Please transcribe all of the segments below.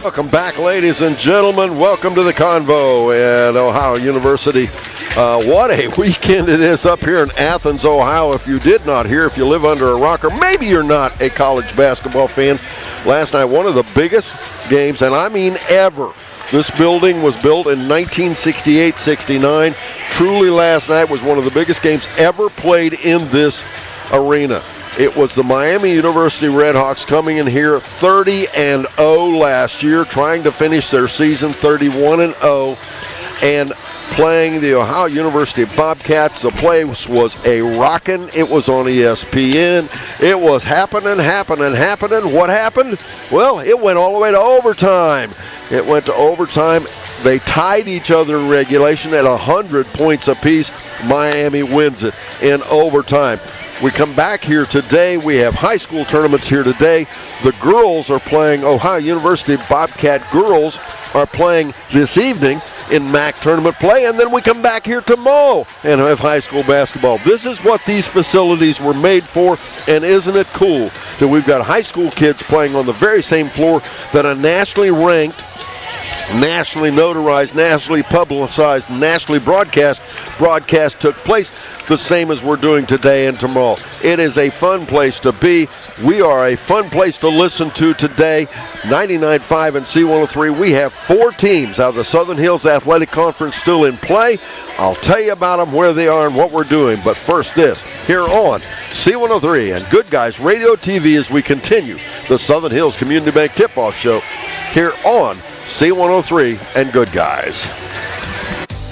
Welcome back, ladies and gentlemen. Welcome to the Convo at Ohio University. What a weekend it is up here in Athens, Ohio. If you did not hear, if you live under a rock, or maybe you're not a college basketball fan, last night one of the biggest games, and I mean ever. This building was built in 1968-69. Truly, last night was one of the biggest games ever played in this arena. It was the Miami University Redhawks coming in here 30-0 last year, trying to finish their season 31-0, and playing the Ohio University Bobcats. The place was a rockin'. It was on ESPN. It was happening. What happened? Well, it went all the way to overtime. It went to overtime. They tied each other in regulation at 100 points apiece. Miami wins it in overtime. We come back here today. We have high school tournaments here today. The girls are playing, Ohio University Bobcat girls are playing this evening in MAC tournament play, and then we come back here tomorrow and have high school basketball. This is what these facilities were made for, and isn't it cool that we've got high school kids playing on the very same floor that a nationally ranked, nationally notarized, nationally publicized, nationally broadcast took place, the same as we're doing today and tomorrow. It is a fun place to be. We are a fun place to listen to today. 99.5 and C103. We have 4 teams out of the Southern Hills Athletic Conference still in play. I'll tell you about them, where they are, and what we're doing. But first this, here on C103 and Good Guys Radio TV as we continue the Southern Hills Community Bank Tip-Off Show here on C103 and Good Guys.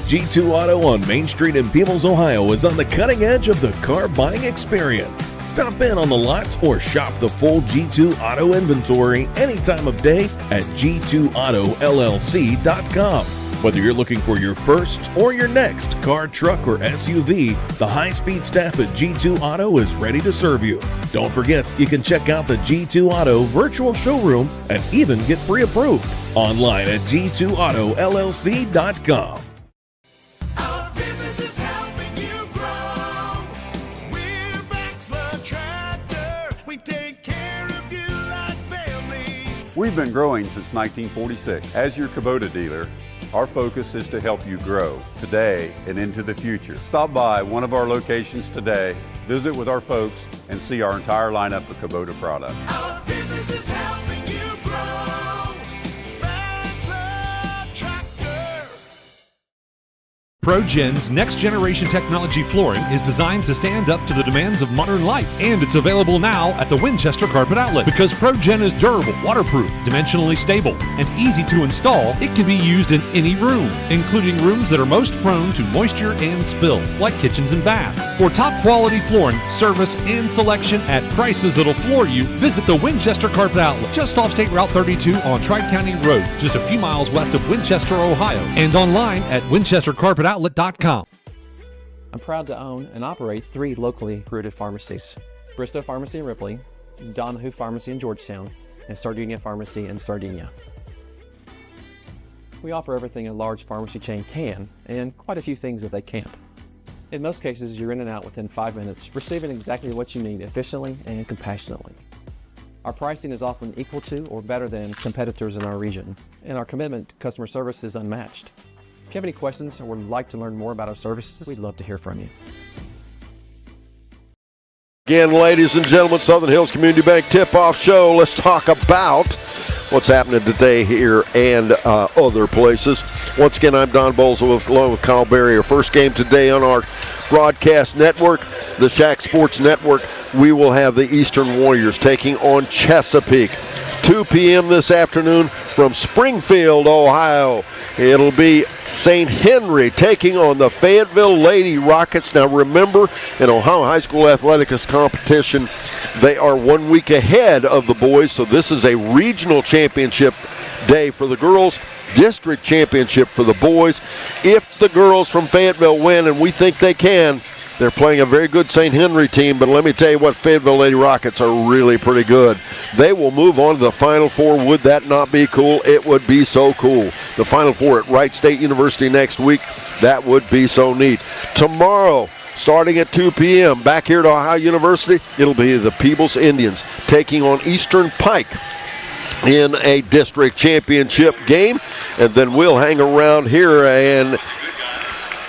G2 Auto on Main Street in Peebles, Ohio is on the cutting edge of the car buying experience. Stop in on the lots or shop the full G2 Auto inventory any time of day at g2autollc.com. Whether you're looking for your first or your next car, truck, or SUV, the high-speed staff at G2 Auto is ready to serve you. Don't forget, you can check out the G2 Auto virtual showroom and even get pre-approved online at g2autollc.com. Our business is helping you grow. We're Baxler Tractor. We take care of you like family. We've been growing since 1946. As your Kubota dealer, our focus is to help you grow today and into the future. Stop by one of our locations today, visit with our folks, and see our entire lineup of Kubota products. Our business is helping you grow. Baxter Tractor. ProGen's next-generation technology flooring is designed to stand up to the demands of modern life, and it's available now at the Winchester Carpet Outlet. Because ProGen is durable, waterproof, dimensionally stable, and easy to install, it can be used in any room, including rooms that are most prone to moisture and spills, like kitchens and baths. For top-quality flooring, service, and selection at prices that'll floor you, visit the Winchester Carpet Outlet, just off State Route 32 on Tri-County Road, just a few miles west of Winchester, Ohio, and online at winchestercarpetoutlet.com. I'm proud to own and operate 3 locally rooted pharmacies: Bristow Pharmacy in Ripley, Donahue Pharmacy in Georgetown, and Sardinia Pharmacy in Sardinia. We offer everything a large pharmacy chain can, and quite a few things that they can't. In most cases, you're in and out within 5 minutes, receiving exactly what you need efficiently and compassionately. Our pricing is often equal to or better than competitors in our region, and our commitment to customer service is unmatched. If you have any questions or would like to learn more about our services, we'd love to hear from you. Again, ladies and gentlemen, Southern Hills Community Bank Tip-Off Show. Let's talk about what's happening today here and other places. Once again, I'm Don Bowles along with Kyle Berry. Our first game today on our broadcast network, the Shack Sports Network. We will have the Eastern Warriors taking on Chesapeake. 2 p.m. this afternoon from Springfield, Ohio. It'll be St. Henry taking on the Fayetteville Lady Rockets. Now remember, in Ohio High School Athletics competition, they are 1 week ahead of the boys, so this is a regional championship day for the girls, district championship for the boys. If the girls from Fayetteville win, and we think they can, they're playing a very good St. Henry team, but let me tell you what, Fayetteville Lady Rockets are really pretty good. They will move on to the Final Four. Would that not be cool? It would be so cool. The Final Four at Wright State University next week. That would be so neat. Tomorrow, starting at 2 p.m., back here at Ohio University, it'll be the Peebles Indians taking on Eastern Pike. in a district championship game. And then we'll hang around here and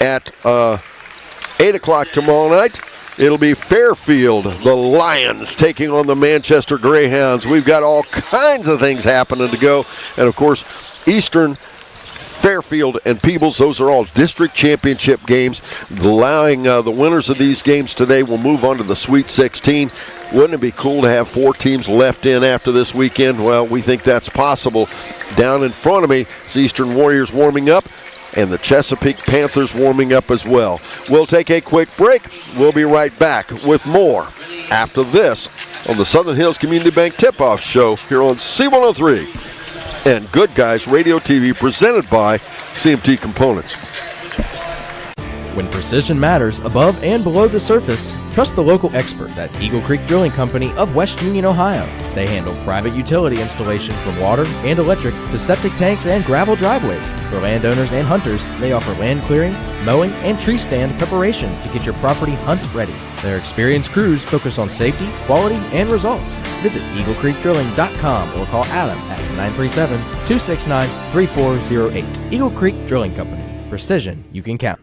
at 8 o'clock tomorrow night, it'll be Fairfield, the Lions, taking on the Manchester Greyhounds. We've got all kinds of things happening to go. And, of course, Eastern, Fairfield, and Peebles, those are all district championship games. Allowing the winners of these games today will move on to the Sweet 16. Wouldn't it be cool to have 4 teams left in after this weekend? Well, we think that's possible. Down in front of me is Eastern Warriors warming up, and the Chesapeake Panthers warming up as well. We'll take a quick break. We'll be right back with more after this on the Southern Hills Community Bank Tip-Off Show here on C103 and Good Guys Radio TV, presented by CMT Components. When precision matters above and below the surface, trust the local experts at Eagle Creek Drilling Company of West Union, Ohio. They handle private utility installation from water and electric to septic tanks and gravel driveways. For landowners and hunters, they offer land clearing, mowing, and tree stand preparation to get your property hunt ready. Their experienced crews focus on safety, quality, and results. Visit EagleCreekDrilling.com or call Adam at 937-269-3408. Eagle Creek Drilling Company. Precision you can count.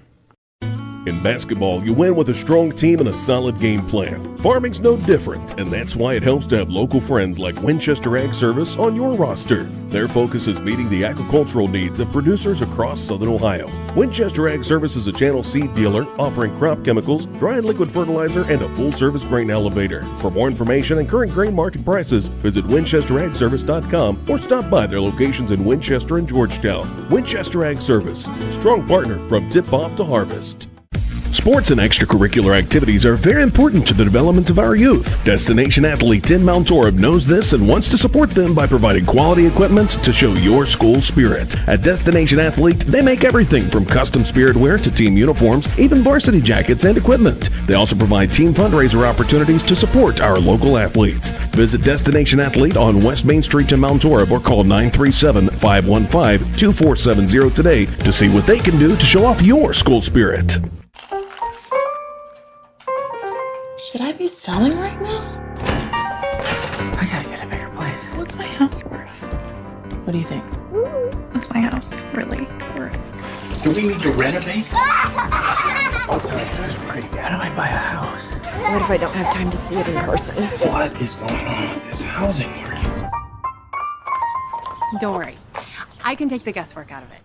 In basketball, you win with a strong team and a solid game plan. Farming's no different, and that's why it helps to have local friends like Winchester Ag Service on your roster. Their focus is meeting the agricultural needs of producers across Southern Ohio. Winchester Ag Service is a channel seed dealer offering crop chemicals, dry and liquid fertilizer, and a full-service grain elevator. For more information and current grain market prices, visit WinchesterAgService.com or stop by their locations in Winchester and Georgetown. Winchester Ag Service, a strong partner from tip-off to harvest. Sports and extracurricular activities are very important to the development of our youth. Destination Athlete in Mount Orab knows this and wants to support them by providing quality equipment to show your school spirit. At Destination Athlete, they make everything from custom spirit wear to team uniforms, even varsity jackets and equipment. They also provide team fundraiser opportunities to support our local athletes. Visit Destination Athlete on West Main Street in Mount Orab or call 937-515-2470 today to see what they can do to show off your school spirit. Should I be selling right now? I gotta get a bigger place. What's my house worth? What do you think? What's my house really worth? Do we need to renovate? That's pretty good. How do I buy a house? What if I don't have time to see it in person? What is going on with this housing market? Don't worry. I can take the guesswork out of it.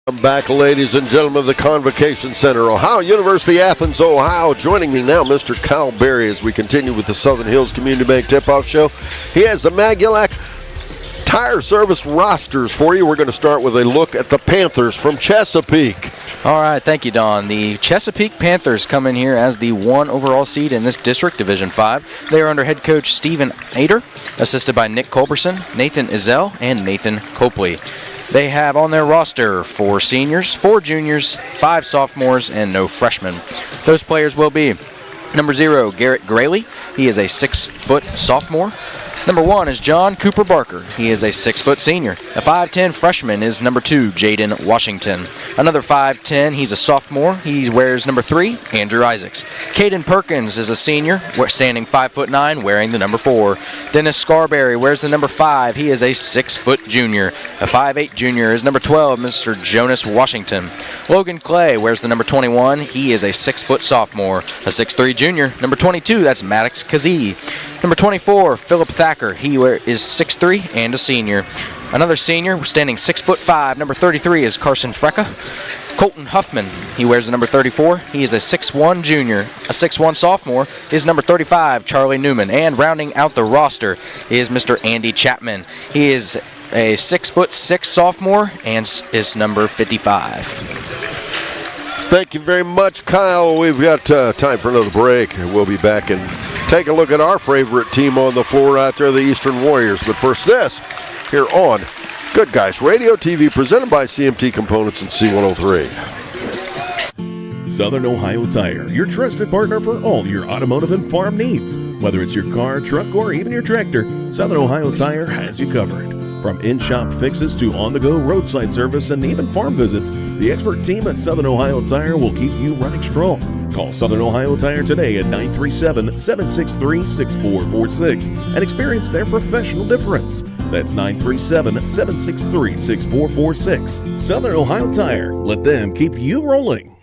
Welcome back, ladies and gentlemen, of the Convocation Center, Ohio University, Athens, Ohio. Joining me now, Mr. Kyle Berry, as we continue with the Southern Hills Community Bank Tip-Off Show. He has the Magulac Tire Service rosters for you. We're going to start with a look at the Panthers from Chesapeake. All right, thank you, Don. The Chesapeake Panthers come in here as the 1 overall seed in this district, Division 5. They are under head coach Stephen Ader, assisted by Nick Culberson, Nathan Izell, and Nathan Copley. They have on their roster 4 seniors, 4 juniors, 5 sophomores, and no freshmen. Those players will be number 0, Garrett Grayley. He is a 6-foot sophomore. Number 1 is John Cooper Barker. He is a 6-foot senior. A 5'10" freshman is number 2, Jaden Washington. Another 5'10", he's a sophomore. He wears number 3, Andrew Isaacs. Caden Perkins is a senior, standing 5'9", wearing the number 4. Dennis Scarberry wears the number 5. He is a 6-foot junior. A 5'8" junior is number 12, Mr. Jonas Washington. Logan Clay wears the number 21. He is a 6-foot sophomore. A 6'3" junior, number 22, that's Maddox Kazee. Number 24, Philip Thacker. He is 6'3" and a senior. Another senior, standing 6'5", number 33 is Carson Frecka. Colton Huffman, he wears the number 34. He is a 6'1" junior. A 6'1" sophomore is number 35, Charlie Newman. And rounding out the roster is Mr. Andy Chapman. He is a 6'6" sophomore and is number 55. Thank you very much, Kyle. We've got time for another break. We'll be back and take a look at our favorite team on the floor out there, the Eastern Warriors. But first, this here on Good Guys Radio TV, presented by CMT Components and C103. Southern Ohio Tire, your trusted partner for all your automotive and farm needs. Whether it's your car, truck, or even your tractor, Southern Ohio Tire has you covered. From in-shop fixes to on-the-go roadside service and even farm visits, the expert team at Southern Ohio Tire will keep you running strong. Call Southern Ohio Tire today at 937-763-6446 and experience their professional difference. That's 937-763-6446. Southern Ohio Tire. Let them keep you rolling.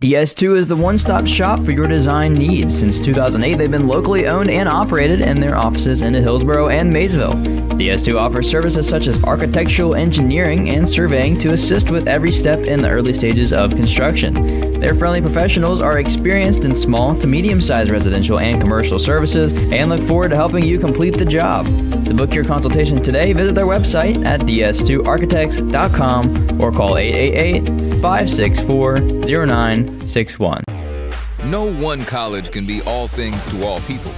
DS2 is the one-stop shop for your design needs. Since 2008, they've been locally owned and operated in their offices in Hillsborough and Maysville. DS2 offers services such as architectural engineering and surveying to assist with every step in the early stages of construction. Their friendly professionals are experienced in small to medium-sized residential and commercial services and look forward to helping you complete the job. To book your consultation today, visit their website at ds2architects.com or call 888-564-0961. No one college can be all things to all people,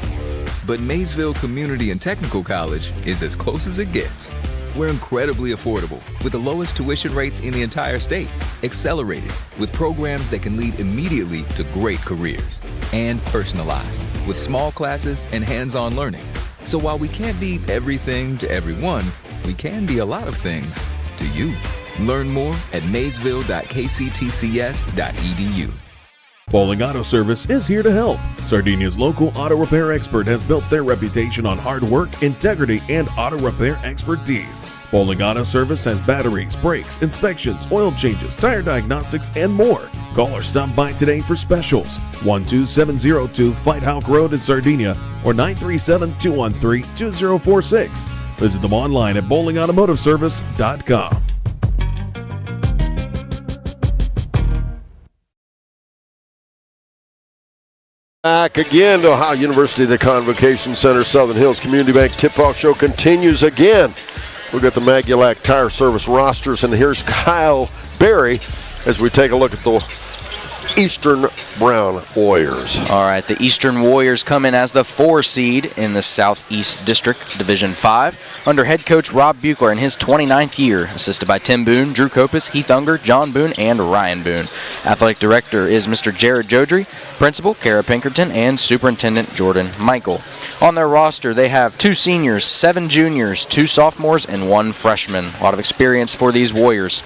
but Maysville Community and Technical College is as close as it gets. We're incredibly affordable with the lowest tuition rates in the entire state, accelerated with programs that can lead immediately to great careers, and personalized with small classes and hands-on learning. So while we can't be everything to everyone, we can be a lot of things to you. Learn more at maysville.kctcs.edu. Bowling Auto Service is here to help. Sardinia's local auto repair expert has built their reputation on hard work, integrity, and auto repair expertise. Bowling Auto Service has batteries, brakes, inspections, oil changes, tire diagnostics, and more. Call or stop by today for specials. 12702 Fight Hawk Road in Sardinia or 937-213-2046. Visit them online at bowlingautomotiveservice.com. Back again to Ohio University, the Convocation Center. Southern Hills Community Bank tip-off show continues again. We've got the Magulac Tire Service rosters, and here's Kyle Berry as we take a look at the Eastern Brown Warriors. All right, the Eastern Warriors come in as the 4 seed in the Southeast District Division 5 under head coach Rob Buechler in his 29th year, assisted by Tim Boone, Drew Kopis, Heath Unger, John Boone, and Ryan Boone. Athletic director is Mr. Jared Jodry, principal Kara Pinkerton, and superintendent Jordan Michael. On their roster, they have 2 seniors, 7 juniors, 2 sophomores, and 1 freshman. A lot of experience for these Warriors.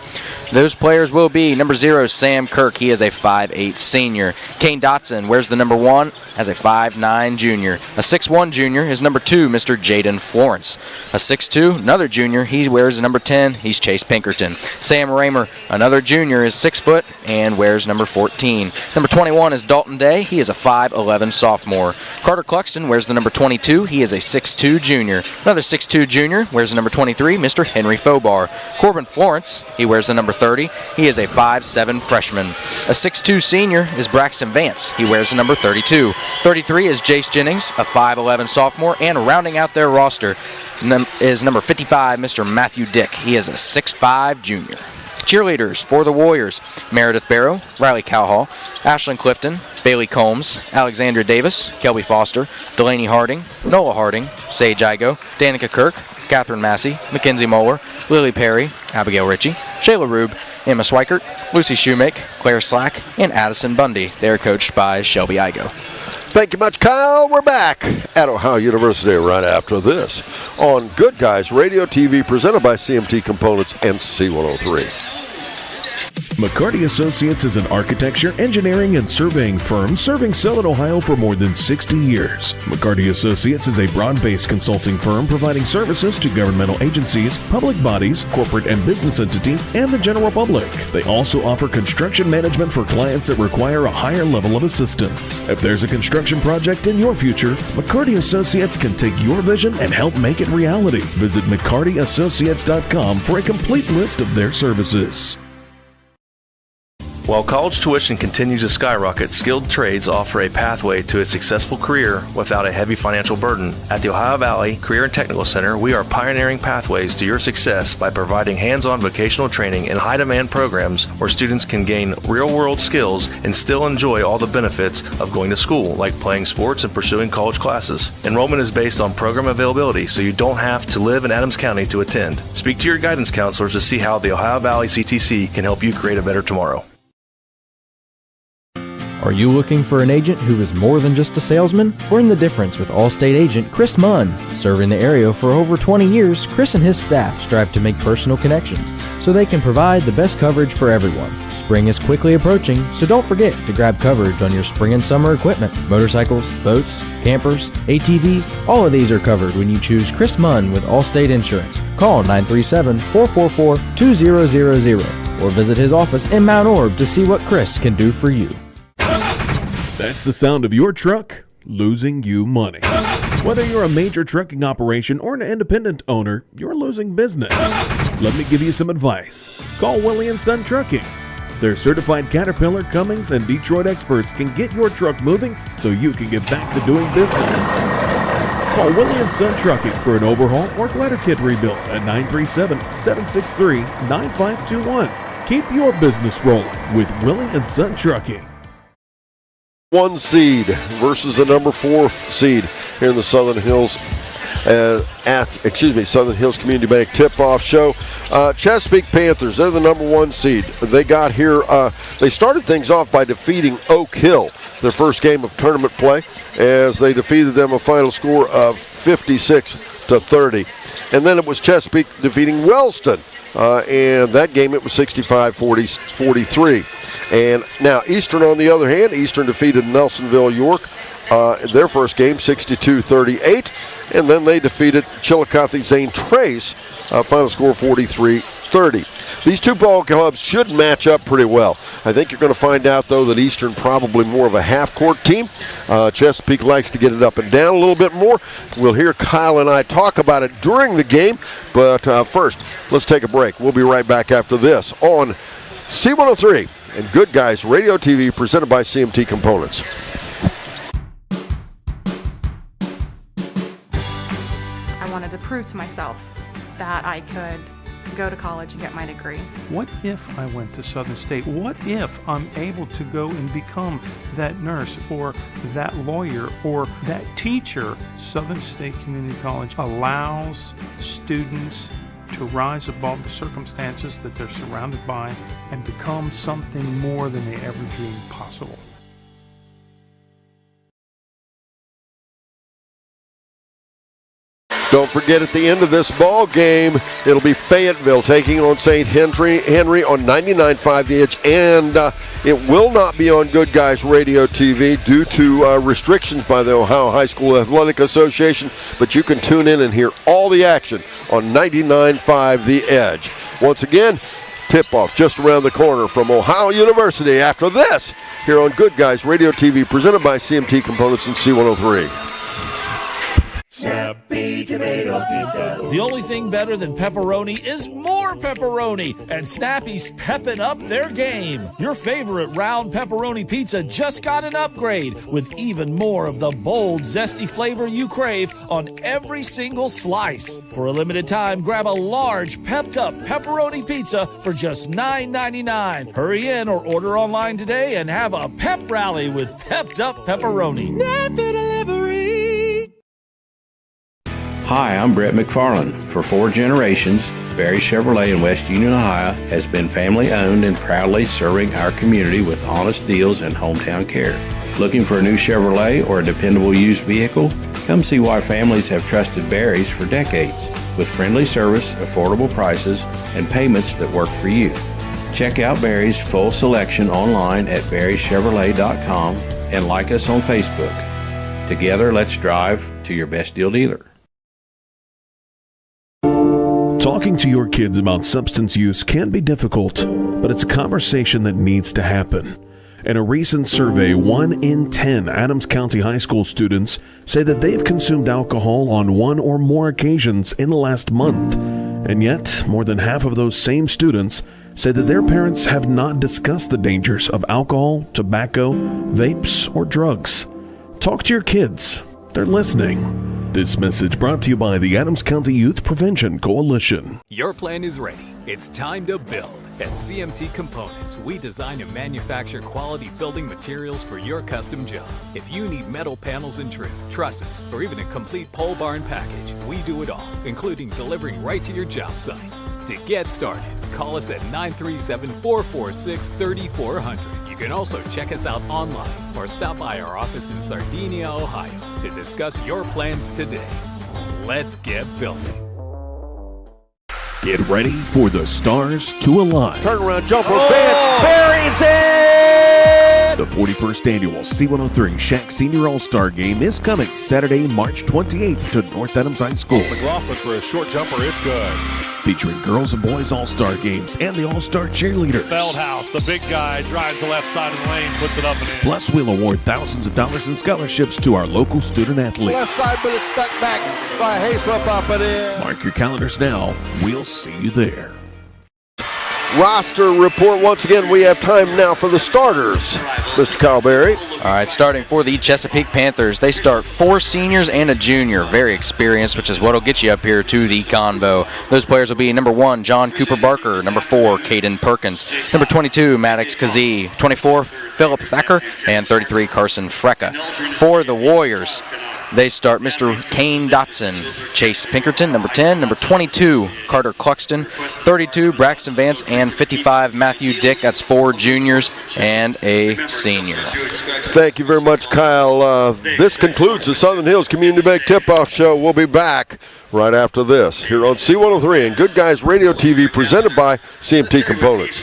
Those players will be number 0, Sam Kirk. He is a 5'8 senior. Kane Dotson wears the number 1 as a 5'9 junior. A 6'1 junior is number 2, Mr. Jaden Florence. A 6'2, another junior, he wears number 10. He's Chase Pinkerton. Sam Raymer, another junior, is 6 foot and wears number 14. Number 21 is Dalton Day. He is a 5'11 sophomore. Carter Cluxton wears the number 22. He is a 6'2 junior. Another 6'2 junior wears the number 23, Mr. Henry Fobar. Corbin Florence, he wears the number 30. He is a 5'7 freshman. A 6'2 senior is Braxton Vance. He wears the number 32. 33 is Jace Jennings, a 5'11 sophomore, and rounding out their roster is number 55, Mr. Matthew Dick. He is a 6'5 junior. Cheerleaders for the Warriors: Meredith Barrow, Riley Cowhall, Ashlyn Clifton, Bailey Combs, Alexandra Davis, Kelby Foster, Delaney Harding, Nola Harding, Sage Igo, Danica Kirk, Catherine Massey, Mackenzie Moeller, Lily Perry, Abigail Ritchie, Shayla Rube, Emma Swikert, Lucy Shoemake, Claire Slack, and Addison Bundy. They are coached by Shelby Igo. Thank you much, Kyle. We're back at Ohio University right after this on Good Guys Radio TV, presented by CMT Components and C103. McCarty Associates is an architecture, engineering, and surveying firm serving Southern Ohio for more than 60 years. McCarty Associates is a broad-based consulting firm providing services to governmental agencies, public bodies, corporate and business entities, and the general public. They also offer construction management for clients that require a higher level of assistance. If there's a construction project in your future, McCarty Associates can take your vision and help make it reality. Visit McCartyAssociates.com for a complete list of their services. While college tuition continues to skyrocket, skilled trades offer a pathway to a successful career without a heavy financial burden. At the Ohio Valley Career and Technical Center, we are pioneering pathways to your success by providing hands-on vocational training in high-demand programs where students can gain real-world skills and still enjoy all the benefits of going to school, like playing sports and pursuing college classes. Enrollment is based on program availability, so you don't have to live in Adams County to attend. Speak to your guidance counselors to see how the Ohio Valley CTC can help you create a better tomorrow. Are you looking for an agent who is more than just a salesman? Learn the difference with Allstate agent Chris Munn. Serving the area for over 20 years, Chris and his staff strive to make personal connections so they can provide the best coverage for everyone. Spring is quickly approaching, so don't forget to grab coverage on your spring and summer equipment. Motorcycles, boats, campers, ATVs, all of these are covered when you choose Chris Munn with Allstate Insurance. Call 937-444-2000 or visit his office in Mount Orb to see what Chris can do for you. That's the sound of your truck losing you money. Whether you're a major trucking operation or an independent owner, you're losing business. Let me give you some advice. Call Willie & Son Trucking. Their certified Caterpillar, Cummins, and Detroit experts can get your truck moving so you can get back to doing business. Call Willie & Son Trucking for an overhaul or glider kit rebuild at 937-763-9521. Keep your business rolling with Willie & Son Trucking. 1 seed versus the number 4 seed here in the Southern Hills Southern Hills Community Bank tip-off show. Chesapeake Panthers, they're the number 1 seed. They got here, they started things off by defeating Oak Hill, their first game of tournament play, as they defeated them a final score of 56-30. And then it was Chesapeake defeating Wellston. And that game, it was 65-43. And now Eastern, on the other hand, Eastern defeated Nelsonville York in their first game, 62-38. And then they defeated Chillicothe Zane Trace, final score 43-30. These two ball clubs should match up pretty well. I think you're going to find out, though, that Eastern probably more of a half-court team. Chesapeake likes to get it up and down a little bit more. We'll hear Kyle and I talk about it during the game. But first, let's take a break. We'll be right back after this on C103 and Good Guys Radio TV, presented by CMT Components. I wanted to prove to myself that I could go to college and get my degree. What if I went to Southern State? What if I'm able to go and become that nurse or that lawyer or that teacher? Southern State Community College allows students to rise above the circumstances that they're surrounded by and become something more than they ever dreamed possible. Don't forget, at the end of this ball game, it'll be Fayetteville taking on St. Henry on 99.5 The Edge, and it will not be on Good Guys Radio TV due to restrictions by the Ohio High School Athletic Association, but you can tune in and hear all the action on 99.5 The Edge. Once again, tip-off just around the corner from Ohio University after this here on Good Guys Radio TV, presented by CMT Components and C103. Snappy Tomato Pizza. The only thing better than pepperoni is more pepperoni, and Snappy's pepping up their game. Your favorite round pepperoni pizza just got an upgrade with even more of the bold, zesty flavor you crave on every single slice. For a limited time, grab a large, pepped-up pepperoni pizza for just $9.99. Hurry in or order online today and have a pep rally with pepped-up pepperoni. Snappy Delivery. Hi, I'm Brett McFarland. For 4 generations, Barry Chevrolet in West Union, Ohio has been family owned and proudly serving our community with honest deals and hometown care. Looking for a new Chevrolet or a dependable used vehicle? Come see why families have trusted Barry's for decades, with friendly service, affordable prices, and payments that work for you. Check out Barry's full selection online at barrychevrolet.com and like us on Facebook. Together, let's drive to your best deal dealer. Talking to your kids about substance use can be difficult, but it's a conversation that needs to happen. In a recent survey, 1 in 10 Adams County High School students say that they've consumed alcohol on 1 or more occasions in the last month. And yet, more than half of those same students say that their parents have not discussed the dangers of alcohol, tobacco, vapes, or drugs. Talk to your kids. They're listening. This message brought to you by the Adams County Youth Prevention Coalition. Your plan is ready. It's time to build. At CMT Components, we design and manufacture quality building materials for your custom job. If you need metal panels and trim, trusses, or even a complete pole barn package, we do it all, including delivering right to your job site. To get started, call us at 937-446-3400. You can also check us out online or stop by our office in Sardinia, Ohio to discuss your plans today. Let's get building. Get ready for the stars to align. Turnaround jumper, Vance buries it! The 41st annual C103 Shack Senior All-Star Game is coming Saturday, March 28th to North Adams High School. McLaughlin for a short jumper, it's good. Featuring girls and boys All-Star Games and the All-Star Cheerleaders. Feldhouse, the big guy, drives the left side of the lane, puts it up and in. Plus, we'll award thousands of dollars in scholarships to our local student athletes. Left side, but it's stuck back by Hayslip up and in. Mark your calendars now. We'll see you there. Roster report. Once again, we have time now for the starters. Mr. Calberry. All right, starting for the Chesapeake Panthers, they start 4 seniors and a junior, very experienced, which is what will get you up here to the convo. Those players will be number 1, John Cooper Barker, number 4, Caden Perkins, number 22, Maddox Kazee, 24, Philip Thacker, and 33, Carson Frecka. For the Warriors, they start Mr. Kane Dotson, Chase Pinkerton, number 10, number 22, Carter Cluxton, 32, Braxton Vance, and 55, Matthew Dick. That's 4 juniors and a senior. Thank you very much, Kyle. This concludes the Southern Hills Community Bank Tip-Off Show. We'll be back right after this here on C103 and Good Guys Radio TV, presented by CMT Components.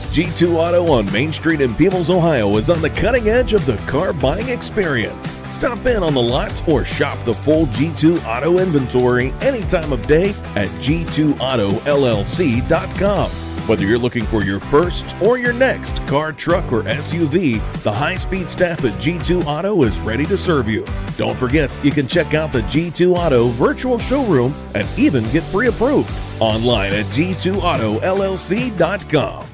G2 Auto on Main Street in Peebles, Ohio is on the cutting edge of the car buying experience. Stop in on the lots or shop the full G2 Auto inventory any time of day at g2autollc.com. Whether you're looking for your first or your next car, truck, or SUV, the high-speed staff at G2 Auto is ready to serve you. Don't forget, you can check out the G2 Auto virtual showroom and even get pre-approved online at g2autollc.com.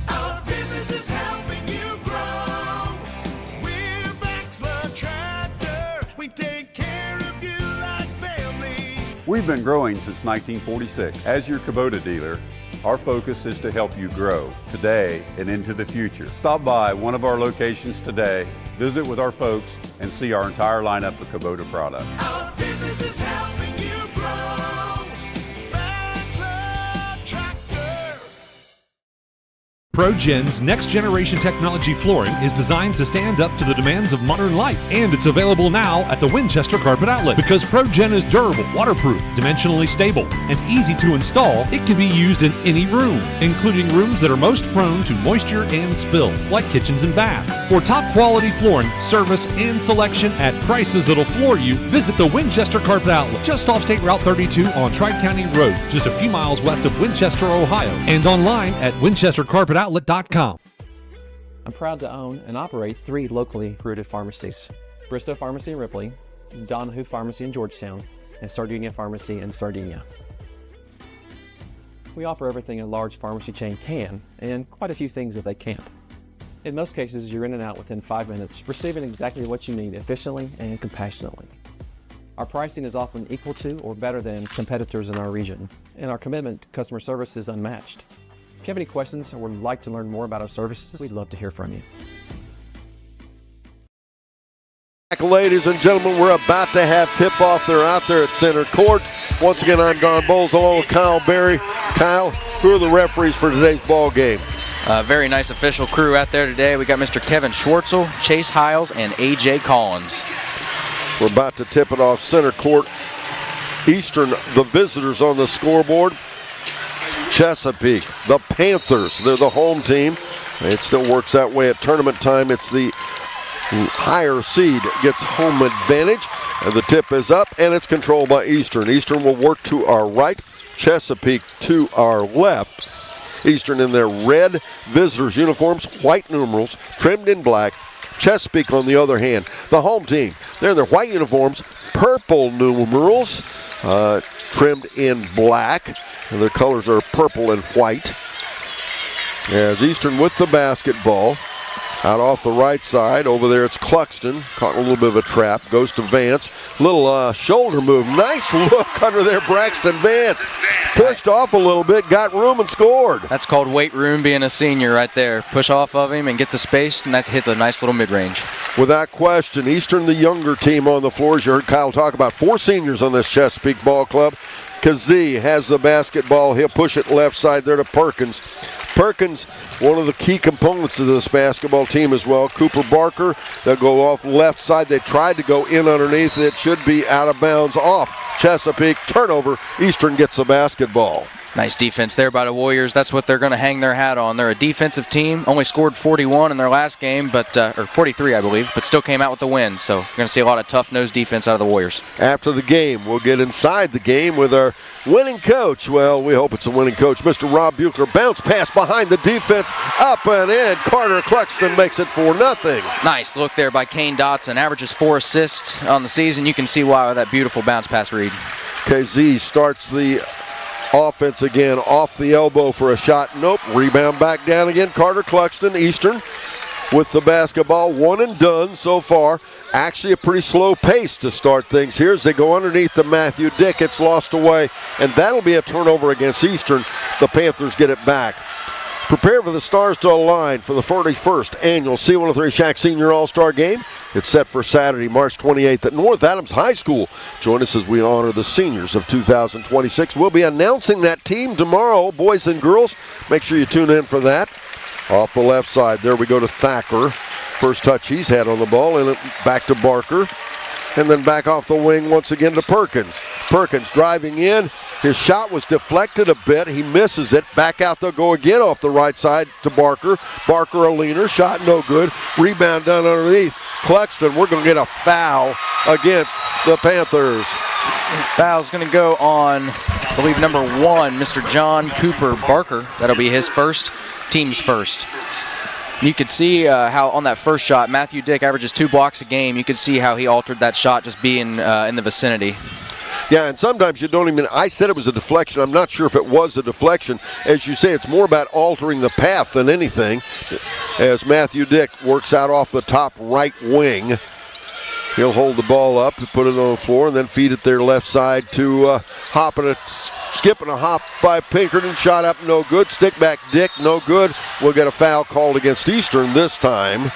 Our business is helping you grow. We're Baxler Tractor. We take care of you like family. We've been growing since 1946. As your Kubota dealer, our focus is to help you grow today and into the future. Stop by one of our locations today, visit with our folks, and see our entire lineup of Kubota products. Our business is helping you grow. Baxler Tractor. ProGen's next-generation technology flooring is designed to stand up to the demands of modern life, and it's available now at the Winchester Carpet Outlet. Because ProGen is durable, waterproof, dimensionally stable, and easy to install, it can be used in any room, including rooms that are most prone to moisture and spills, like kitchens and baths. For top-quality flooring, service, and selection at prices that'll floor you, visit the Winchester Carpet Outlet, just off State Route 32 on Tri-County Road, just a few miles west of Winchester, Ohio, and online at winchestercarpetoutlet.com. I'm proud to own and operate 3 locally rooted pharmacies: Bristow Pharmacy in Ripley, Donahue Pharmacy in Georgetown, and Sardinia Pharmacy in Sardinia. We offer everything a large pharmacy chain can, and quite a few things that they can't. In most cases, you're in and out within 5 minutes, receiving exactly what you need efficiently and compassionately. Our pricing is often equal to or better than competitors in our region, and our commitment to customer service is unmatched. If you have any questions or would like to learn more about our services, we'd love to hear from you. Ladies and gentlemen, we're about to have tip-off. They're out there at center court. Once again, I'm Don Bowles along with Kyle Berry. Kyle, who are the referees for today's ball game? Very nice official crew out there today. We got Mr. Kevin Schwartzel, Chase Hiles, and A.J. Collins. We're about to tip it off center court. Eastern, the visitors on the scoreboard. Chesapeake, the Panthers, they're the home team. It still works that way at tournament time. It's the higher seed gets home advantage, and the tip is up, and it's controlled by Eastern. Eastern will work to our right, Chesapeake to our left. Eastern in their red visitors uniforms, white numerals, trimmed in black. Chesapeake, on the other hand, the home team, they're in their white uniforms, purple numerals, trimmed in black. And their colors are purple and white. As Eastern with the basketball. Out off the right side. Over there it's Cluxton. Caught in a little bit of a trap. Goes to Vance. Little shoulder move. Nice look under there, Braxton Vance. Pushed off a little bit. Got room and scored. That's called weight room being a senior right there. Push off of him and get the space and that hit the nice little mid-range. Without question, Eastern the younger team on the floor. As you heard Kyle talk about, 4 seniors on this Chesapeake ball club. Kazee has the basketball. He'll push it left side there to Perkins. Perkins, one of the key components of this basketball team as well. Cooper Barker, they'll go off the left side. They tried to go in underneath. It should be out of bounds off Chesapeake. Turnover. Eastern gets the basketball. Nice defense there by the Warriors. That's what they're going to hang their hat on. They're a defensive team. Only scored 41 in their last game, or 43, I believe, but still came out with the win. So you're going to see a lot of tough-nosed defense out of the Warriors. After the game, we'll get inside the game with our winning coach. Well, we hope it's a winning coach, Mr. Rob Buechler. Bounce pass behind the defense, up and in. Carter Cluxton makes it 4-0. Nice look there by Kane Dotson. Averages 4 assists on the season. You can see why with that beautiful bounce pass read. KZ starts the offense again, off the elbow for a shot. Nope. Rebound back down again. Carter Cluxton, Eastern with the basketball. One and done so far. Actually a pretty slow pace to start things here as they go underneath to Matthew Dick. It's lost away, and that'll be a turnover against Eastern. The Panthers get it back. Prepare for the Stars to align for the 41st annual C103 Shack Senior All-Star Game. It's set for Saturday, March 28th at North Adams High School. Join us as we honor the seniors of 2026. We'll be announcing that team tomorrow, boys and girls. Make sure you tune in for that. Off the left side, there we go to Thacker. First touch he's had on the ball, and back to Barker. And then back off the wing once again to Perkins. Perkins driving in. His shot was deflected a bit. He misses it. Back out they'll go again off the right side to Barker. Barker a leaner. Shot no good. Rebound down underneath. Cluxton, we're going to get a foul against the Panthers. Foul's going to go on, I believe, number 1, Mr. John Cooper Barker. That'll be his first, team's first. You could see how on that first shot, Matthew Dick averages 2 blocks a game. You could see how he altered that shot just being in the vicinity. Yeah, and sometimes you don't even, I said it was a deflection. I'm not sure if it was a deflection. As you say, it's more about altering the path than anything. As Matthew Dick works out off the top right wing. He'll hold the ball up, put it on the floor, and then feed it their left side to skip and a hop by Pinkerton. Shot up, no good. Stick back Dick, no good. We'll get a foul called against Eastern this time.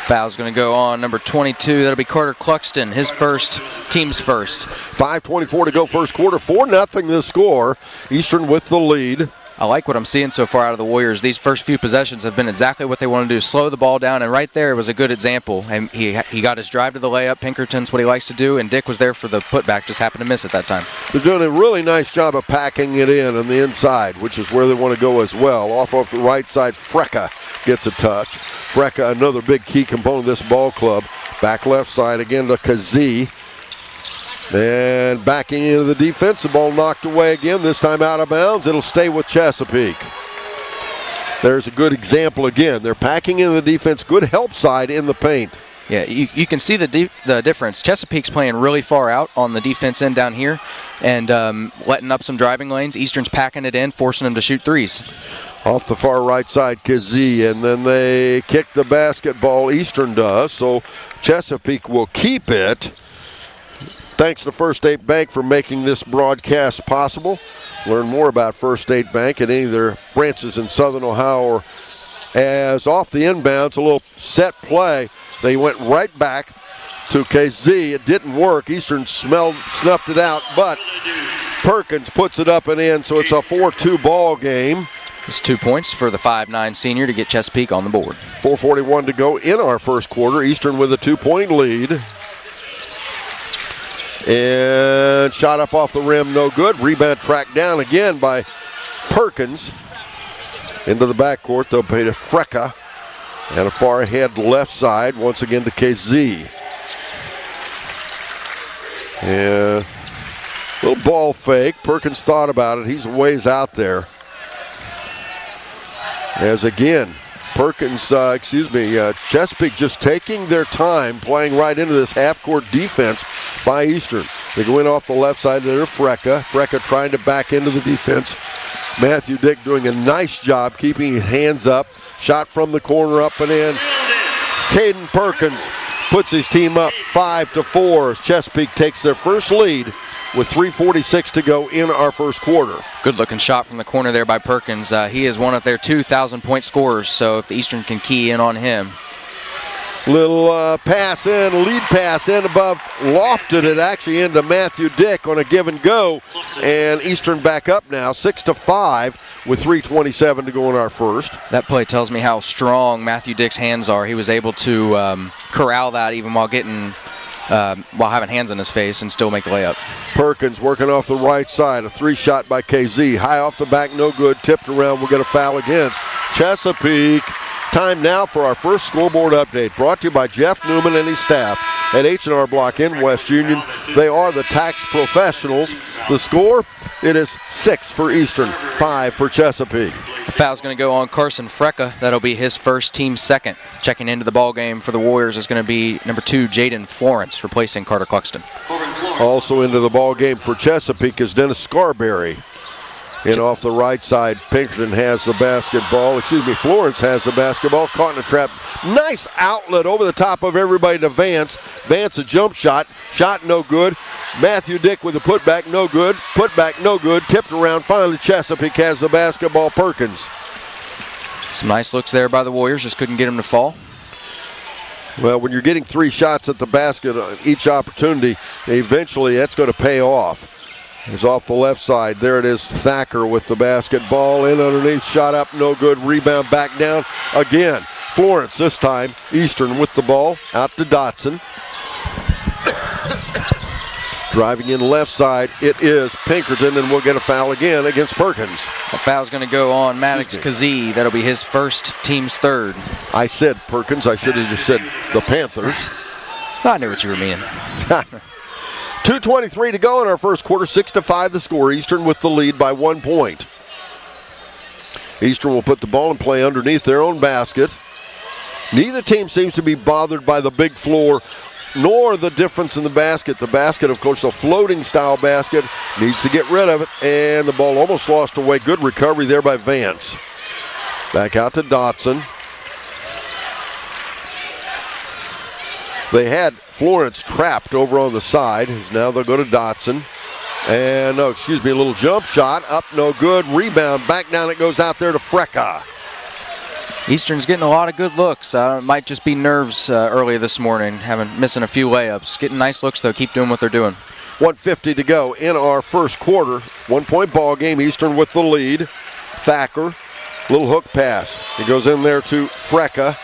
Foul's going to go on number 22. That'll be Carter Cluxton, his first, team's first. 5:24 to go first quarter. 4-0 the score. Eastern with the lead. I like what I'm seeing so far out of the Warriors. These first few possessions have been exactly what they want to do, slow the ball down, and right there was a good example. And he got his drive to the layup. Pinkerton's what he likes to do, and Dick was there for the putback, just happened to miss it that time. They're doing a really nice job of packing it in on the inside, which is where they want to go as well. Off the right side, Frecka gets a touch. Frecka, another big key component of this ball club. Back left side again to Kazee. And backing into the defense, the ball knocked away again, this time out of bounds. It'll stay with Chesapeake. There's a good example again. They're packing into the defense, good help side in the paint. Yeah, you can see the difference. Chesapeake's playing really far out on the defense end down here and letting up some driving lanes. Eastern's packing it in, forcing them to shoot threes. Off the far right side, Kazee, and then they kick the basketball. Eastern does, so Chesapeake will keep it. Thanks to First State Bank for making this broadcast possible. Learn more about First State Bank at any of their branches in Southern Ohio. Or as off the inbounds, a little set play. They went right back to KZ. It didn't work. Eastern snuffed it out, but Perkins puts it up and in, so it's a 4-2 ball game. It's 2 points for the 5'9 senior to get Chesapeake on the board. 4:41 to go in our first quarter. Eastern with a 2-point lead. And shot up off the rim, no good. Rebound tracked down again by Perkins. Into the backcourt, they'll pay to Frecka. And a far ahead left side, once again to KZ. And a little ball fake. Perkins thought about it. He's a ways out there. As again, Chesapeake just taking their time, playing right into this half-court defense by Eastern. They go in off the left side there to Frecka. Frecka trying to back into the defense. Matthew Dick doing a nice job keeping his hands up. Shot from the corner up and in. Caden Perkins puts his team up 5-4 as Chesapeake takes their first lead with 3:46 to go in our first quarter. Good looking shot from the corner there by Perkins. He is one of their 2,000-point scorers, so if the Eastern can key in on him. Little pass in, lead pass in above, lofted it actually into Matthew Dick on a give and go. And Eastern back up now, 6-5 with 3:27 to go in our first. That play tells me how strong Matthew Dick's hands are. He was able to corral that even while having hands on his face and still make the layup. Perkins working off the right side. A 3-shot by KZ. High off the back, no good. Tipped around. We'll get a foul against Chesapeake. Time now for our first scoreboard update, brought to you by Jeff Newman and his staff at H&R Block in West Union. They are the tax professionals. The score, it is 6 for Eastern, 5 for Chesapeake. The foul's going to go on Carson Frecka. That'll be his first, team second. Checking into the ball game for the Warriors is going to be number 2, Jaden Florence, replacing Carter Cluxton. Also into the ball game for Chesapeake is Dennis Scarberry. And off the right side, Pinkerton has the basketball. Florence has the basketball. Caught in a trap. Nice outlet over the top of everybody to Vance. Vance a jump shot. Shot no good. Matthew Dick with a putback, no good. Putback, no good. Tipped around. Finally, Chesapeake has the basketball. Perkins. Some nice looks there by the Warriors. Just couldn't get him to fall. Well, when you're getting 3 shots at the basket on each opportunity, eventually that's going to pay off. It's off the left side. There it is, Thacker with the basketball in underneath. Shot up, no good. Rebound back down again. Florence this time. Eastern with the ball. Out to Dotson. Driving in left side, it is Pinkerton, and we'll get a foul again against Perkins. The foul's going to go on Maddox Kazee. That'll be his first, team's third. I said Perkins. I should have just said the Panthers. I knew what you were meaning. 2:23 to go in our first quarter, 6-5 the score. Eastern with the lead by 1 point. Eastern will put the ball in play underneath their own basket. Neither team seems to be bothered by the big floor, nor the difference in the basket. The basket, of course, a floating style basket, needs to get rid of it, and the ball almost lost away. Good recovery there by Vance. Back out to Dotson. They had Florence trapped over on the side. Now they'll go to Dotson. And, a little jump shot. Up, no good. Rebound. Back down it goes out there to Frecka. Eastern's getting a lot of good looks. It might just be nerves early this morning, missing a few layups. Getting nice looks, though. Keep doing what they're doing. 1:50 to go in our first quarter. 1 point ball game. Eastern with the lead. Thacker. Little hook pass. He goes in there to Frecka.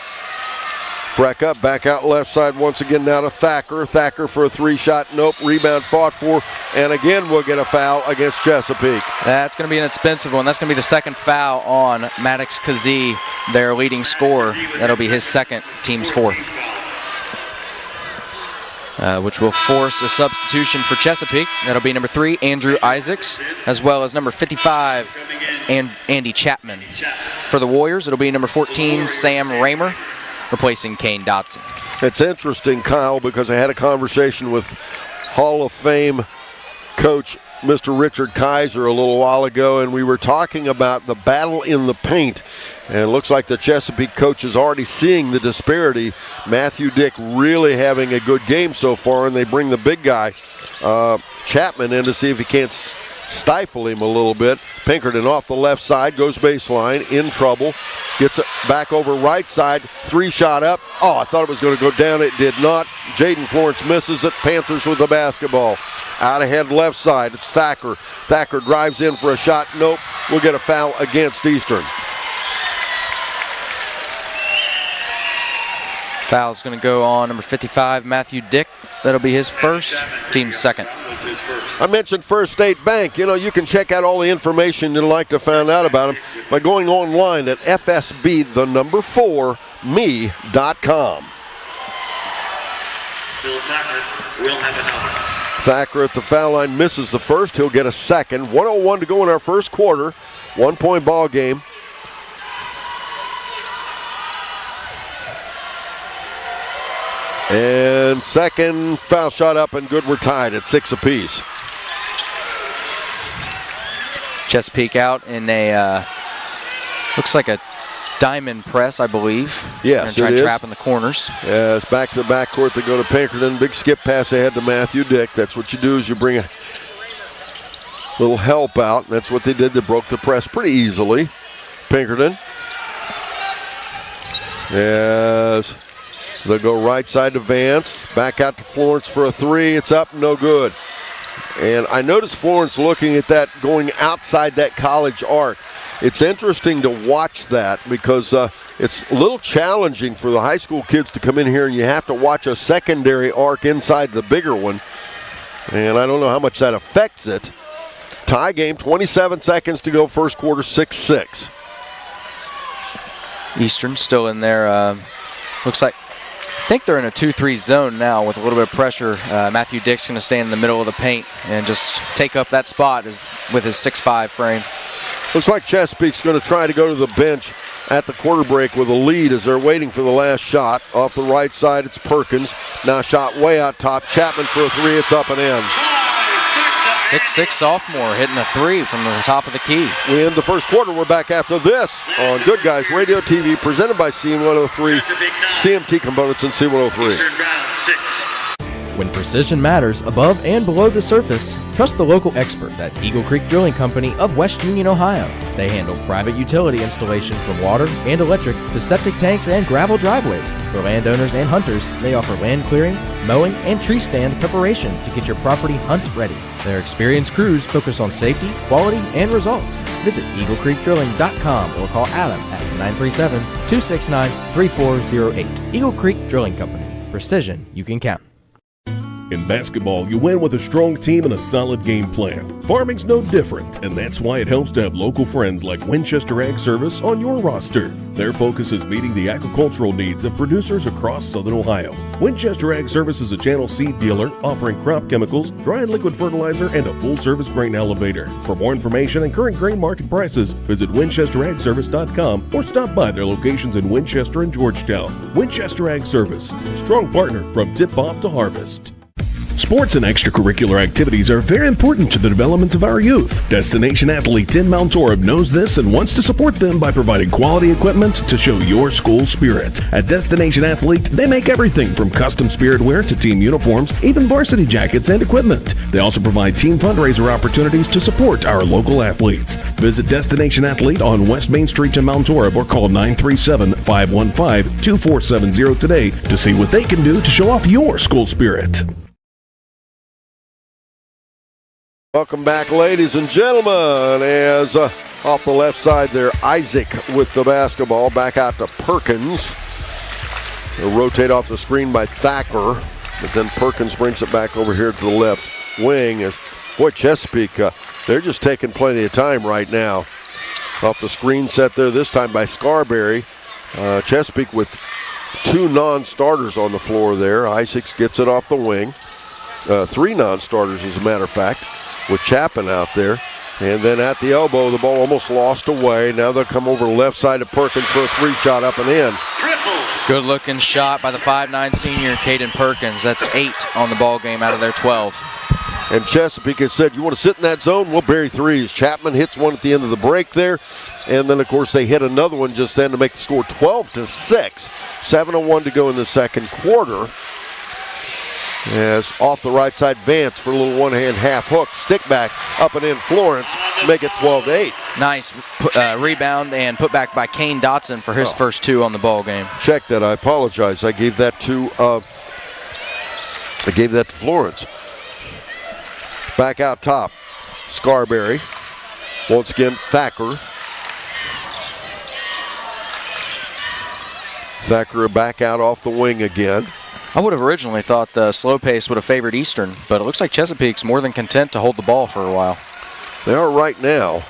Frecka back out left side once again now to Thacker. Thacker for a 3-shot. Nope. Rebound fought for. And again we'll get a foul against Chesapeake. That's going to be an expensive one. That's going to be the second foul on Maddox Kazee, their leading scorer. That'll be his second, team's fourth. Which will force a substitution for Chesapeake. That'll be number 3, Andrew Isaacs, as well as number 55, Andy Chapman. For the Warriors, it'll be number 14, Sam Raymer, replacing Kane Dotson. It's interesting, Kyle, because I had a conversation with Hall of Fame coach Mr. Richard Kaiser a little while ago, and we were talking about the battle in the paint. And it looks like the Chesapeake coach is already seeing the disparity. Matthew Dick really having a good game so far, and they bring the big guy, Chapman, in to see if he can't stifle him a little bit. Pinkerton off the left side, goes baseline, in trouble. Gets it back over right side, 3-shot up. Oh, I thought it was going to go down. It did not. Jaden Florence misses it. Panthers with the basketball. Out ahead left side, it's Thacker. Thacker drives in for a shot. Nope. We'll get a foul against Eastern. Foul's going to go on number 55, Matthew Dick. That'll be his first, team's second. I mentioned First State Bank. You know, you can check out all the information you'd like to find out about them by going online at fsb4me.com. Thacker at the foul line misses the first. He'll get a second. 1:01 to go in our first quarter. 1 point ball game. And second foul shot up and good. We're tied at 6 apiece. Chesapeake out in a, looks like a diamond press, I believe. Yes, try it and is. trap in the corners. Yeah, it's back to the backcourt. They go to Pinkerton. Big skip pass ahead to Matthew Dick. That's what you do, is you bring a little help out. That's what they did. They broke the press pretty easily. Pinkerton. Yes. They'll go right side to Vance. Back out to Florence for a three. It's up, no good. And I noticed Florence looking at that, going outside that college arc. It's interesting to watch that because it's a little challenging for the high school kids to come in here and you have to watch a secondary arc inside the bigger one. And I don't know how much that affects it. Tie game, 27 seconds to go, first quarter, 6-6. Eastern still in there. Looks like, I think they're in a 2-3 zone now with a little bit of pressure. Matthew Dick's going to stand in the middle of the paint and just take up that spot with his 6'5 frame. Looks like Chesapeake's going to try to go to the bench at the quarter break with a lead as they're waiting for the last shot. Off the right side, it's Perkins. Now shot way out top. Chapman for a three. It's up and in. 6'6 sophomore hitting a three from the top of the key. We end the first quarter. We're back after this on Good Guys Radio TV, presented by C103, CMT Components, and C103. When precision matters above and below the surface, trust the local experts at Eagle Creek Drilling Company of West Union, Ohio. They handle private utility installation from water and electric to septic tanks and gravel driveways. For landowners and hunters, they offer land clearing, mowing, and tree stand preparation to get your property hunt ready. Their experienced crews focus on safety, quality, and results. Visit EagleCreekDrilling.com or call Adam at 937-269-3408. Eagle Creek Drilling Company. Precision you can count. In basketball, you win with a strong team and a solid game plan. Farming's no different, and that's why it helps to have local friends like Winchester Ag Service on your roster. Their focus is meeting the agricultural needs of producers across Southern Ohio. Winchester Ag Service is a channel seed dealer offering crop chemicals, dry and liquid fertilizer, and a full-service grain elevator. For more information and current grain market prices, visit WinchesterAgService.com or stop by their locations in Winchester and Georgetown. Winchester Ag Service, strong partner from tip-off to harvest. Sports and extracurricular activities are very important to the development of our youth. Destination Athlete Tim Mountorab knows this and wants to support them by providing quality equipment to show your school spirit. At Destination Athlete, they make everything from custom spirit wear to team uniforms, even varsity jackets and equipment. They also provide team fundraiser opportunities to support our local athletes. Visit Destination Athlete on West Main Street in Mountorab or call 937-515-2470 today to see what they can do to show off your school spirit. Welcome back, ladies and gentlemen, as off the left side there, Isaac with the basketball. Back out to Perkins. They'll rotate off the screen by Thacker, but then Perkins brings it back over here to the left wing. As boy, Chesapeake, they're just taking plenty of time right now. Off the screen set there, this time by Scarberry. Chesapeake with two non-starters on the floor there. Isaacs gets it off the wing. Three non-starters, as a matter of fact, with Chapman out there. And then at the elbow, the ball almost lost away. Now they'll come over left side of Perkins for a three shot up and in. Good looking shot by the 5'9 senior, Caden Perkins. That's 8 on the ball game out of their 12. And Chesapeake has said, you want to sit in that zone? We'll bury threes. Chapman hits one at the end of the break there. And then, of course, they hit another one just then to make the score 12-6. 7:01 to go in the second quarter. As off the right side, Vance for a little one-hand half hook. Stick back, up and in Florence, make it 12-8. Nice rebound and put back by Kane Dotson for his first 2 on the ball game. Check that, I apologize. I gave that to Florence. Back out top, Scarberry. Once again, Thacker. Thacker back out off the wing again. I would have originally thought the slow pace would have favored Eastern, but it looks like Chesapeake's more than content to hold the ball for a while. They are right now.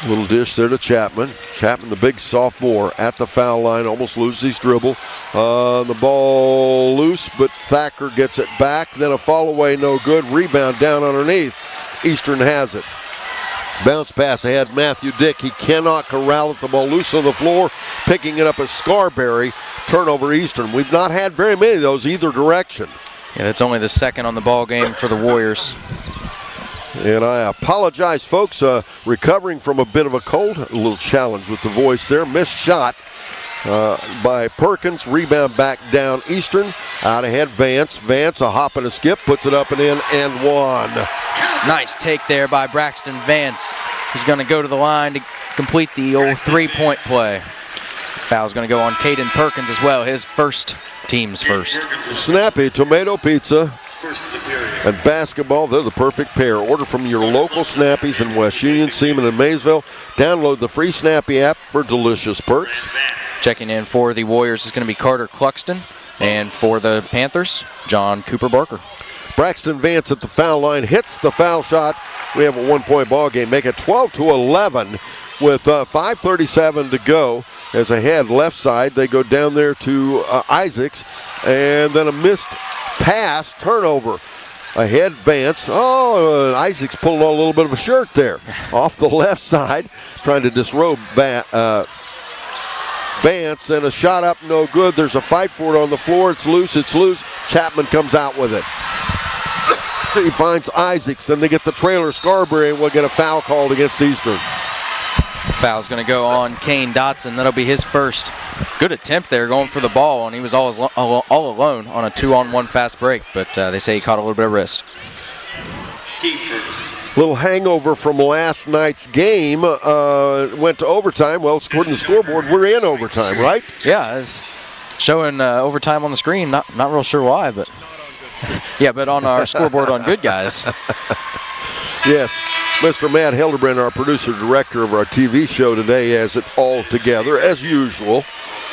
Little dish there to Chapman. Chapman, the big sophomore, at the foul line, almost loses his dribble. The ball loose, but Thacker gets it back. Then a fall away, no good. Rebound down underneath. Eastern has it. Bounce pass ahead, Matthew Dick. He cannot corral it. The ball loose on the floor. Picking it up as Scarberry. Turnover Eastern. We've not had very many of those either direction. Yeah, that's only the second on the ball game for the Warriors. And I apologize, folks. Recovering from a bit of a cold. A little challenge with the voice there. Missed shot by Perkins. Rebound back down Eastern. Out ahead, Vance. Vance, a hop and a skip. Puts it up and in and one. Nice take there by Braxton Vance. He's going to go to the line to complete the old three-point play. Foul's going to go on Caden Perkins as well, his team's first. Snappy tomato pizza and basketball, they're the perfect pair. Order from your local Snappies in West Union, Seaman, and Maysville. Download the free Snappy app for delicious perks. Checking in for the Warriors is going to be Carter Cluxton, and for the Panthers, John Cooper Barker. Braxton Vance at the foul line hits the foul shot. We have a 1-point ball game. Make it 12-11 with 5:37 to go. As ahead left side, they go down there to Isaacs, and then a missed pass, turnover. Ahead, Vance. Oh, Isaac's pulling on a little bit of a shirt there. Off the left side, trying to disrobe Vance, and a shot up, no good. There's a fight for it on the floor. It's loose. Chapman comes out with it. He finds Isaacs, then they get the trailer. Scarberry will get a foul called against Eastern. Foul's going to go on Kane Dotson. That'll be his first. Good attempt there going for the ball, and he was all alone on a 2-on-1 fast break, but they say he caught a little bit of wrist. Team first. Little hangover from last night's game. Went to overtime. Well, according to the scoreboard, we're in overtime, right? Yeah, it's showing overtime on the screen. Not real sure why, but yeah, but on our scoreboard on Good Guys. Yes, Mr. Matt Hildebrand, our producer director of our TV show today, has it all together as usual.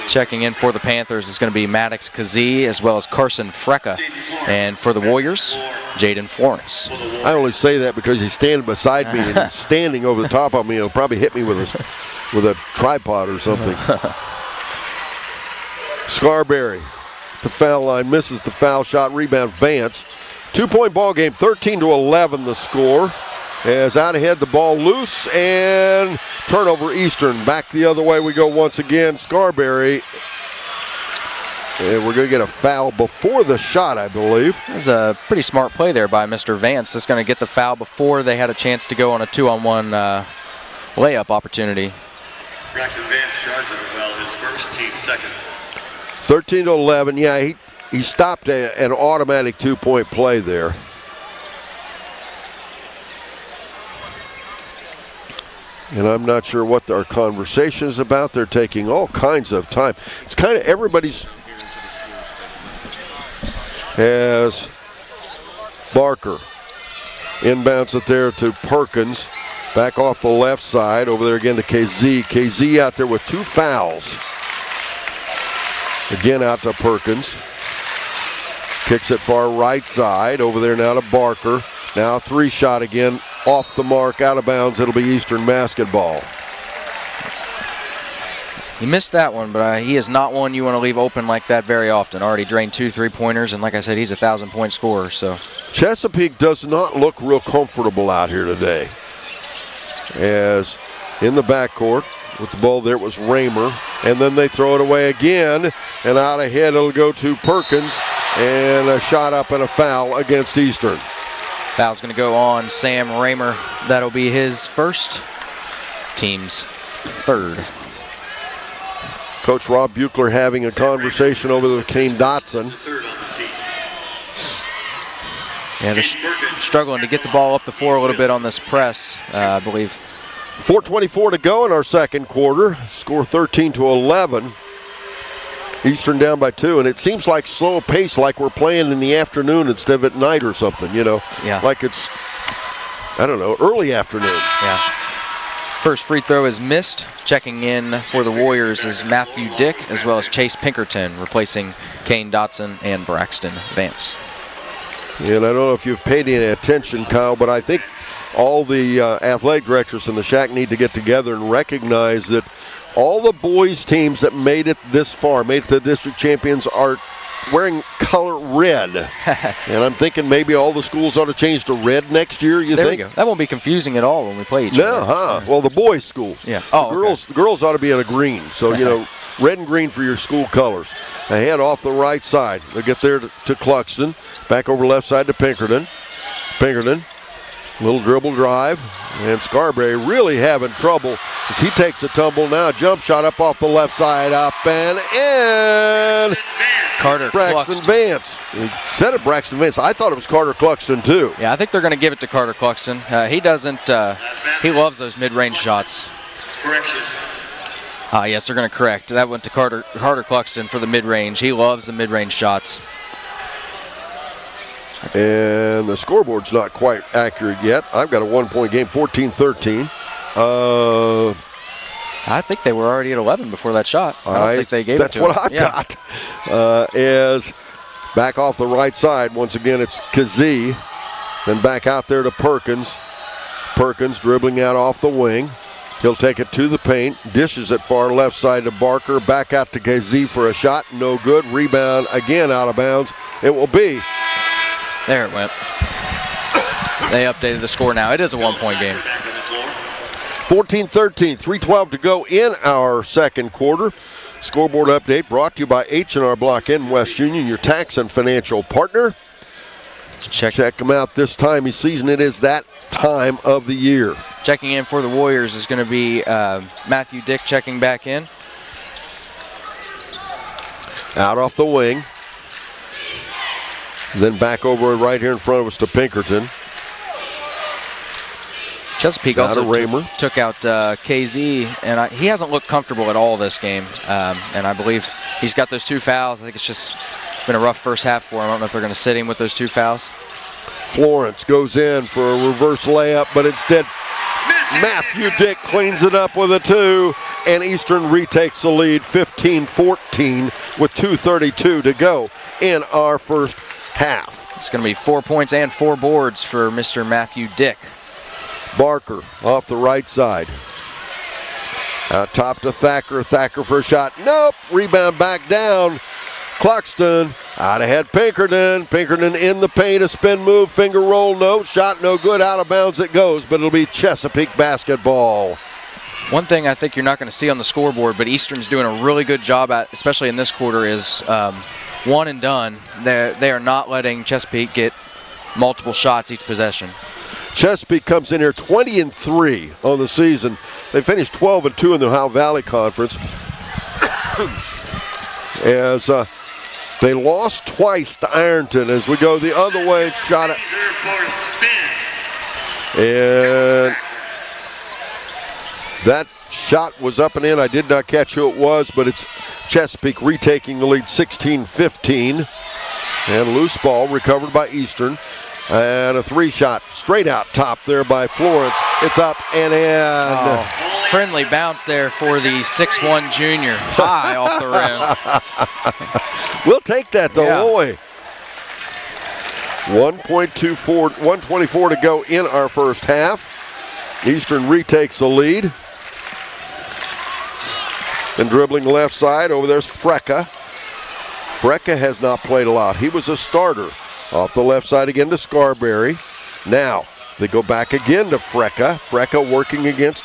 Checking in for the Panthers is going to be Maddox Kazee as well as Carson Frecka. And for the Warriors, Jaden Florence. I only say that because he's standing beside me and he's standing over the top of me. He'll probably hit me with a tripod or something. Scarberry, the foul line, misses the foul shot. Rebound, Vance. 2-point ball game, 13-11 the score. As out ahead, the ball loose, and turnover Eastern. Back the other way we go once again. Scarberry, and we're going to get a foul before the shot, I believe. That's a pretty smart play there by Mr. Vance. That's going to get the foul before they had a chance to go on a 2-on-1 layup opportunity. Braxton Vance charged with the foul, his first, team second. 13-11, yeah, he stopped an automatic 2-point play there. And I'm not sure what our conversation is about. They're taking all kinds of time. It's kind of everybody's. As Barker inbounds it there to Perkins. Back off the left side. Over there again to KZ. KZ out there with 2 fouls. Again out to Perkins. Kicks it far right side. Over there now to Barker. Now 3-shot again. Off the mark, out of bounds. It'll be Eastern basketball. He missed that one, but he is not one you want to leave open like that very often. Already drained 2 3-pointers, and like I said, he's a 1,000-point scorer. So Chesapeake does not look real comfortable out here today. As in the backcourt with the ball there, it was Raymer, and then they throw it away again, and out ahead it'll go to Perkins, and a shot up and a foul against Eastern. Foul's going to go on Sam Raymer. That'll be his first, team's third. Coach Rob Buechler having a conversation over with Kane Dotson. Yeah, they're struggling to get the ball up the floor a little bit on this press, I believe. 4:24 to go in our second quarter. Score 13-11. Eastern down by 2, and it seems like slow pace, like we're playing in the afternoon instead of at night or something, you know. Yeah. Like it's, I don't know, early afternoon. Yeah. First free throw is missed. Checking in for the Warriors is Matthew Dick as well as Chase Pinkerton, replacing Kane Dotson and Braxton Vance. And I don't know if you've paid any attention, Kyle, but I think all the athletic directors in the Shack need to get together and recognize that all the boys teams that made it this far, made it to the district champions, are wearing color red. And I'm thinking maybe all the schools ought to change to red next year, you think? There we go. That won't be confusing at all when we play each other. No, huh? Well, the boys' schools. Yeah. Oh, the girls ought to be in a green. So, you know, red and green for your school colors. Ahead off the right side. They'll get there to Cluxton. Back over left side to Pinkerton. Little dribble drive. And Scarberry really having trouble as he takes a tumble now. Jump shot up off the left side. Up and in. Carter Braxton Vance. He said it, Braxton Vance. I thought it was Carter Cluxton, too. Yeah, I think they're going to give it to Carter Cluxton. He doesn't, he loves those mid-range shots. Correction. Yes, they're going to correct. That went to Carter Cluxton for the mid-range. He loves the mid-range shots. And the scoreboard's not quite accurate yet. I've got a 1-point game, 14-13. I think they were already at 11 before that shot. I don't think they gave it to him. That's what I've got. As back off the right side, once again, it's Kazee. Then back out there to Perkins. Perkins dribbling out off the wing. He'll take it to the paint. Dishes it far left side to Barker. Back out to Kazee for a shot. No good. Rebound again out of bounds. It will be. There it went. They updated the score now. It is a 1-point game. 14-13, 3:12 to go in our second quarter. Scoreboard update brought to you by H&R Block in West Union, your tax and financial partner. Check them out this time of season. It is that time of the year. Checking in for the Warriors is going to be Matthew Dick checking back in. Out off the wing. Then back over right here in front of us to Pinkerton. Chesapeake also took out KZ, and he hasn't looked comfortable at all this game. And I believe he's got those 2 fouls. I think it's just been a rough first half for him. I don't know if they're going to sit him with those 2 fouls. Florence goes in for a reverse layup, but instead Matthew Dick cleans it up with a 2, and Eastern retakes the lead 15-14 with 2:32 to go in our first half. It's going to be 4 points and 4 boards for Mr. Matthew Dick. Barker off the right side. Out top to Thacker. Thacker for a shot. Nope. Rebound back down. Cluxton out ahead. Pinkerton. Pinkerton in the paint. A spin move. Finger roll. No. Shot no good. Out of bounds it goes. But it'll be Chesapeake basketball. One thing I think you're not going to see on the scoreboard, but Eastern's doing a really good job at, especially in this quarter, is one and done. They are not letting Chesapeake get multiple shots each possession. Chesapeake comes in here 20-3 on the season. They finished 12-2 in the Ohio Valley Conference. As they lost twice to Ironton. As we go the other way, shot it. And that shot was up and in. I did not catch who it was, but it's Chesapeake retaking the lead 16-15. And loose ball recovered by Eastern. And a 3-shot straight out top there by Florence. It's up and in. Oh, friendly bounce there for the 6'1 junior. High off the rim. We'll take that though, won't we? 1:24 to go in our first half. Eastern retakes the lead. And dribbling left side, over there's Frecka. Frecka has not played a lot. He was a starter. Off the left side again to Scarberry. Now they go back again to Frecka. Frecka working against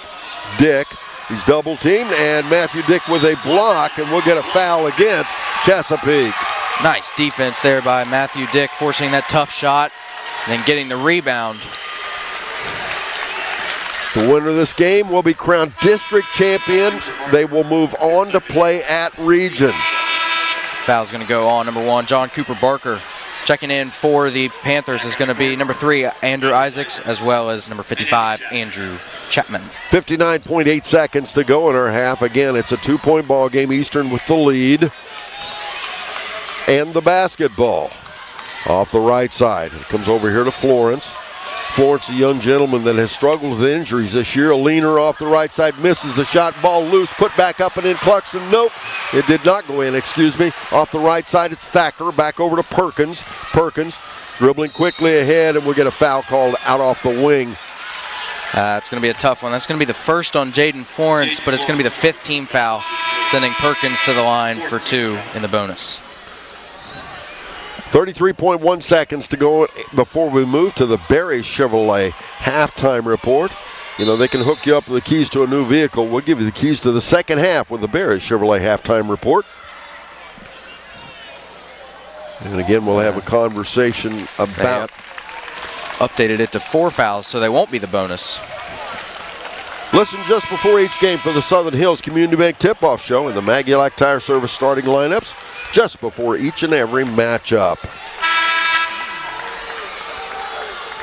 Dick. He's double teamed, and Matthew Dick with a block, and we'll get a foul against Chesapeake. Nice defense there by Matthew Dick, forcing that tough shot, and then getting the rebound. The winner of this game will be crowned district champions. They will move on to play at region. Foul's going to go on number 1, John Cooper Barker. Checking in for the Panthers is going to be number 3, Andrew Isaacs, as well as number 55, Andrew Chapman. 59.8 seconds to go in our half. Again, it's a 2-point ball game. Eastern with the lead. And the basketball off the right side. It comes over here to Florence. Florence, a young gentleman that has struggled with injuries this year. A leaner off the right side, misses the shot. Ball loose, put back up and in. Cluxton, nope. It did not go in, excuse me. Off the right side, it's Thacker. Back over to Perkins. Perkins dribbling quickly ahead, and we'll get a foul called out off the wing. It's going to be a tough one. That's going to be the first on Jaden Florence, but it's going to be the 5th team foul, sending Perkins to the line for 2 in the bonus. 33.1 seconds to go before we move to the Barry Chevrolet halftime report. You know, they can hook you up with the keys to a new vehicle. We'll give you the keys to the second half with the Barry Chevrolet halftime report. And again, we'll have a conversation about... Updated it to 4 fouls, so they won't be the bonus. Listen just before each game for the Southern Hills Community Bank Tip-Off Show and the Maguilac Tire Service starting lineups just before each and every matchup.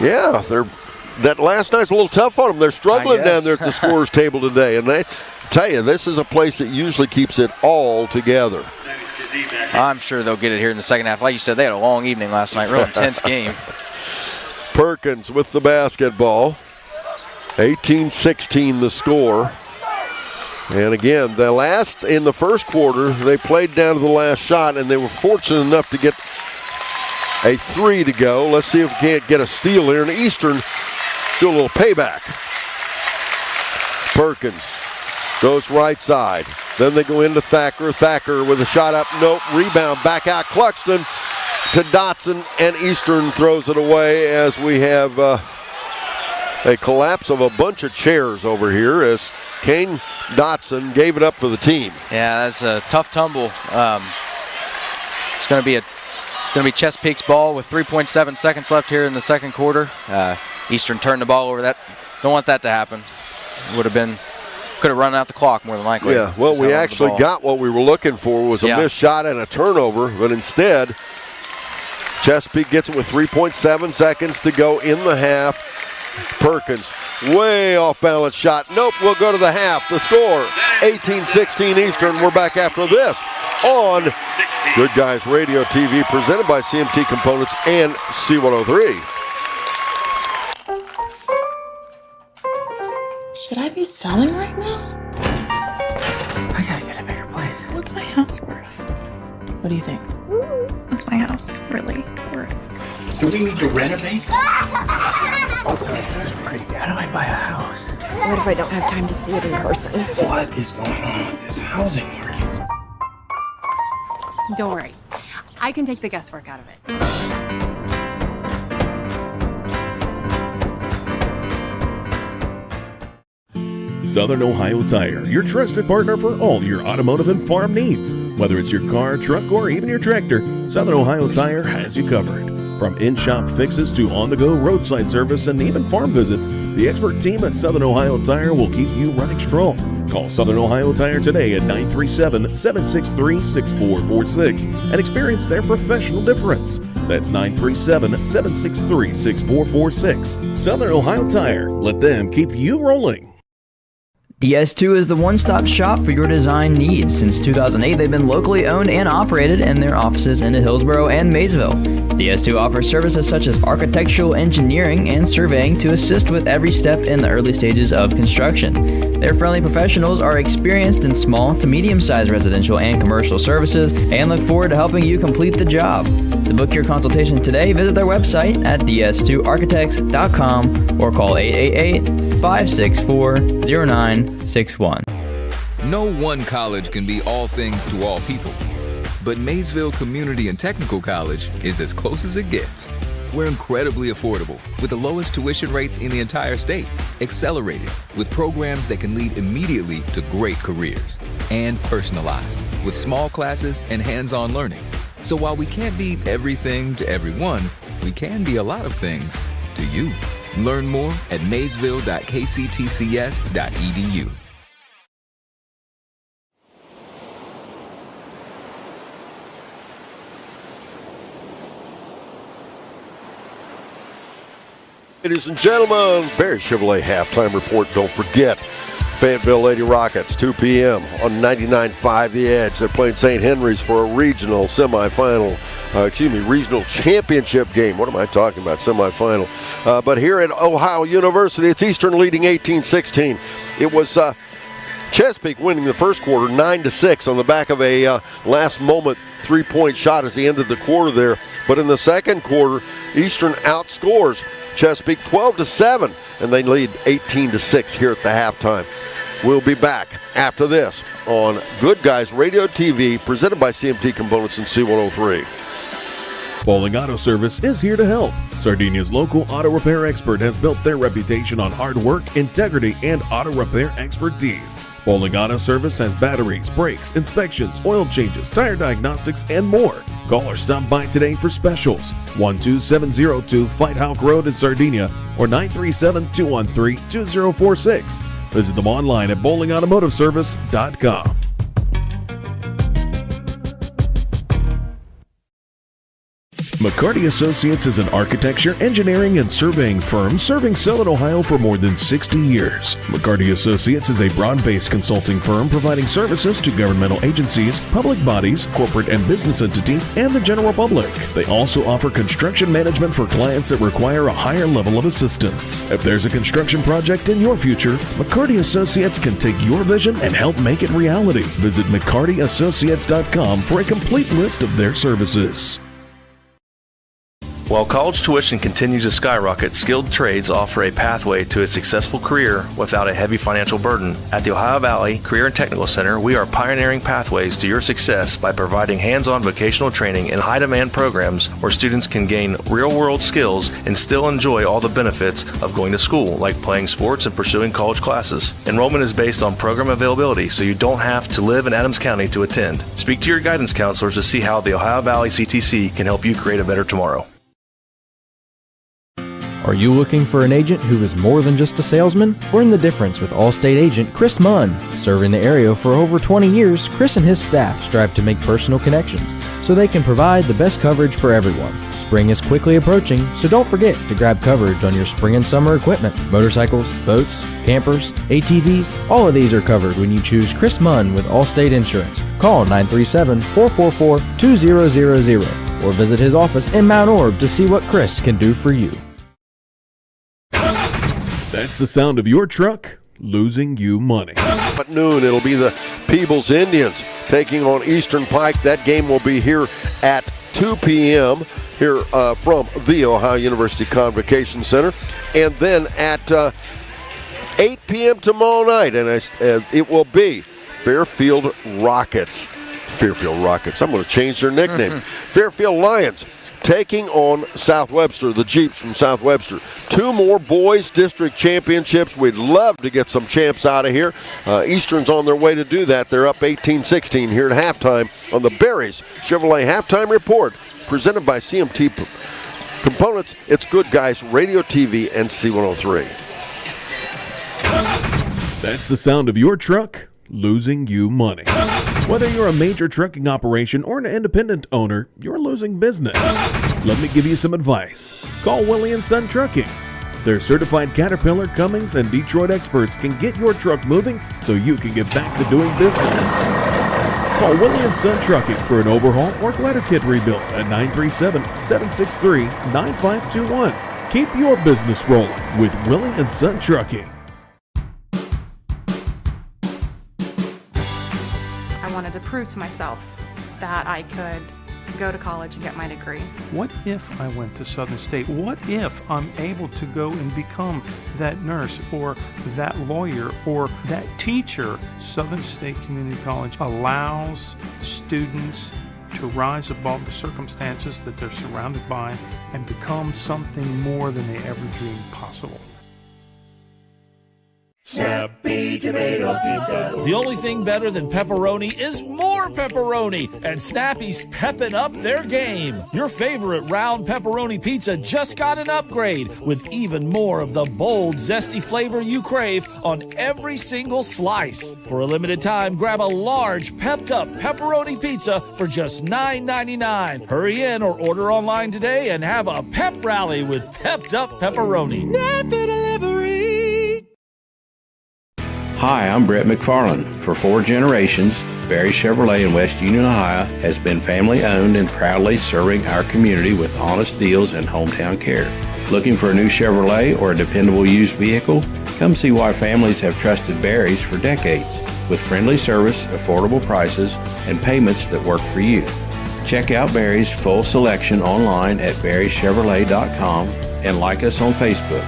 Yeah, they're that last night's a little tough on them. They're struggling down there at the scorer's table today, and they tell you this is a place that usually keeps it all together. I'm sure they'll get it here in the second half. Like you said, they had a long evening last night, real intense game. Perkins with the basketball. 18-16 the score. And again, in the first quarter, they played down to the last shot, and they were fortunate enough to get a 3 to go. Let's see if we can't get a steal here. And Eastern do a little payback. Perkins goes right side. Then they go into Thacker. Thacker with a shot up. Nope. Rebound back out. Cluxton to Dotson, and Eastern throws it away as we have a collapse of a bunch of chairs over here as Kane Dotson gave it up for the team. Yeah, that's a tough tumble. It's going to be Chesapeake's ball with 3.7 seconds left here in the second quarter. Eastern turned the ball over. That don't want that to happen. Could have run out the clock more than likely. Yeah, well, we actually got what we were looking for, was a missed shot and a turnover, but instead Chesapeake gets it with 3.7 seconds to go in the half. Perkins, way off balance shot. Nope, we'll go to the half. The score, 18-16 Eastern. We're back after this on Good Guys Radio TV, presented by CMT Components and C103. Should I be selling right now? I gotta get a bigger place. What's my house worth? What do you think? What's my house really worth? Do we need to renovate? How do I buy a house? What if I don't have time to see it in person? What is going on with this housing market? Don't worry. I can take the guesswork out of it. Southern Ohio Tire, your trusted partner for all your automotive and farm needs. Whether it's your car, truck, or even your tractor, Southern Ohio Tire has you covered. From in-shop fixes to on-the-go roadside service and even farm visits, the expert team at Southern Ohio Tire will keep you running strong. Call Southern Ohio Tire today at 937-763-6446 and experience their professional difference. That's 937-763-6446. Southern Ohio Tire. Let them keep you rolling. DS2 is the one-stop shop for your design needs. Since 2008, they've been locally owned and operated in their offices in Hillsborough and Maysville. DS2 offers services such as architectural engineering and surveying to assist with every step in the early stages of construction. Their friendly professionals are experienced in small to medium-sized residential and commercial services and look forward to helping you complete the job. To book your consultation today, visit their website at ds2architects.com or call 888-564-0961. No one college can be all things to all people, but Maysville Community and Technical College is as close as it gets. We're incredibly affordable with the lowest tuition rates in the entire state, accelerated with programs that can lead immediately to great careers, and personalized with small classes and hands-on learning. So while we can't be everything to everyone, we can be a lot of things to you. Learn more at maysville.kctcs.edu. Ladies and gentlemen, Barry Chevrolet halftime report. Don't forget, Fayetteville Lady Rockets, 2 p.m. on 99.5 The Edge. They're playing St. Henry's for a regional regional championship game. What am I talking about? Semifinal. But here at Ohio University, it's Eastern leading 18-16. It was Chesapeake winning the first quarter 9-6 on the back of a last-moment three-point shot as he ended the quarter there. But in the second quarter, Eastern outscores Chesapeake 12-7, and they lead 18-6 here at the halftime. We'll be back after this on Good Guys Radio TV, presented by CMT Components and C103. Bowling Auto Service is here to help. Sardinia's local auto repair expert has built their reputation on hard work, integrity, and auto repair expertise. Bowling Auto Service has batteries, brakes, inspections, oil changes, tire diagnostics, and more. Call or stop by today for specials. 12702 Fight Hawk Road in Sardinia or 937-213-2046. Visit them online at bowlingautomotiveservice.com. McCarty Associates is an architecture, engineering, and surveying firm serving Southern Ohio for more than 60 years. McCarty Associates is a broad-based consulting firm providing services to governmental agencies, public bodies, corporate and business entities, and the general public. They also offer construction management for clients that require a higher level of assistance. If there's a construction project in your future, McCarty Associates can take your vision and help make it reality. Visit McCartyAssociates.com for a complete list of their services. While college tuition continues to skyrocket, skilled trades offer a pathway to a successful career without a heavy financial burden. At the Ohio Valley Career and Technical Center, we are pioneering pathways to your success by providing hands-on vocational training in high-demand programs where students can gain real-world skills and still enjoy all the benefits of going to school, like playing sports and pursuing college classes. Enrollment is based on program availability, so you don't have to live in Adams County to attend. Speak to your guidance counselors to see how the Ohio Valley CTC can help you create a better tomorrow. Are you looking for an agent who is more than just a salesman? Learn the difference with Allstate agent Chris Munn. Serving the area for over 20 years, Chris and his staff strive to make personal connections so they can provide the best coverage for everyone. Spring is quickly approaching, so don't forget to grab coverage on your spring and summer equipment. Motorcycles, boats, campers, ATVs, all of these are covered when you choose Chris Munn with Allstate Insurance. Call 937-444-2000 or visit his office in Mount Orb to see what Chris can do for you. That's the sound of your truck losing you money. At noon, it'll be the Peebles Indians taking on Eastern Pike. That game will be here at 2 p.m. here from the Ohio University Convocation Center. And then at 8 p.m. tomorrow night, and it will be Fairfield Rockets. Fairfield Rockets. I'm going to change their nickname. Fairfield Lions taking on South Webster, the Jeeps from South Webster. 2 more boys district championships. We'd love to get some champs out of here. Eastern's on their way to do that. They're up 18-16 here at halftime on the Berries Chevrolet Halftime Report, presented by CMT Components. It's Good Guys Radio, TV, and C103. That's the sound of your truck losing you money. Whether you're a major trucking operation or an independent owner, you're losing business. Let me give you some advice. Call Willie & Son Trucking. Their certified Caterpillar, Cummins, and Detroit experts can get your truck moving so you can get back to doing business. Call Willie & Son Trucking for an overhaul or glider kit rebuild at 937-763-9521. Keep your business rolling with Willie & Son Trucking. To prove to myself that I could go to college and get my degree. What if I went to Southern State? What if I'm able to go and become that nurse or that lawyer or that teacher? Southern State Community College allows students to rise above the circumstances that they're surrounded by and become something more than they ever dreamed possible. Snappy Tomato Pizza. The only thing better than pepperoni is more pepperoni, and Snappy's pepping up their game. Your favorite round pepperoni pizza just got an upgrade with even more of the bold, zesty flavor you crave on every single slice. For a limited time, grab a large pepped up pepperoni pizza for just $9.99. Hurry in or order online today and have a pep rally with pepped up pepperoni. Snappy Delivery. Hi, I'm Brett McFarland. For 4 generations, Barry Chevrolet in West Union, Ohio has been family owned and proudly serving our community with honest deals and hometown care. Looking for a new Chevrolet or a dependable used vehicle? Come see why families have trusted Barry's for decades, with friendly service, affordable prices, and payments that work for you. Check out Barry's full selection online at barrychevrolet.com and like us on Facebook.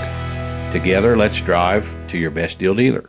Together, let's drive to your best deal dealer.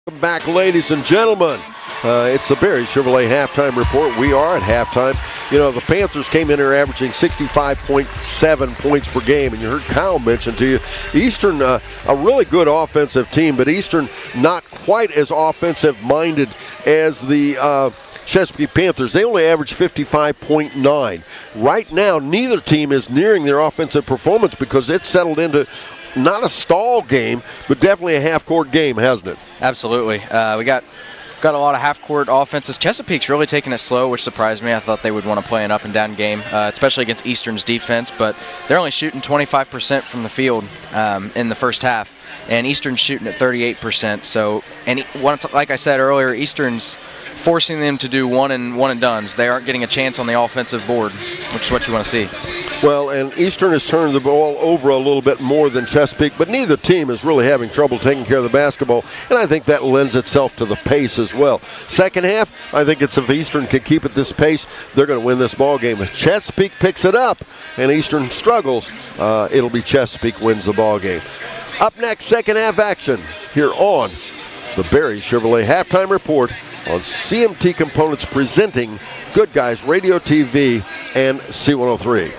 Welcome back, ladies and gentlemen. It's the Berry Chevrolet Halftime Report. We are at halftime. You know, the Panthers came in here averaging 65.7 points per game, and you heard Kyle mention to you, Eastern, a really good offensive team, but Eastern not quite as offensive-minded as the Chesapeake Panthers. They only average 55.9. Right now, neither team is nearing their offensive performance because it's settled into not a stall game, but definitely a half-court game, hasn't it? Absolutely. We got got a lot of half-court offenses. Chesapeake's really taking it slow, which surprised me. I thought they would want to play an up-and-down game, especially against Eastern's defense, but they're only shooting 25% from the field in the first half, and Eastern's shooting at 38%. So, like I said earlier, Eastern's forcing them to do one and dones. They aren't getting a chance on the offensive board, which is what you want to see. Well, and Eastern has turned the ball over a little bit more than Chesapeake, but neither team is really having trouble taking care of the basketball, and I think that lends itself to the pace as well. Second half, I think it's if Eastern can keep at this pace, they're going to win this ball game. If Chesapeake picks it up and Eastern struggles, it'll be Chesapeake wins the ball game. Up next, second half action here on the Barry Chevrolet Halftime Report on CMT Components presenting Good Guys Radio TV and C103.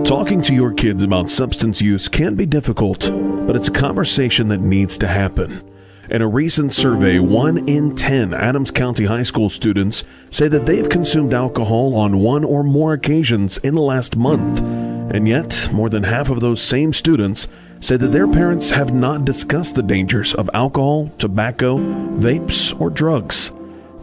Talking to your kids about substance use can be difficult, but it's a conversation that needs to happen. In a recent survey, 1 in 10 Adams County High School students say that they've consumed alcohol on one or more occasions in the last month. And yet, more than half of those same students say that their parents have not discussed the dangers of alcohol, tobacco, vapes, or drugs.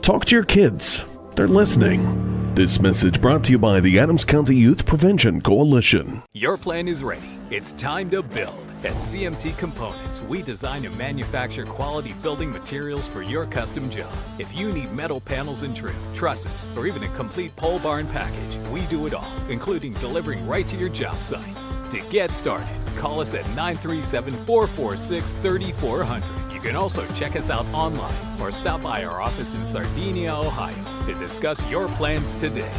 Talk to your kids. They're listening. This message brought to you by the Adams County Youth Prevention Coalition. Your plan is ready. It's time to build. At CMT Components, we design and manufacture quality building materials for your custom job. If you need metal panels and trim, trusses, or even a complete pole barn package, we do it all, including delivering right to your job site. To get started, call us at 937-446-3400. You can also check us out online or stop by our office in Sardinia, Ohio to discuss your plans today.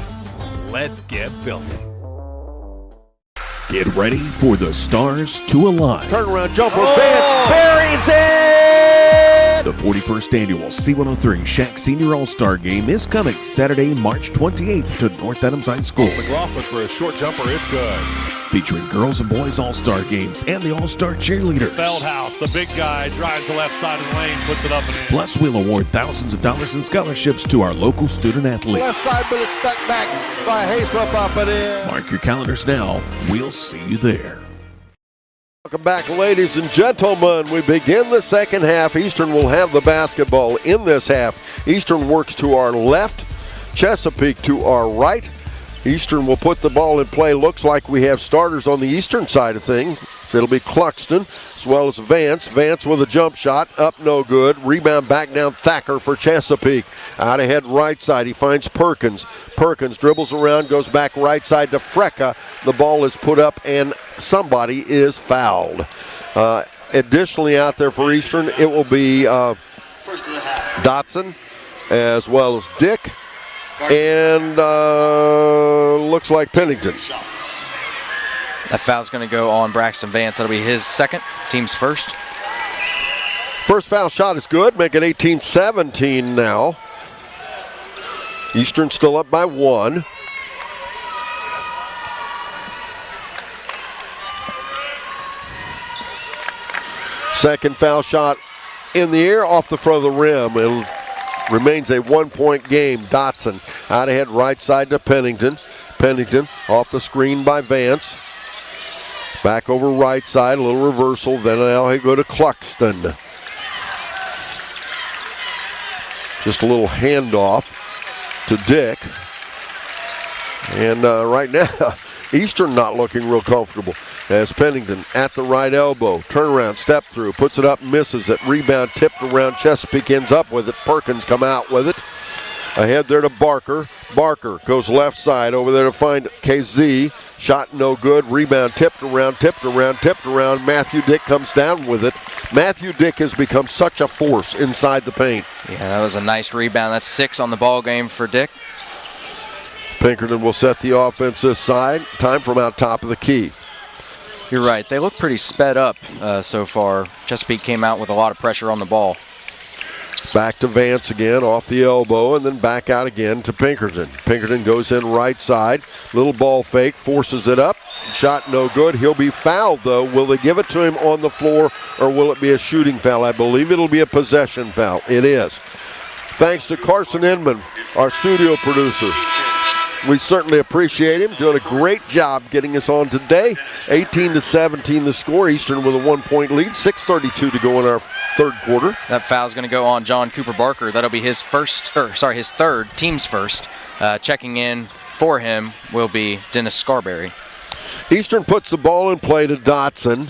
Let's get building. Get ready for the stars to align. Turnaround jumper, Vance buries it! The 41st annual C103 Shack Senior All-Star Game is coming Saturday, March 28th to North Adams High School. McLaughlin for a short jumper, it's good. Featuring girls and boys All-Star games and the All-Star cheerleaders. Feldhouse, the big guy, drives the left side of the lane, puts it up and in. Plus, we'll award thousands of dollars in scholarships to our local student athletes. Left side, but it's stuck back by Hayslip up and in. Mark your calendars now. We'll see you there. Welcome back, ladies and gentlemen. We begin the second half. Eastern will have the basketball in this half. Eastern works to our left, Chesapeake to our right. Eastern will put the ball in play. Looks like we have starters on the Eastern side of things. So it'll be Cluxton as well as Vance. Vance with a jump shot, up no good. Rebound back down Thacker for Chesapeake. Out ahead right side, he finds Perkins. Perkins dribbles around, goes back right side to Frecka. The ball is put up and somebody is fouled. Additionally out there for Eastern, it will be Dotson as well as Dick. And looks like Pennington. That foul's going to go on Braxton Vance. That'll be his second, team's first. First foul shot is good, make it 18-17 now. Eastern still up by 1. Second foul shot in the air off the front of the rim. It remains a 1-point game. Dotson out ahead right side to Pennington. Pennington off the screen by Vance. Back over right side, a little reversal. Then now he go to Cluxton. Just a little handoff to Dick. And right now, Eastern not looking real comfortable. As Pennington at the right elbow, turnaround, step through, puts it up, misses it. Rebound tipped around. Chesapeake ends up with it. Perkins come out with it. Ahead there to Barker. Barker goes left side over there to find KZ. Shot no good. Rebound tipped around. Matthew Dick comes down with it. Matthew Dick has become such a force inside the paint. Yeah, that was a nice rebound. That's 6 on the ball game for Dick. Pinkerton will set the offense this side. Time from out top of the key. You're right. They look pretty sped up so far. Chesapeake came out with a lot of pressure on the ball. Back to Vance again off the elbow and then back out again to Pinkerton. Pinkerton goes in right side. Little ball fake, forces it up. Shot no good. He'll be fouled though. Will they give it to him on the floor or will it be a shooting foul? I believe it'll be a possession foul. It is. Thanks to Carson Inman, our studio producer. We certainly appreciate him doing a great job getting us on today. 18-17 the score. Eastern with a 1-point lead. 6:32 to go in our third quarter. That foul's going to go on John Cooper Barker. That'll be his his third, team's first. Checking in for him will be Dennis Scarberry. Eastern puts the ball in play to Dotson.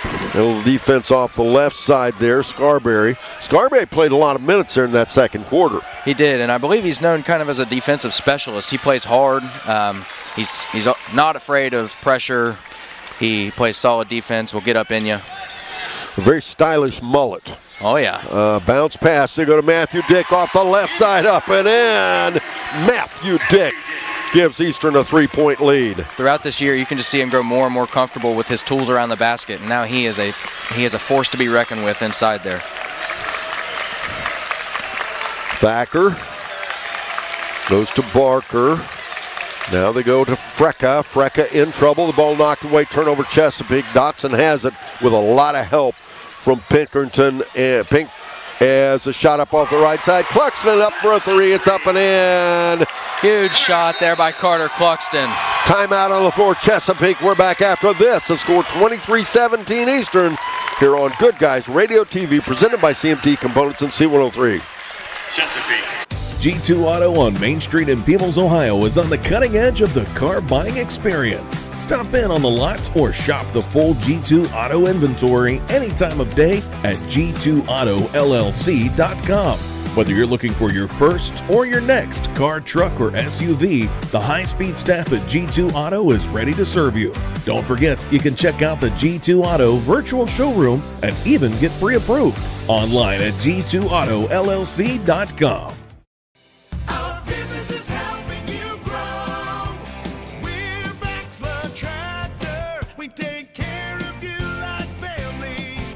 A little defense off the left side there, Scarberry. Scarberry played a lot of minutes there in that second quarter. He did, and I believe he's known kind of as a defensive specialist. He plays hard. He's not afraid of pressure. He plays solid defense. Will get up in you. A very stylish mullet. Oh, yeah. Bounce pass. They go to Matthew Dick off the left side, up and in. Matthew Dick gives Eastern a 3-point lead. Throughout this year, you can just see him grow more and more comfortable with his tools around the basket, and now he is a force to be reckoned with inside there. Thacker goes to Barker. Now they go to Frecka. Frecka in trouble. The ball knocked away. Turnover Chesapeake. Dotson has it with a lot of help from Pinkerton. And Pink as a shot up off the right side. Cluxton up for a three. It's up and in. Huge shot there by Carter Cluxton. Timeout on the floor. Chesapeake. We're back after this. The score 23-17 Eastern here on Good Guys Radio TV, presented by CMT Components and C103. Chesapeake. G2 Auto on Main Street in Peebles, Ohio is on the cutting edge of the car buying experience. Stop in on the lot or shop the full G2 Auto inventory any time of day at g2autollc.com. Whether you're looking for your first or your next car, truck, or SUV, the high-speed staff at G2 Auto is ready to serve you. Don't forget, you can check out the G2 Auto virtual showroom and even get pre-approved online at g2autollc.com.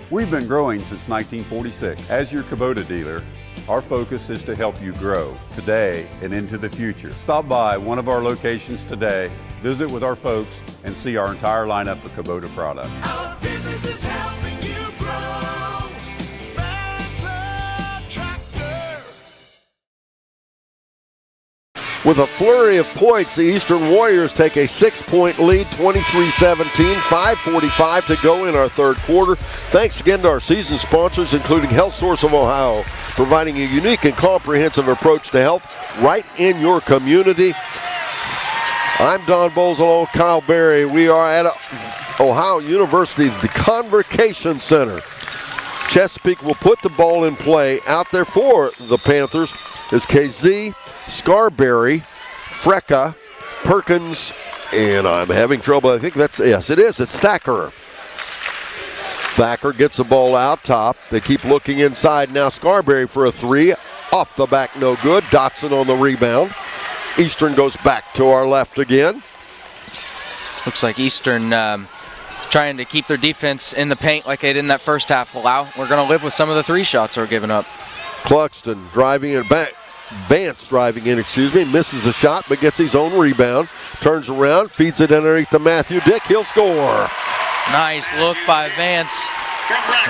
We've been growing since 1946. As your Kubota dealer, our focus is to help you grow today and into the future. Stop by one of our locations today, visit with our folks, and see our entire lineup of Kubota products. Our business is helping you grow. With a flurry of points, the Eastern Warriors take a 6-point lead, 23-17, 5:45 to go in our third quarter. Thanks again to our season sponsors, including Health Source of Ohio, providing a unique and comprehensive approach to health right in your community. I'm Don Bowles along with Kyle Berry. We are at Ohio University, the Convocation Center. Chesapeake will put the ball in play. Out there for the Panthers is KZ, Scarberry, Frecka, Perkins, and I'm having trouble. I think that's, yes, it is. It's Thacker. Thacker gets the ball out top. They keep looking inside. Now Scarberry for a three. Off the back, no good. Dotson on the rebound. Eastern goes back to our left again. Looks like Eastern trying to keep their defense in the paint like they did in that first half. We're going to live with some of the three shots that were given up. Cluxton driving it back. Vance driving in, misses a shot but gets his own rebound. Turns around, feeds it underneath to Matthew Dick. He'll score. Nice look by Vance.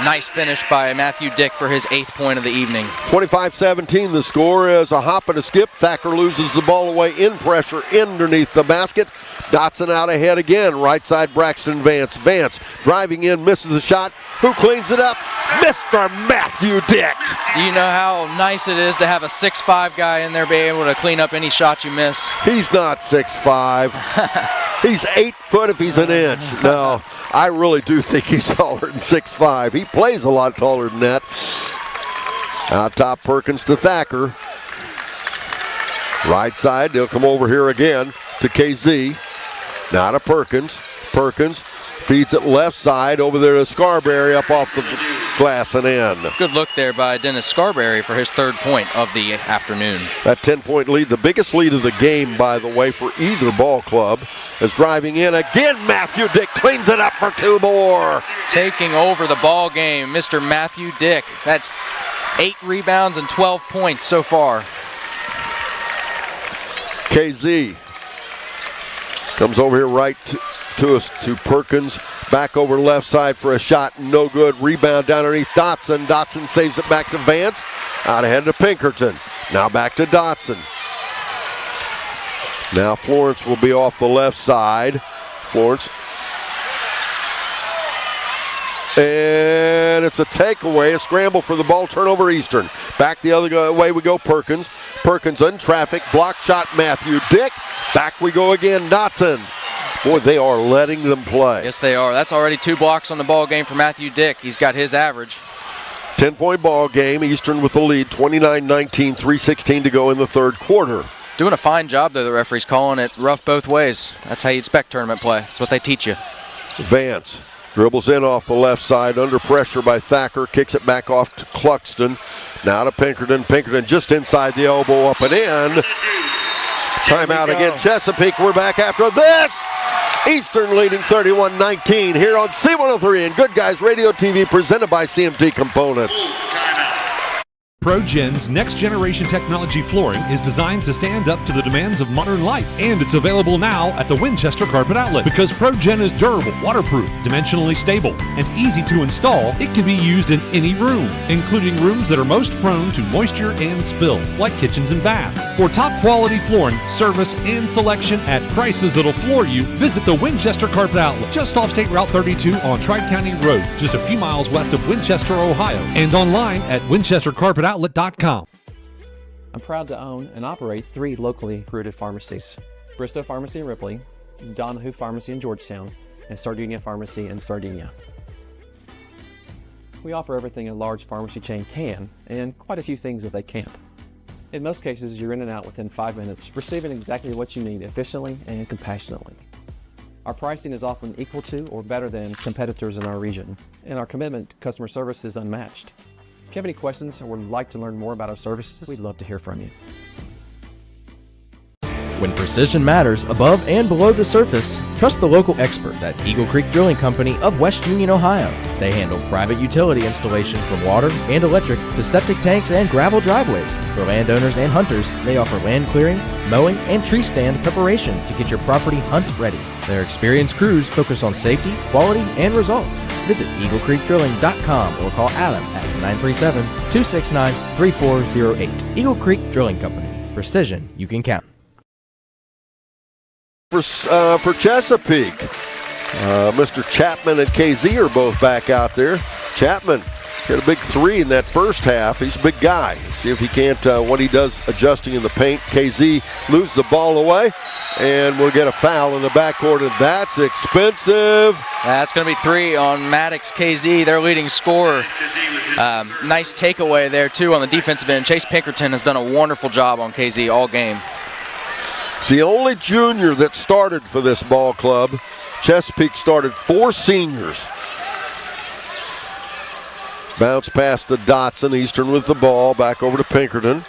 Nice finish by Matthew Dick for his 8th point of the evening. 25-17 the score is a hop and a skip. Thacker loses the ball away in pressure underneath the basket. Dotson out ahead again. Right side Braxton Vance. Vance driving in, misses the shot. Who cleans it up? Mr. Matthew Dick. Do you know how nice it is to have a 6'5" guy in there be able to clean up any shot you miss? He's not 6'5". He's 8 foot if he's an inch. No, I really do think he's taller than 6'5". He plays a lot taller than that. Out top, Perkins to Thacker. Right side, they'll come over here again to KZ. Now to Perkins. Perkins feeds it left side over there to Scarberry up off the glass and in. Good look there by Dennis Scarberry for his 3rd point of the afternoon. That 10-point lead, the biggest lead of the game, by the way, for either ball club, is driving in again. Matthew Dick cleans it up for 2 more. Taking over the ball game, Mr. Matthew Dick. That's 8 rebounds and 12 points so far. KZ comes over here right to us to Perkins. Back over left side for a shot. No good. Rebound down underneath Dotson. Dotson saves it back to Vance. Out ahead to Pinkerton. Now back to Dotson. Now Florence will be off the left side. Florence. And it's a takeaway, a scramble for the ball, turnover Eastern. Back the other way we go, Perkins. Perkins in traffic, block shot Matthew Dick. Back we go again, Dotson. Boy, they are letting them play. Yes, they are. That's already 2 blocks on the ball game for Matthew Dick. He's got his average. 10-point ball game, Eastern with the lead, 29-19, 3:16 to go in the third quarter. Doing a fine job, though, the referee's calling it rough both ways. That's how you expect tournament play. That's what they teach you. Vance dribbles in off the left side, under pressure by Thacker, kicks it back off to Cluxton. Now to Pinkerton. Pinkerton just inside the elbow, up and in. Timeout again, Chesapeake. We're back after this. Eastern leading 31-19 here on C103 and Good Guys Radio TV, presented by CMT Components. ProGen's next-generation technology flooring is designed to stand up to the demands of modern life, and it's available now at the Winchester Carpet Outlet. Because ProGen is durable, waterproof, dimensionally stable, and easy to install, it can be used in any room, including rooms that are most prone to moisture and spills, like kitchens and baths. For top-quality flooring, service, and selection at prices that'll floor you, visit the Winchester Carpet Outlet, just off State Route 32 on Tri-County Road, just a few miles west of Winchester, Ohio, and online at winchestercarpetoutlet.com. I'm proud to own and operate 3 locally rooted pharmacies: Bristow Pharmacy in Ripley, Donahue Pharmacy in Georgetown, and Sardinia Pharmacy in Sardinia. We offer everything a large pharmacy chain can, and quite a few things that they can't. In most cases, you're in and out within 5 minutes, receiving exactly what you need efficiently and compassionately. Our pricing is often equal to or better than competitors in our region, and our commitment to customer service is unmatched. If you have any questions or would like to learn more about our services, we'd love to hear from you. When precision matters above and below the surface, trust the local experts at Eagle Creek Drilling Company of West Union, Ohio. They handle private utility installation from water and electric to septic tanks and gravel driveways. For landowners and hunters, they offer land clearing, mowing, and tree stand preparation to get your property hunt ready. Their experienced crews focus on safety, quality, and results. Visit EagleCreekDrilling.com or call Adam at 937-269-3408. Eagle Creek Drilling Company. Precision you can count. For Chesapeake, Mr. Chapman and KZ are both back out there. Chapman hit a big 3 in that first half. He's a big guy. See if he can't, what he does adjusting in the paint. KZ loses the ball away, and we'll get a foul in the backcourt, and that's expensive. That's going to be 3 on Maddox KZ, their leading scorer. Nice takeaway there, too, on the defensive end. Chase Pinkerton has done a wonderful job on KZ all game. It's the only junior that started for this ball club. Chesapeake started 4 seniors. Bounce pass to Dotson. Eastern with the ball. Back over to Pinkerton.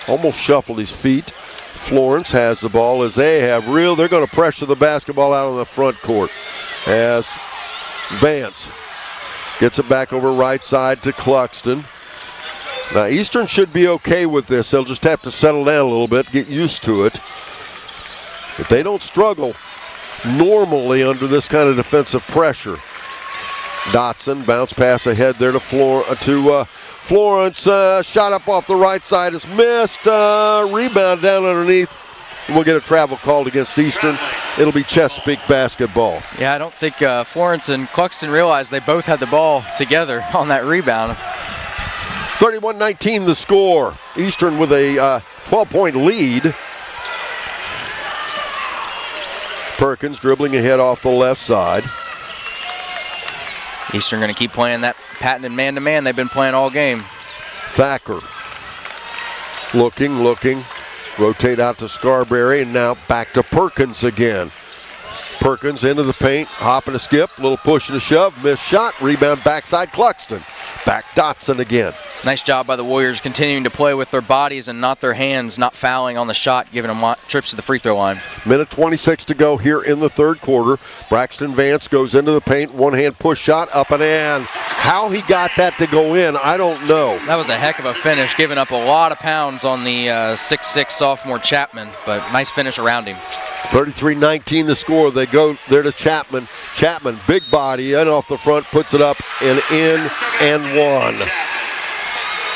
Almost shuffled his feet. Florence has the ball as they have real. They're going to pressure the basketball out on the front court as Vance gets it back over right side to Cluxton. Now Eastern should be okay with this. They'll just have to settle down a little bit, get used to it. But they don't struggle normally under this kind of defensive pressure. Dotson, bounce pass ahead there to Florence. Shot up off the right side is missed. Rebound down underneath. We'll get a travel called against Eastern. It'll be Chesapeake basketball. Yeah, I don't think Florence and Cluxton realized they both had the ball together on that rebound. 31-19 the score. Eastern with a 12-point lead. Perkins dribbling ahead off the left side. Eastern going to keep playing that patented man-to-man they've been playing all game. Thacker looking, rotate out to Scarberry, and now back to Perkins again. Perkins into the paint, hop and a skip, little push and a shove, missed shot, rebound backside Cluxton. Back Dotson again. Nice job by the Warriors continuing to play with their bodies and not their hands, not fouling on the shot, giving them trips to the free throw line. Minute 26 to go here in the third quarter. Braxton Vance goes into the paint, one-hand push shot, up and in. How he got that to go in, I don't know. That was a heck of a finish, giving up a lot of pounds on the 6'6" sophomore Chapman, but nice finish around him. 33-19 the score. They go there to Chapman. Chapman, big body, in off the front, puts it up and in and one.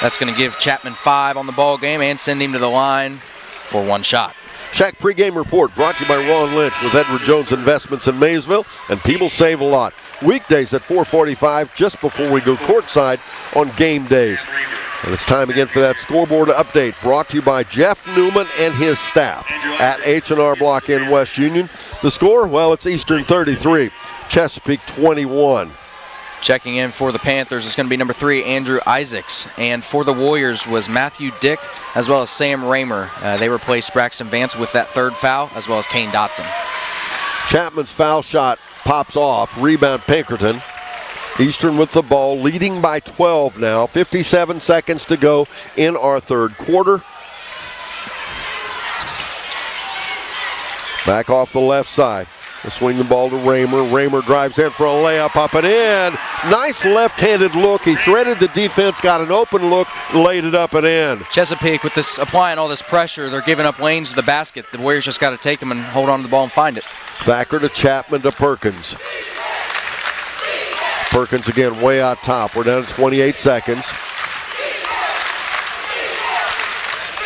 That's going to give Chapman 5 on the ball game and send him to the line for 1 shot. Shack pregame report brought to you by Ron Lynch with Edward Jones Investments in Maysville, and people save a lot. Weekdays at 4:45 just before we go courtside on game days. And it's time again for that scoreboard update brought to you by Jeff Newman and his staff at H&R Block in West Union. The score, well, it's Eastern 33, Chesapeake 21. Checking in for the Panthers is going to be number 3, Andrew Isaacs. And for the Warriors was Matthew Dick as well as Sam Raymer. They replaced Braxton Vance with that third foul as well as Kane Dotson. Chapman's foul shot pops off. Rebound Pinkerton. Eastern with the ball, leading by 12 now. 57 seconds to go in our third quarter. Back off the left side. We'll swing the ball to Raymer. Raymer drives in for a layup, up and in. Nice left-handed look. He threaded the defense, got an open look, laid it up and in. Chesapeake, with this applying all this pressure, they're giving up lanes to the basket. The Warriors just got to take them and hold on to the ball and find it. Thacker to Chapman to Perkins. Perkins again way out top. We're down to 28 seconds.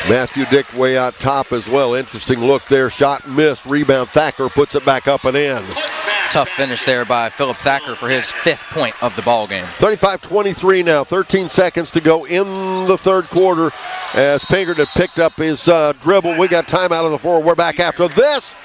Matthew Dick way out top as well. Interesting look there. Shot missed. Rebound. Thacker puts it back up and in. Tough finish there by Philip Thacker for his 5th point of the ball game. 35-23 now. 13 seconds to go in the third quarter as Pinkerton picked up his dribble. We got time out of the floor. We're back after this.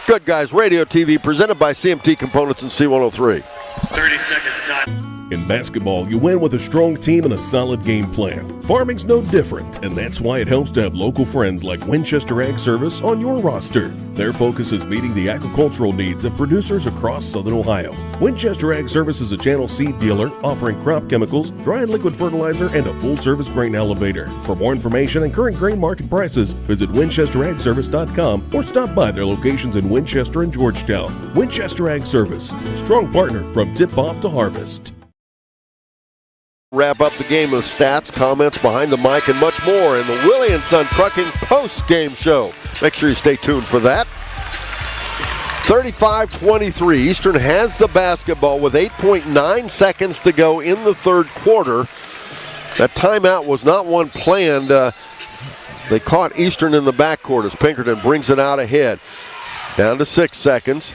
Good Guys Radio TV presented by CMT Components and C103. 30-second time. In basketball, you win with a strong team and a solid game plan. Farming's no different, and that's why it helps to have local friends like Winchester Ag Service on your roster. Their focus is meeting the agricultural needs of producers across Southern Ohio. Winchester Ag Service is a channel seed dealer offering crop chemicals, dry and liquid fertilizer, and a full-service grain elevator. For more information and current grain market prices, visit winchesteragservice.com or stop by their locations in Winchester and Georgetown. Winchester Ag Service, strong partner from tip-off to harvest. Wrap up the game with stats, comments, behind the mic, and much more in the Willie & Son Trucking post-game show. Make sure you stay tuned for that. 35-23. Eastern has the basketball with 8.9 seconds to go in the third quarter. That timeout was not one planned. They caught Eastern in the backcourt as Pinkerton brings it out ahead. Down to 6 seconds.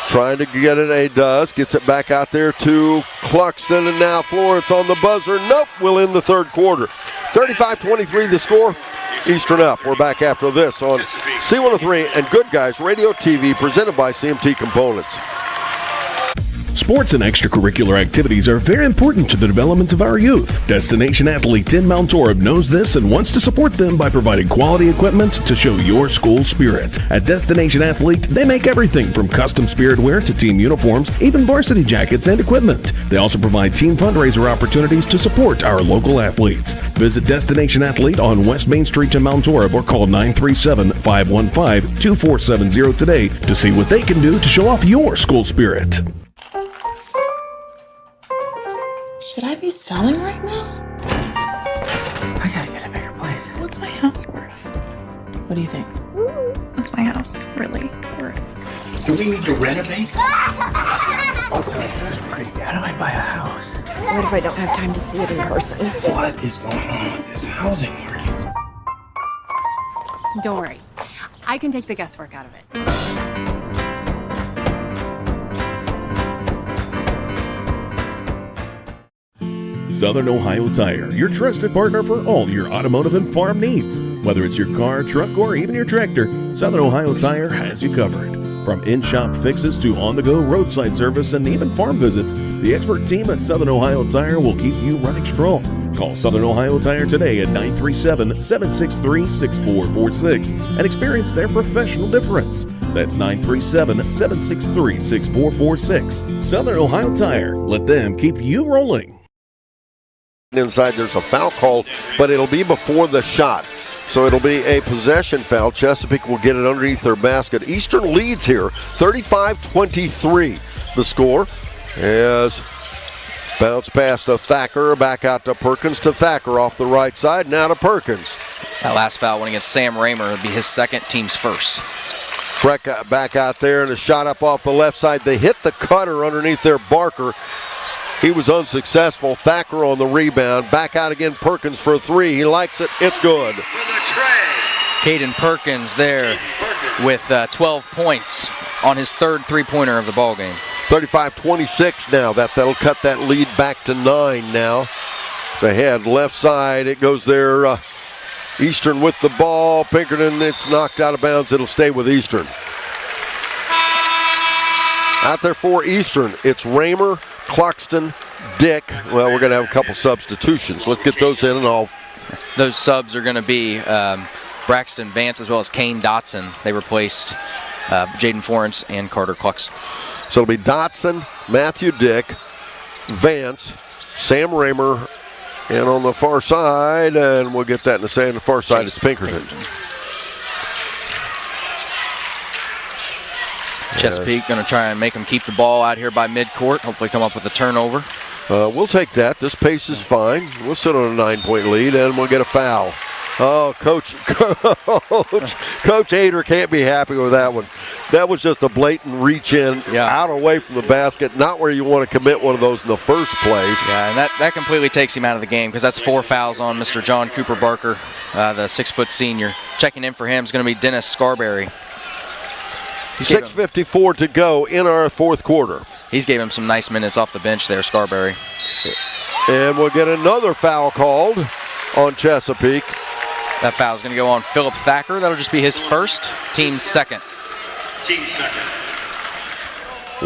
Trying to get it, does. Gets it back out there to Cluxton, and now Florence on the buzzer. Nope, we'll end the third quarter. 35-23 the score. Eastern up. We're back after this on C103 and Good Guys Radio TV presented by CMT Components. Sports and extracurricular activities are very important to the development of our youth. Destination Athlete in Mount Orab knows this and wants to support them by providing quality equipment to show your school spirit. At Destination Athlete, they make everything from custom spirit wear to team uniforms, even varsity jackets and equipment. They also provide team fundraiser opportunities to support our local athletes. Visit Destination Athlete on West Main Street in Mount Orab or call 937-515-2470 today to see what they can do to show off your school spirit. Should I be selling right now? I gotta get a bigger place. What's my house worth? What do you think? What's my house really worth? Do we need to renovate? That's pretty. How do I buy a house? What if I don't have time to see it in person? What is going on with this housing market? Don't worry. I can take the guesswork out of it. Southern Ohio Tire, your trusted partner for all your automotive and farm needs. Whether it's your car, truck, or even your tractor, Southern Ohio Tire has you covered. From in-shop fixes to on-the-go roadside service and even farm visits, the expert team at Southern Ohio Tire will keep you running strong. Call Southern Ohio Tire today at 937-763-6446 and experience their professional difference. That's 937-763-6446. Southern Ohio Tire. Let them keep you rolling. Inside there's a foul call, but it'll be before the shot. So it'll be a possession foul. Chesapeake will get it underneath their basket. Eastern leads here, 35-23. The score as bounce pass to Thacker, back out to Perkins, to Thacker off the right side, now to Perkins. That last foul went against Sam Raymer. Would be his second, team's first. Freck back out there and a shot up off the left side. They hit the cutter underneath their Barker. He was unsuccessful. Thacker on the rebound. Back out again, Perkins for a three. He likes it. It's good. For the tray. Caden Perkins there with 12 points on his third three-pointer of the ball game. 35-26 now. That'll cut that lead back to 9 now. It's ahead, left side. It goes there. Eastern with the ball. Pinkerton, it's knocked out of bounds. It'll stay with Eastern. Out there for Eastern, it's Raymer, Cluxton, Dick. Well, we're going to have a couple substitutions. Let's get those in and all. Those subs are going to be Braxton Vance as well as Kane Dotson. They replaced Jaden Forrence and Carter Cluxton. So it'll be Dotson, Matthew Dick, Vance, Sam Raymer, and on the far side, and we'll get that in a second, on the far side it's Pinkerton. Chesapeake going to try and make them keep the ball out here by midcourt, hopefully come up with a turnover. We'll take that. This pace is fine. We'll sit on a 9-point lead, and we'll get a foul. Oh, Coach Ader can't be happy with that one. That was just a blatant reach in, out away from the basket, not where you want to commit one of those in the first place. Yeah, and that completely takes him out of the game because that's 4 fouls on Mr. John Cooper Barker, the 6-foot senior. Checking in for him is going to be Dennis Scarberry. 6:54 to go in our fourth quarter. He's gave him some nice minutes off the bench there, Scarberry. And we'll get another foul called on Chesapeake. That foul is going to go on Philip Thacker. That'll just be his first, team's second. Team second.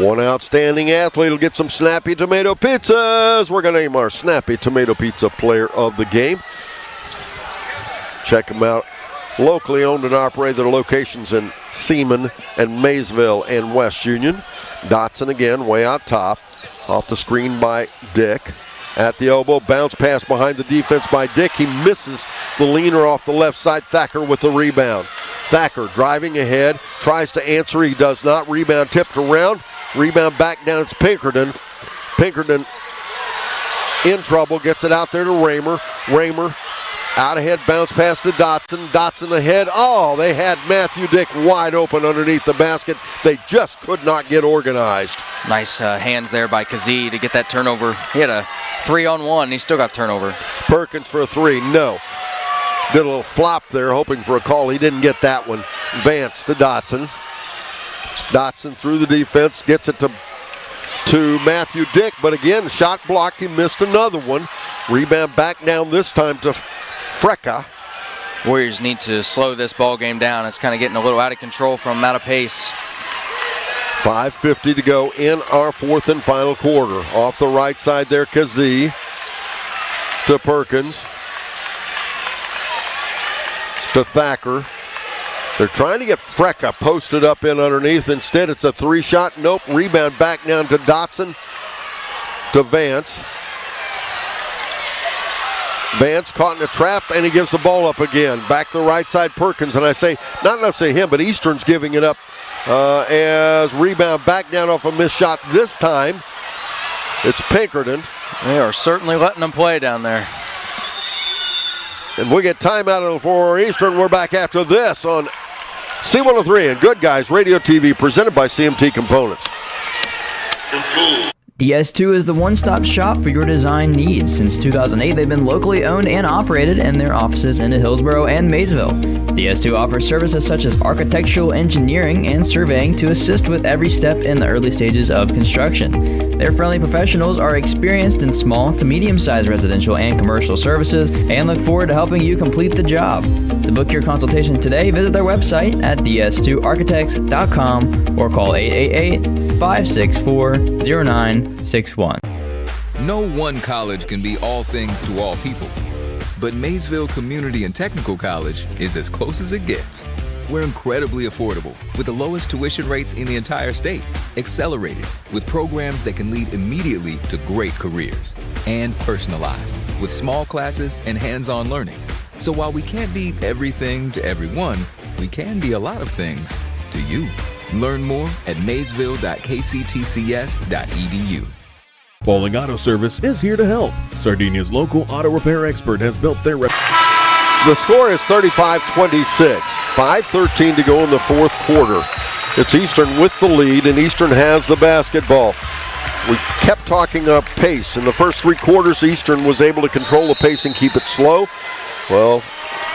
One outstanding athlete will get some Snappy Tomato Pizzas. We're going to name our Snappy Tomato Pizza player of the game. Check them out. Locally owned and operated. Their locations in Seaman and Maysville and West Union. Dotson again, way out top. Off the screen by Dick. At the elbow, bounce pass behind the defense by Dick. He misses the leaner off the left side. Thacker with the rebound. Thacker driving ahead, tries to answer. He does not. Rebound tipped around. Rebound back down. It's Pinkerton. Pinkerton in trouble. Gets it out there to Raymer. Raymer out ahead, bounce pass to Dotson. Dotson ahead. Oh, they had Matthew Dick wide open underneath the basket. They just could not get organized. Nice hands there by Kazee to get that turnover. He had a 3-on-1, and he still got turnover. Perkins for a 3, no. Did a little flop there, hoping for a call. He didn't get that one. Vance to Dotson. Dotson through the defense, gets it to Matthew Dick, but again, shot blocked. He missed another one. Rebound back down this time to Frecka. Warriors need to slow this ball game down. It's kind of getting a little out of control from out of pace. 5:50 to go in our fourth and final quarter. Off the right side there, Kazee to Perkins to Thacker. They're trying to get Frecka posted up in underneath. Instead, it's a 3-shot. Nope. Rebound back down to Dotson to Vance. Vance caught in a trap, and he gives the ball up again. Back to the right side, Perkins. And I say, not enough to say him, but Eastern's giving it up as rebound back down off a missed shot. This time, it's Pinkerton. They are certainly letting them play down there. And we get timeout for Eastern. We're back after this on C103 and Good Guys Radio TV, presented by CMT Components. DS2 is the one-stop shop for your design needs. Since 2008, they've been locally owned and operated in their offices in Hillsborough and Maysville. DS2 offers services such as architectural engineering and surveying to assist with every step in the early stages of construction. Their friendly professionals are experienced in small to medium-sized residential and commercial services and look forward to helping you complete the job. To book your consultation today, visit their website at ds2architects.com or call 888-564-0961. No one college can be all things to all people, but Maysville Community and Technical College is as close as it gets. We're incredibly affordable with the lowest tuition rates in the entire state, accelerated with programs that can lead immediately to great careers, and personalized with small classes and hands-on learning. So while we can't be everything to everyone, we can be a lot of things to you. Learn more at maysville.kctcs.edu. Bowling Auto Service is here to help. Sardinia's local auto repair expert has built their The score is 35-26. 5:13 to go in the fourth quarter. It's Eastern with the lead, and Eastern has the basketball. We kept talking up pace. In the first 3 quarters, Eastern was able to control the pace and keep it slow. Well,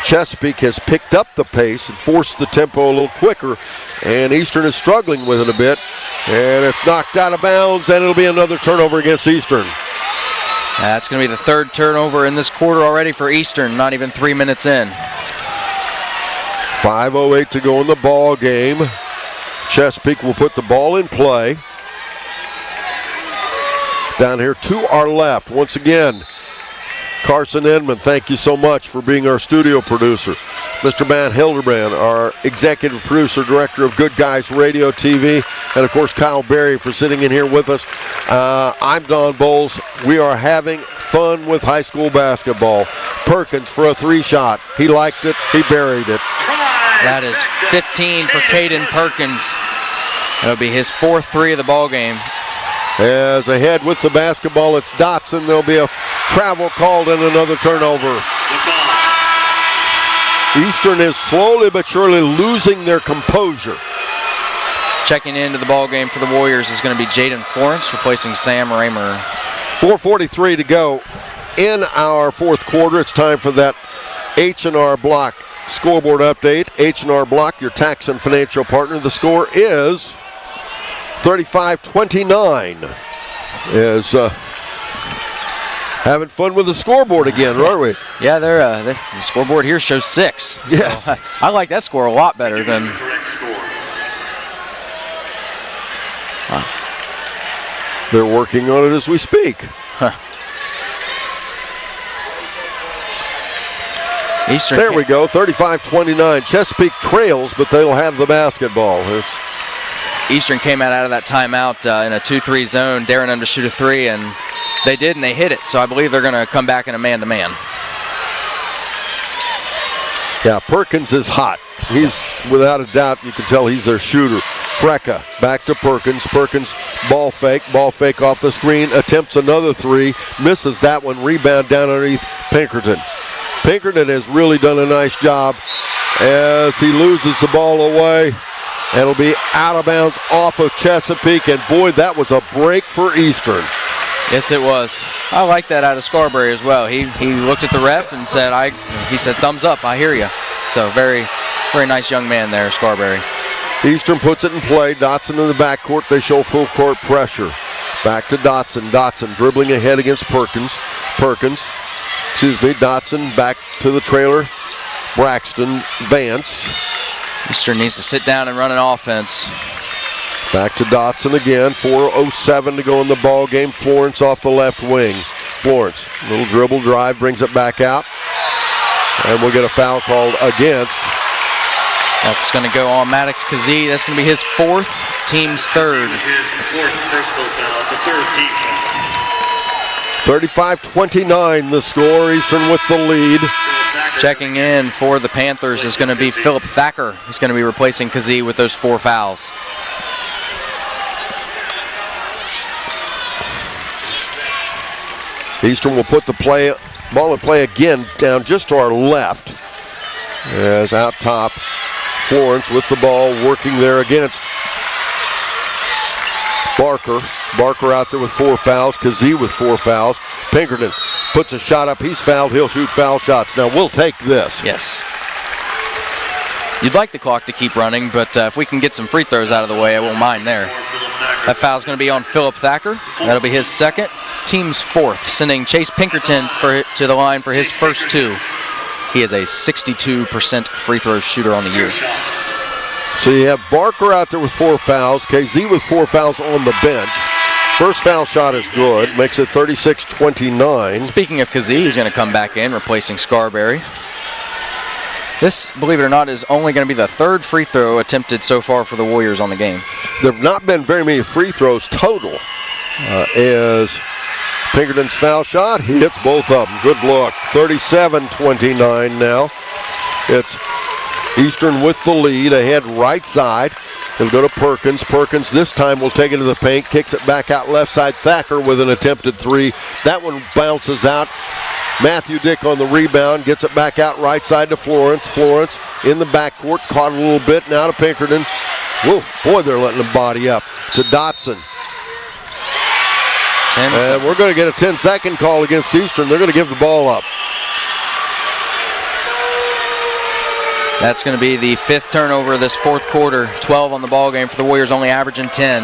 Chesapeake has picked up the pace and forced the tempo a little quicker, and Eastern is struggling with it a bit, and it's knocked out of bounds, and it'll be another turnover against Eastern. That's going to be the third turnover in this quarter already for Eastern, not even 3 minutes in. 5:08 to go in the ball game. Chesapeake will put the ball in play. Down here to our left, once again, Carson Edmond, thank you so much for being our studio producer. Mr. Matt Hildebrand, our executive producer, director of Good Guys Radio TV, and of course Kyle Berry for sitting in here with us. I'm Don Bowles. We are having fun with high school basketball. Perkins for a 3-shot. He liked it. He buried it. That is 15 for Caden Perkins. That'll be his 4th 3 of the ball game. As ahead with the basketball, it's Dotson. There'll be a travel called and another turnover. Eastern is slowly but surely losing their composure. Checking into the ball game for the Warriors is going to be Jaden Florence, replacing Sam Raymer. 4:43 to go in our 4th quarter. It's time for that H&R Block scoreboard update. H&R Block, your tax and financial partner. The score is 35-29. Is having fun with the scoreboard again, aren't we? Yeah, the scoreboard here shows 6. Yes. So, I like that score a lot better than... They're working on it as we speak. Eastern there we go, 35-29. Chesapeake trails, but they'll have the basketball. Eastern came out of that timeout in a 2-3 zone, daring them to shoot a 3, and they did, and they hit it. So I believe they're going to come back in a man-to-man. Yeah, Perkins is hot. He's, without a doubt, you can tell he's their shooter. Frecka back to Perkins. Perkins ball fake off the screen, attempts another 3, misses that one, rebound down underneath Pinkerton. Pinkerton has really done a nice job as he loses the ball away. It'll be out of bounds off of Chesapeake, and boy, that was a break for Eastern. Yes, it was. I like that out of Scarberry as well. He looked at the ref and said, he said, thumbs up, I hear you. So very, very nice young man there, Scarberry. Eastern puts it in play. Dotson in the backcourt. They show full court pressure. Back to Dotson. Dotson dribbling ahead against Perkins. Dotson back to the trailer. Braxton Vance. Eastern needs to sit down and run an offense. Back to Dotson again. 4:07 to go in the ball game. Florence off the left wing. Florence, little dribble drive, brings it back out. And we'll get a foul called against. That's going to go on Maddox Kazee. That's going to be his 4th, team's 3rd. His 4th personal foul. It's a 3rd team foul. 35-29 the score. Eastern with the lead. Checking in for the Panthers is going to be Philip Thacker. He's going to be replacing Kazee with those 4 fouls. Eastern will put the ball in play again down just to our left. As out top, Florence with the ball working there against Barker. Barker out there with 4 fouls. Kazee with 4 fouls. Pinkerton puts a shot up. He's fouled. He'll shoot foul shots. Now we'll take this. Yes. You'd like the clock to keep running, but if we can get some free throws out of the way, I won't mind there. That foul's going to be on Philip Thacker. That'll be his 2nd, team's 4th, sending Chase Pinkerton to the line for his first 2. He is a 62% free throw shooter on the year. So you have Barker out there with 4 fouls. KZ with 4 fouls on the bench. First foul shot is good. Makes it 36-29. Speaking of Kazee, he's going to come back in, replacing Scarberry. This, believe it or not, is only going to be the 3rd free throw attempted so far for the Warriors on the game. There have not been very many free throws total. As Pinkerton's foul shot, he hits both of them. Good look. 37-29 now. It's Eastern with the lead, ahead right side. He'll go to Perkins. Perkins this time will take it to the paint, kicks it back out left side. Thacker with an attempted 3. That one bounces out. Matthew Dick on the rebound, gets it back out right side to Florence. Florence in the backcourt, caught a little bit, now to Pinkerton. Whoa, boy, they're letting him body up. To Dotson. And we're going to get a 10-second call against Eastern. They're going to give the ball up. That's going to be the 5th turnover of this 4th quarter. 12 on the ball game for the Warriors, only averaging 10.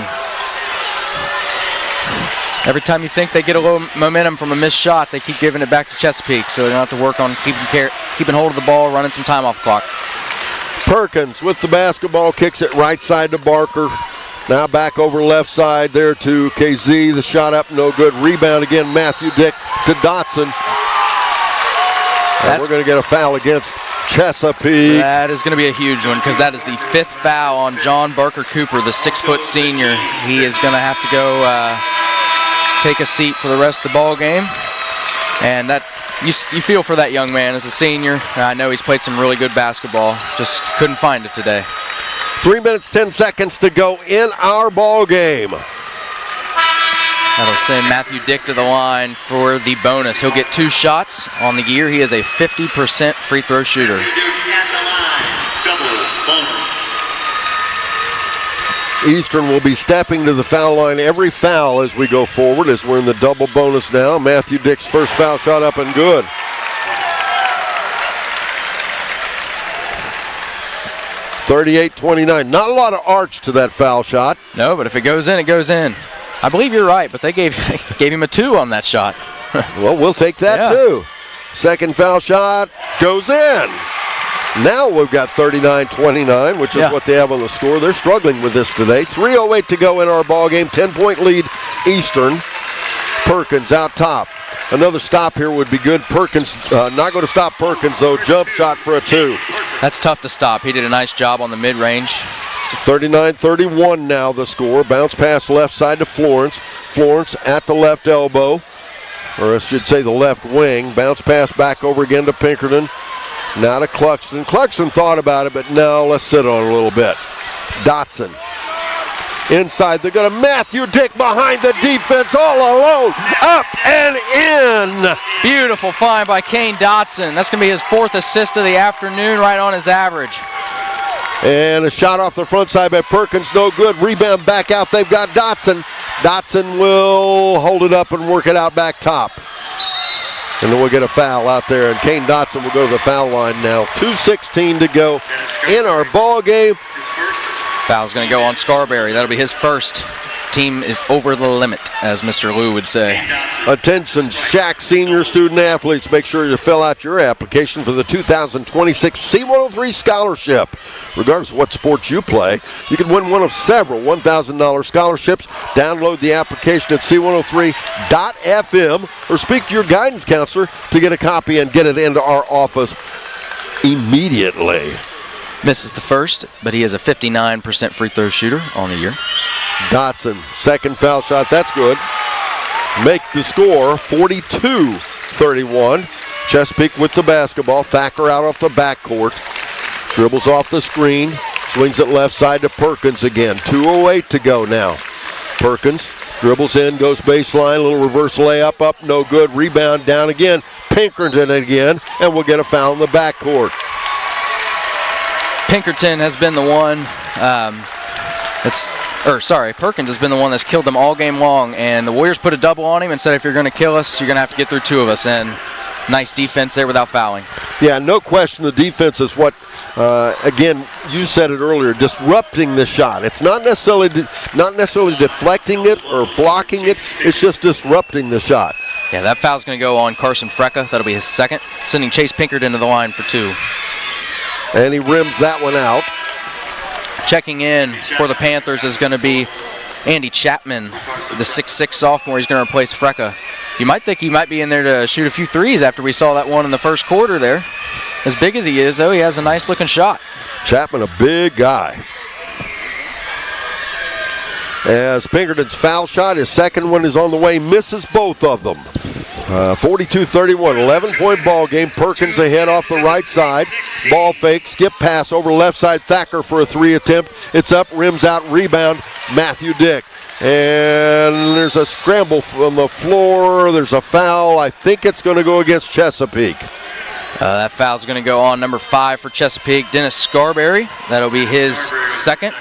Every time you think they get a little momentum from a missed shot, they keep giving it back to Chesapeake, so they're going to have to work on keeping hold of the ball, running some time off the clock. Perkins with the basketball, kicks it right side to Barker. Now back over left side there to KZ. The shot up, no good. Rebound again, Matthew Dick to Dotson. And we're going to get a foul against Chesapeake. That is going to be a huge one because that is the 5th foul on John Barker Cooper, the 6-foot senior. He is going to have to go take a seat for the rest of the ball game. And that you feel for that young man as a senior. I know he's played some really good basketball, just couldn't find it today. 3 minutes, 10 seconds to go in our ball game. That'll send Matthew Dick to the line for the bonus. He'll get 2 shots on the year. He is a 50% free throw shooter. Eastern will be stepping to the foul line every foul as we go forward, as we're in the double bonus now. Matthew Dick's first foul shot up and good. (38-29). Not a lot of arch to that foul shot. No, but if it goes in, it goes in. I believe you're right, but they gave him a 2 on that shot. Well, we'll take that too. Second foul shot goes in. Now we've got 39-29, which is what they have on the score. They're struggling with this today. 3:08 to go in our ball game. 10-point lead Eastern. Perkins out top. Another stop here would be good. Perkins not going to stop Perkins though. Jump shot for a 2. That's tough to stop. He did a nice job on the mid-range. 39-31 now the score. Bounce pass left side to Florence. Florence at the left elbow, or I should say the left wing. Bounce pass back over again to Pinkerton. Now to Cluxton. Cluxton thought about it, but no, let's sit on it a little bit. Dotson. Inside, they're going to Matthew Dick behind the defense all alone. Up and in. Beautiful find by Kane Dotson. That's going to be his 4th assist of the afternoon, right on his average. And a shot off the front side by Perkins, no good. Rebound back out, they've got Dotson. Dotson will hold it up and work it out back top. And then we'll get a foul out there, and Kane Dotson will go to the foul line now. 2:16 to go in our ball game. Foul's going to go on Scarberry. That'll be his first. Team is over the limit, as Mr. Lou would say. Attention, Shack senior student athletes. Make sure you fill out your application for the 2026 C103 scholarship. Regardless of what sports you play, you can win one of several $1,000 scholarships. Download the application at c103.fm or speak to your guidance counselor to get a copy and get it into our office immediately. Misses the first, but he is a 59% free throw shooter on the year. Dotson, second foul shot, that's good. Make the score 42-31. Chesapeake with the basketball. Thacker out off the backcourt. Dribbles off the screen. Swings it left side to Perkins again. 2:08 to go now. Perkins dribbles in, goes baseline. Little reverse layup up, no good. Rebound down again. Pinkerton again, and we'll get a foul in the backcourt. Pinkerton has been the one Perkins has been the one that's killed them all game long, and the Warriors put a double on him and said, if you're going to kill us, you're going to have to get through 2 of us, and nice defense there without fouling. Yeah, no question the defense is what, again, you said it earlier, disrupting the shot. It's not necessarily deflecting it or blocking it, it's just disrupting the shot. Yeah, that foul's going to go on Carson Frecka. That'll be his second, sending Chase Pinkerton to the line for 2. And he rims that one out. Checking in for the Panthers is going to be Andy Chapman, the 6'6 sophomore. He's going to replace Frecka. You might think he might be in there to shoot a few threes after we saw that one in the first quarter there. As big as he is, though, he has a nice-looking shot. Chapman, a big guy. As Pinkerton's foul shot, his second one is on the way, misses both of them. 42-31, 11-point ball game. Perkins ahead off the right side. Ball fake, skip pass over left side. Thacker for a 3 attempt. It's up, rims out, rebound. Matthew Dick. And there's a scramble from the floor. There's a foul. I think it's going to go against Chesapeake. That foul's going to go on number 5 for Chesapeake, Dennis Scarberry. That'll be his second.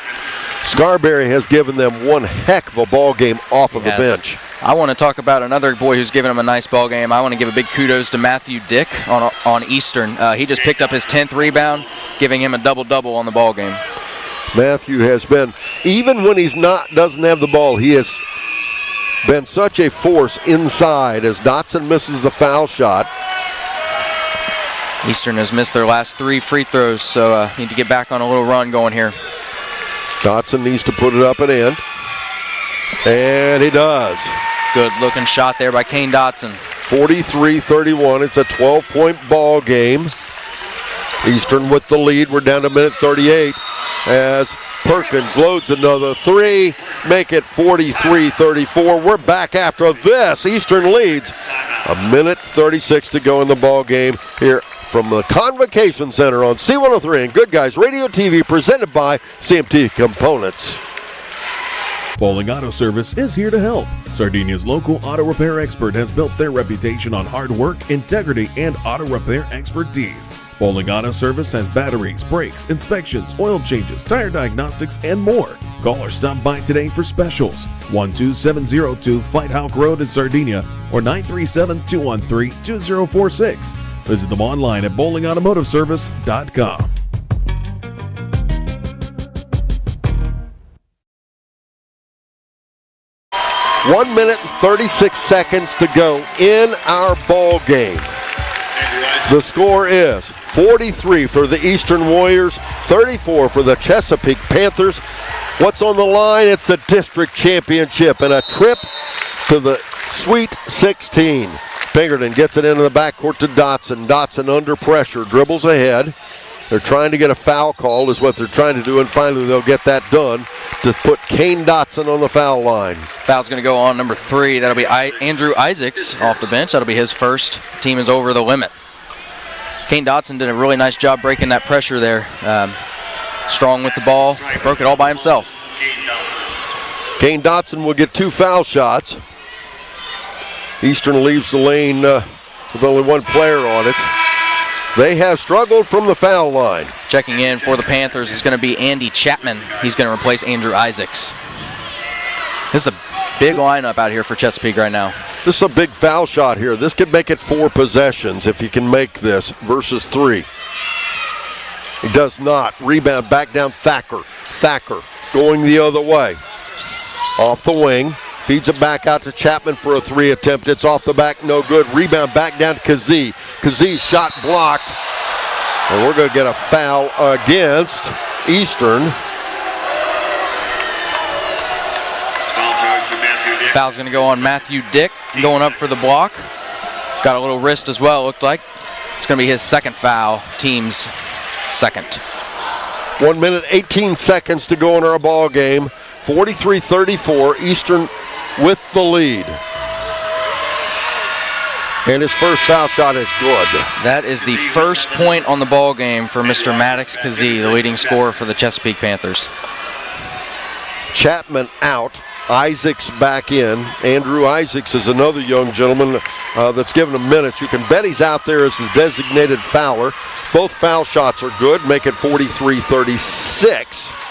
Scarberry has given them one heck of a ball game off of the bench. I want to talk about another boy who's given him a nice ball game. I want to give a big kudos to Matthew Dick on Eastern. He just picked up his 10th rebound, giving him a double-double on the ball game. Matthew has been, even when doesn't have the ball, he has been such a force inside as Dotson misses the foul shot. Eastern has missed their last 3 free throws, so need to get back on a little run going here. Dotson needs to put it up and in. And he does. Good looking shot there by Kane Dotson. 43-31. It's a 12-point ball game. Eastern with the lead. We're down to minute 38 as Perkins loads another 3. Make it 43-34. We're back after this. Eastern leads. A minute 36 to go in the ball game here from the Convocation Center on C103 and Good Guys Radio TV, presented by CMT Components. Bowling Auto Service is here to help. Sardinia's local auto repair expert has built their reputation on hard work, integrity, and auto repair expertise. Bowling Auto Service has batteries, brakes, inspections, oil changes, tire diagnostics, and more. Call or stop by today for specials. 12702 Fight Hawk Road in Sardinia or 937-213-2046. Visit them online at bowlingautomotiveservice.com. 1 minute and 36 seconds to go in our ball game. The score is 43 for the Eastern Warriors, 34 for the Chesapeake Panthers. What's on the line? It's the district championship and a trip to the Sweet 16. Pinkerton gets it into the backcourt to Dotson. Dotson under pressure, dribbles ahead. They're trying to get a foul call is what they're trying to do, and finally they'll get that done to put Kane Dotson on the foul line. Foul's going to go on number 3. That'll be Andrew Isaacs off the bench. That'll be his first. Team is over the limit. Kane Dotson did a really nice job breaking that pressure there. Strong with the ball, broke it all by himself. Kane Dotson will get 2 foul shots. Eastern leaves the lane with only 1 player on it. They have struggled from the foul line. Checking in for the Panthers is going to be Andy Chapman. He's going to replace Andrew Isaacs. This is a big lineup out here for Chesapeake right now. This is a big foul shot here. This could make it 4 possessions if he can make this versus 3. He does not. Rebound back down Thacker. Thacker going the other way. Off the wing. Feeds it back out to Chapman for a 3 attempt. It's off the back, no good. Rebound back down to Kazee. Kazee shot blocked. And we're going to get a foul against Eastern. Foul's going to go on Matthew Dick, going up for the block. Got a little wrist as well, it looked like. It's going to be his second foul, team's second. 1 minute, 18 seconds to go in our ball game. 43-34, Eastern with the lead. And his first foul shot is good. That is the first point on the ball game for Mr. Maddox Kazee, the leading scorer for the Chesapeake Panthers. Chapman out, Isaacs back in. Andrew Isaacs is another young gentleman that's given him minutes. You can bet he's out there as the designated fouler. Both foul shots are good, make it 43-36.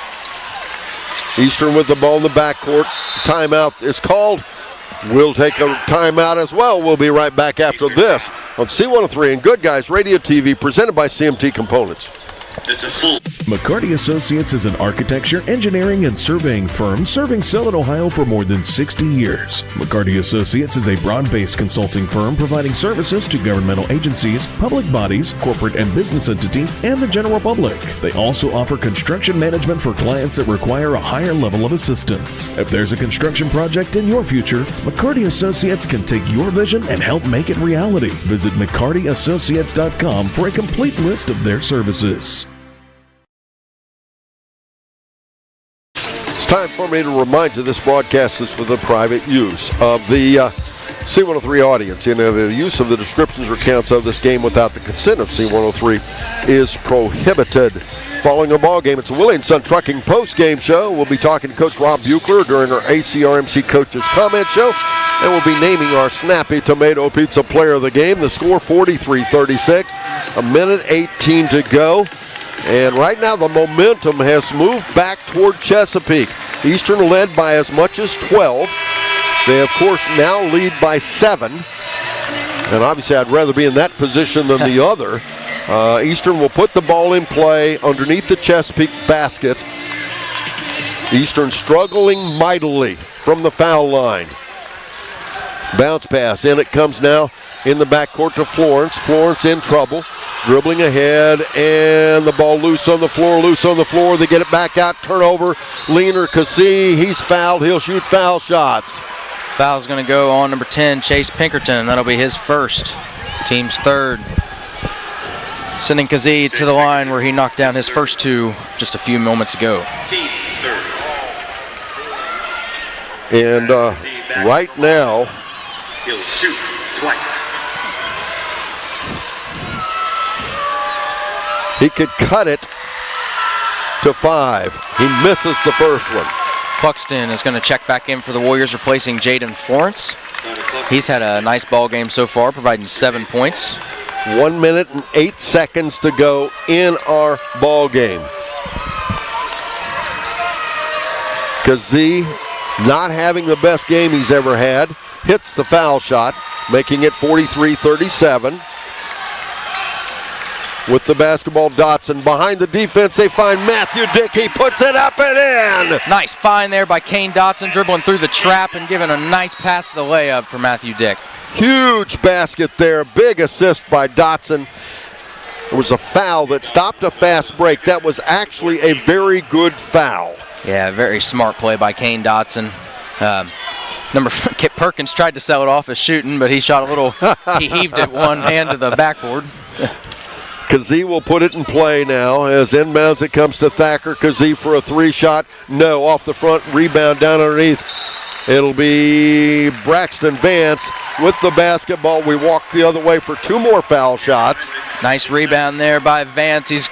Eastern with the ball in the backcourt. Timeout is called. We'll take a timeout as well. We'll be right back after this on C103 and Good Guys Radio TV, presented by CMT Components. It's a full. McCarty Associates is an architecture, engineering, and surveying firm serving Southern Ohio for more than 60 years. McCarty Associates is a broad-based consulting firm providing services to governmental agencies, public bodies, corporate and business entities, and the general public. They also offer construction management for clients that require a higher level of assistance. If there's a construction project in your future, McCarty Associates can take your vision and help make it reality. Visit McCartyAssociates.com for a complete list of their services. It's time for me to remind you this broadcast is for the private use of the C103 audience. The use of the descriptions or accounts of this game without the consent of C103 is prohibited. Following our ball game, it's a Willie & Son Trucking post-game show. We'll be talking to Coach Rob Buechler during our ACRMC Coaches Comment Show, and we'll be naming our Snappy Tomato Pizza Player of the Game. The score 43-36, a minute 18 to go. And right now the momentum has moved back toward Chesapeake. Eastern led by as much as 12. They, of course, now lead by 7. And obviously, I'd rather be in that position than the other. Eastern will put the ball in play underneath the Chesapeake basket. Eastern struggling mightily from the foul line. Bounce pass. In it comes now in the backcourt to Florence. Florence in trouble. Dribbling ahead, and the ball loose on the floor. They get it back out. Turnover. Leaner Kazee. He's fouled. He'll shoot foul shots. Foul's going to go on number 10, Chase Pinkerton. That'll be his first. Team's third. Sending Kazee to the line where he knocked down his first 2 just a few moments ago. Team third. And right now, He'll shoot twice. he could cut it to 5. He misses the first one. Cluxton is going to check back in for the Warriors, replacing Jaden Florence. He's had a nice ball game so far, providing 7 points. 1 minute and 8 seconds to go in our ball game. Kazee, not having the best game he's ever had, hits the foul shot, making it 43-37. With the basketball, Dotson behind the defense. They find Matthew Dick. He puts it up and in. Nice find there by Kane Dotson, dribbling through the trap and giving a nice pass to the layup for Matthew Dick. Huge basket there. Big assist by Dotson. It was a foul that stopped a fast break. That was actually a very good foul. Yeah, very smart play by Kane Dotson. Kip Perkins tried to sell it off as shooting, but he shot a little, he heaved it one hand to the backboard. Kazee will put it in play now. As inbounds it comes to Thacker. Kazee for a 3-shot. No, off the front. Rebound down underneath. It'll be Braxton Vance with the basketball. We walk the other way for 2 more foul shots. Nice rebound there by Vance. He's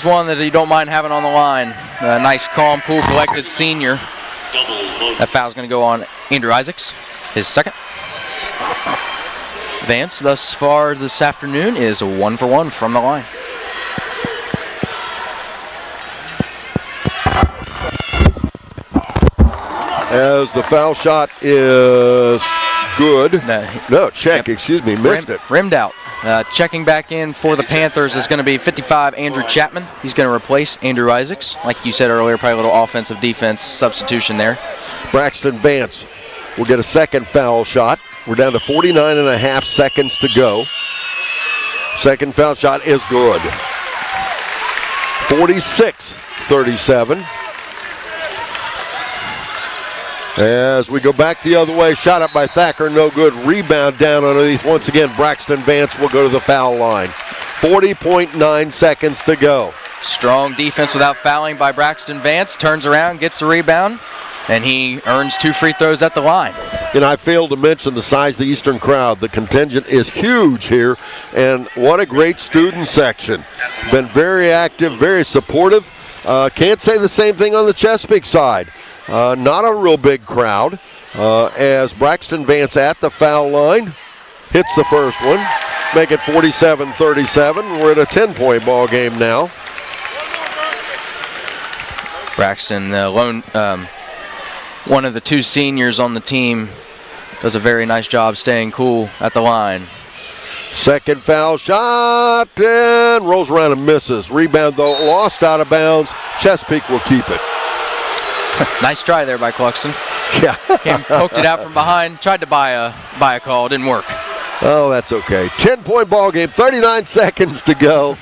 one that you don't mind having on the line. Nice, calm, cool, collected senior. That foul's going to go on Andrew Isaacs, his second. Vance thus far this afternoon is 1 for 1 from the line. As the foul shot is good. Missed it. Rimmed out. Checking back in for the Panthers is going to be 55, Andrew Chapman. He's going to replace Andrew Isaacs. Like you said earlier, probably a little offensive defense substitution there. Braxton Vance will get a second foul shot. We're down to 49.5 seconds to go. Second foul shot is good. 46-37. As we go back the other way, shot up by Thacker, no good. Rebound down underneath. Once again, Braxton Vance will go to the foul line. 40.9 seconds to go. Strong defense without fouling by Braxton Vance. Turns around, gets the rebound, and he earns 2 free throws at the line. And I failed to mention the size of the Eastern crowd. The contingent is huge here, and what a great student section. Been very active, very supportive. Can't say the same thing on the Chesapeake side. Not a real big crowd. As Braxton Vance at the foul line hits the first one. Make it 47-37. We're at a 10-point ball game now. Braxton, one of the 2 seniors on the team, does a very nice job staying cool at the line. Second foul shot and rolls around and misses. Rebound though, lost out of bounds. Chesapeake will keep it. Nice try there by Cluxton. Yeah. Poked it out from behind, tried to buy a call, didn't work. Oh, that's okay. 10-point ball game, 39 seconds to go.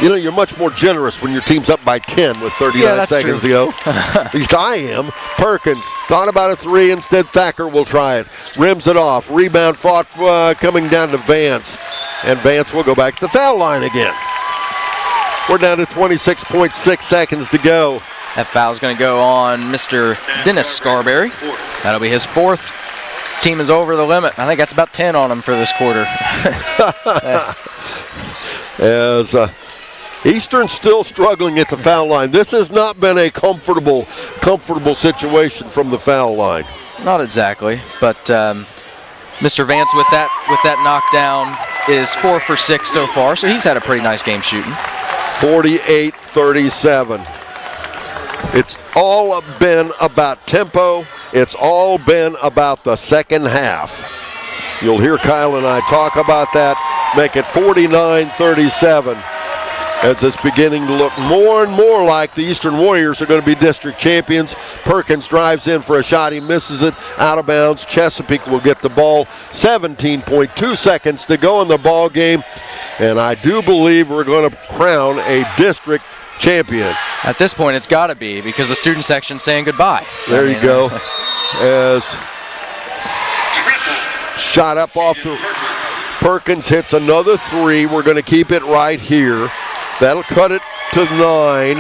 You know, you're much more generous when your team's up by 10 with 39 seconds to go. At least I am. Perkins thought about a 3. Instead, Thacker will try it. Rims it off. Rebound fought coming down to Vance. And Vance will go back to the foul line again. We're down to 26.6 seconds to go. That foul's going to go on Mr. Dennis Scarberry. That'll be his 4th. Team is over the limit. I think that's about 10 on him for this quarter. As Eastern still struggling at the foul line. This has not been a comfortable situation from the foul line. Not exactly, but Mr. Vance with that knockdown is 4 for 6 so far, so he's had a pretty nice game shooting. 48-37. It's all been about tempo It's all been about the second half. You'll hear Kyle and I talk about that. Make it 49-37 as it's beginning to look more and more like the Eastern Warriors are going to be district champions. Perkins drives in for a shot. He misses it out of bounds. Chesapeake will get the ball. 17.2 seconds to go in the ball game. And I do believe we're going to crown a district champion. At this point, it's got to be because the student section's saying goodbye. There you go. As shot up off the Perkins hits another three. We're going to keep it right here. That'll cut it to 9.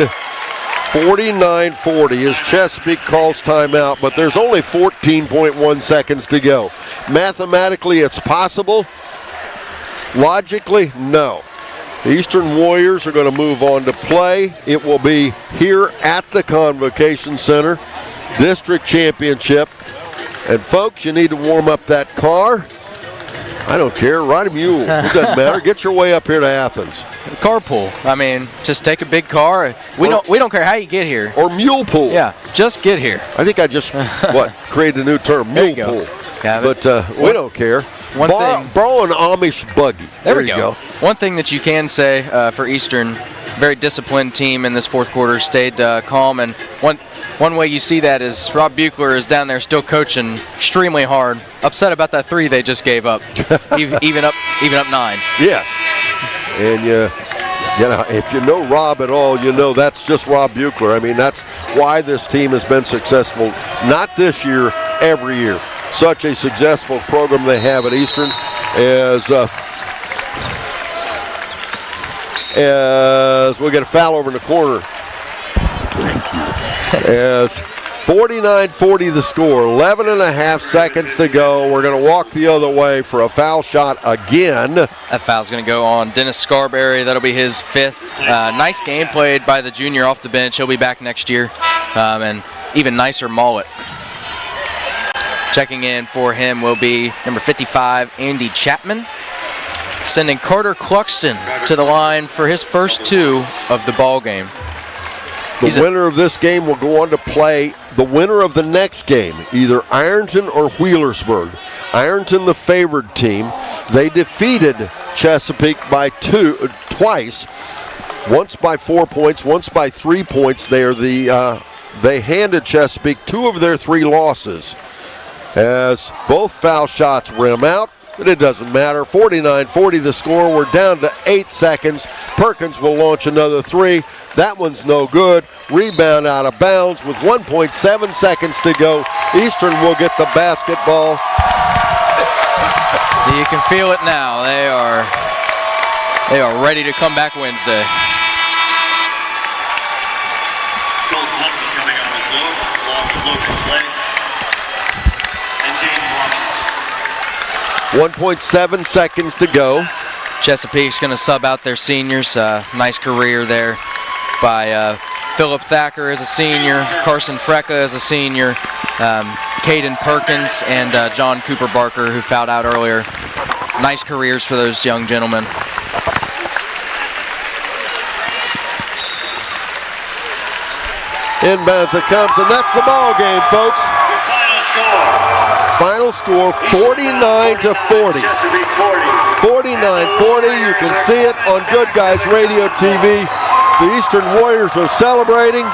49-40 as Chesapeake calls timeout, but there's only 14.1 seconds to go. Mathematically, it's possible. Logically, no. The Eastern Warriors are going to move on to play. It will be here at the Convocation Center, district championship. And folks, you need to warm up that car. I don't care, ride a mule. It doesn't matter. Get your way up here to Athens. Carpool. I mean, just take a big car. We don't care how you get here. Or mule pool. Yeah, just get here. I think I just created a new term, mule pool. But we don't care. Borrow an Amish buggy. There we go. One thing that you can say for Eastern, very disciplined team in this fourth quarter, stayed calm. And one way you see that is Rob Buechler is down there still coaching extremely hard, upset about that three they just gave up, even up 9. Yeah, and if you know Rob at all, you know that's just Rob Buechler. I mean, that's why this team has been successful, not this year, every year. Such a successful program they have at Eastern as we'll get a foul over in the corner. Thank you. As 49-40 the score, 11 and a half seconds to go. We're going to walk the other way for a foul shot again. That foul's going to go on Dennis Scarberry. That'll be his 5th. Nice game played by the junior off the bench. He'll be back next year. And even nicer mullet. Checking in for him will be number 55, Andy Chapman. Sending Carter Cluxton to the line for his first 2 of the ball game. The winner of this game will go on to play the winner of the next game, either Ironton or Wheelersburg. Ironton, the favored team. They defeated Chesapeake by twice, once by 4 points, once by 3 points. They handed Chesapeake 2 of their 3 losses as both foul shots rim out. But it doesn't matter. 49-40 the score. We're down to 8 seconds. Perkins will launch another 3. That one's no good. Rebound out of bounds with 1.7 seconds to go. Eastern will get the basketball. You can feel it now. They are ready to come back Wednesday. Colton Huntley coming on his low, along with Logan Clay and James Washington. 1.7 seconds to go. Chesapeake's going to sub out their seniors. Nice career there by Philip Thacker as a senior, Carson Frecka as a senior, Caden Perkins, and John Cooper Barker, who fouled out earlier. Nice careers for those young gentlemen. Inbounds it comes, and that's the ball game, folks. Final score 49-40. 49-40. You can see it on Good Guys Radio TV. The Eastern Warriors are celebrating,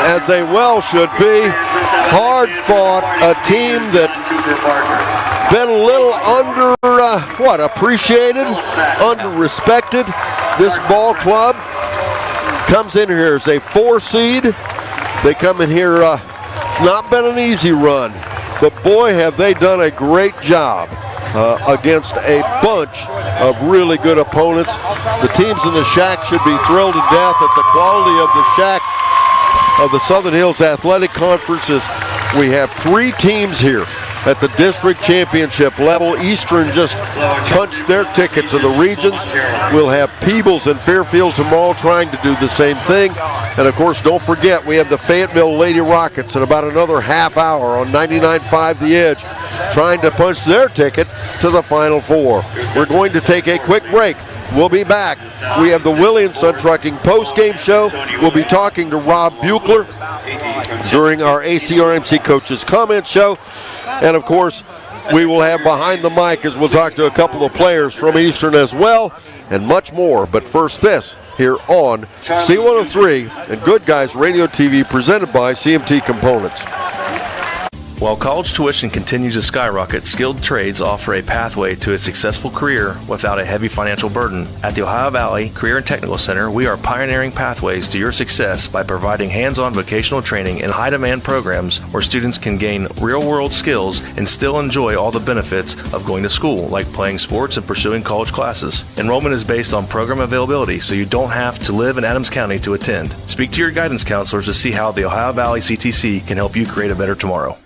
as they well should be. Hard fought, a team that been a little appreciated, under-respected. This ball club comes in here as a 4 seed. They come in here, it's not been an easy run, but boy, have they done a great job against a bunch of really good opponents. The teams in the Shack should be thrilled to death at the quality of the Shack of the Southern Hills Athletic Conference. We have 3 teams here at the district championship level. Eastern just punched their ticket to the regions. We'll have Peebles and Fairfield tomorrow trying to do the same thing. And of course, don't forget, we have the Fayetteville Lady Rockets in about another half hour on 99.5 The Edge, trying to punch their ticket to the Final Four. We're going to take a quick break. We'll be back. We have the Williamson Trucking post-game show. We'll be talking to Rob Buechler. during our ACRMC Coaches Comment Show. And, of course, we will have Behind the Mic as we'll talk to a couple of players from Eastern as well, and much more. But first this, here on C103 and Good Guys Radio TV, presented by CMT Components. While college tuition continues to skyrocket, skilled trades offer a pathway to a successful career without a heavy financial burden. At the Ohio Valley Career and Technical Center, we are pioneering pathways to your success by providing hands-on vocational training in high-demand programs where students can gain real-world skills and still enjoy all the benefits of going to school, like playing sports and pursuing college classes. Enrollment is based on program availability, so you don't have to live in Adams County to attend. Speak to your guidance counselors to see how the Ohio Valley CTC can help you create a better tomorrow.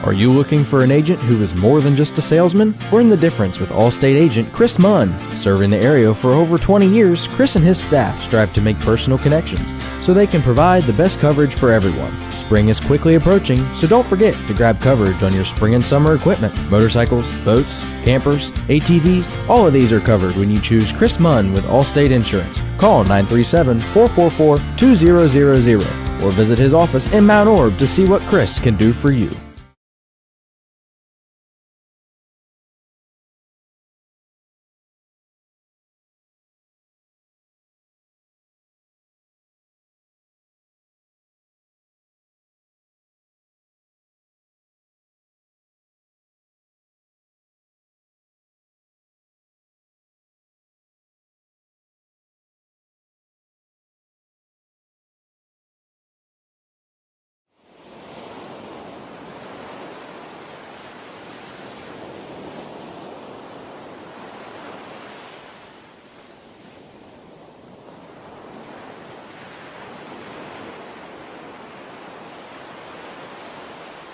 Are you looking for an agent who is more than just a salesman? Learn the difference with Allstate agent Chris Munn. Serving the area for over 20 years, Chris and his staff strive to make personal connections so they can provide the best coverage for everyone. Spring is quickly approaching, so don't forget to grab coverage on your spring and summer equipment. Motorcycles, boats, campers, ATVs, all of these are covered when you choose Chris Munn with Allstate Insurance. Call 937-444-2000 or visit his office in Mount Orb to see what Chris can do for you.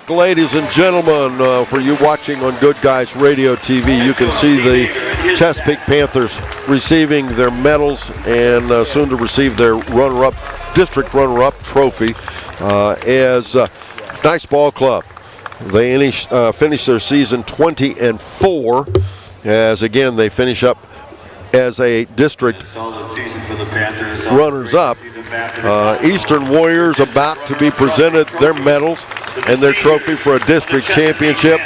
Ladies and gentlemen, for you watching on Good Guys Radio TV, you can see the Chesapeake Panthers receiving their medals and soon to receive their district runner-up trophy as nice ball club. They finish their season 20-4 as, again, they finish up as a district runners-up. Eastern Warriors about to be presented their medals and their trophy for a district championship.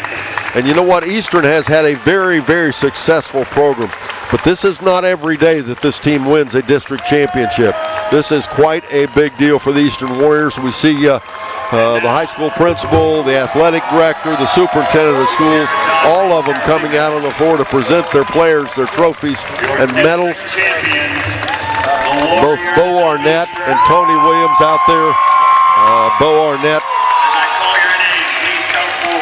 And you know what? Eastern has had a very, very successful program. But this is not every day that this team wins a district championship. This is quite a big deal for the Eastern Warriors. We see the high school principal, the athletic director, the superintendent of schools, all of them coming out on the floor to present their players, their trophies and medals. Both Bo Arnett and Tony Williams out there. Bo Arnett,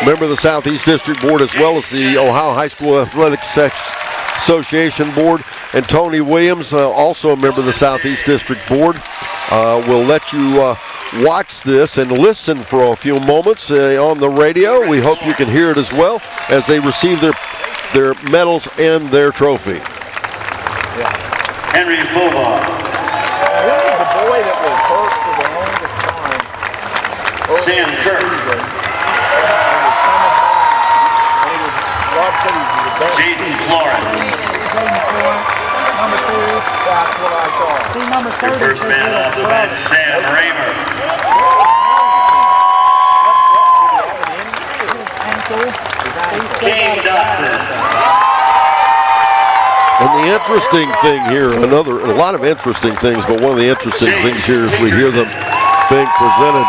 member of the Southeast District Board, as well as the Ohio High School Athletics Association Board, and Tony Williams, also a member of the Southeast District Board. We'll let you watch this and listen for a few moments on the radio. We hope you can hear it as well as they receive their medals and their trophy. Henry Fulbar. Who was the boy that was hurt for the longest time? Sam Kirk. Jaden Florence. Number 2, that's what I thought. Your first man off the bench, Sam Raymer. Kane Dotson. And the interesting thing here, a lot of interesting things, but one of the interesting things here as we hear them being presented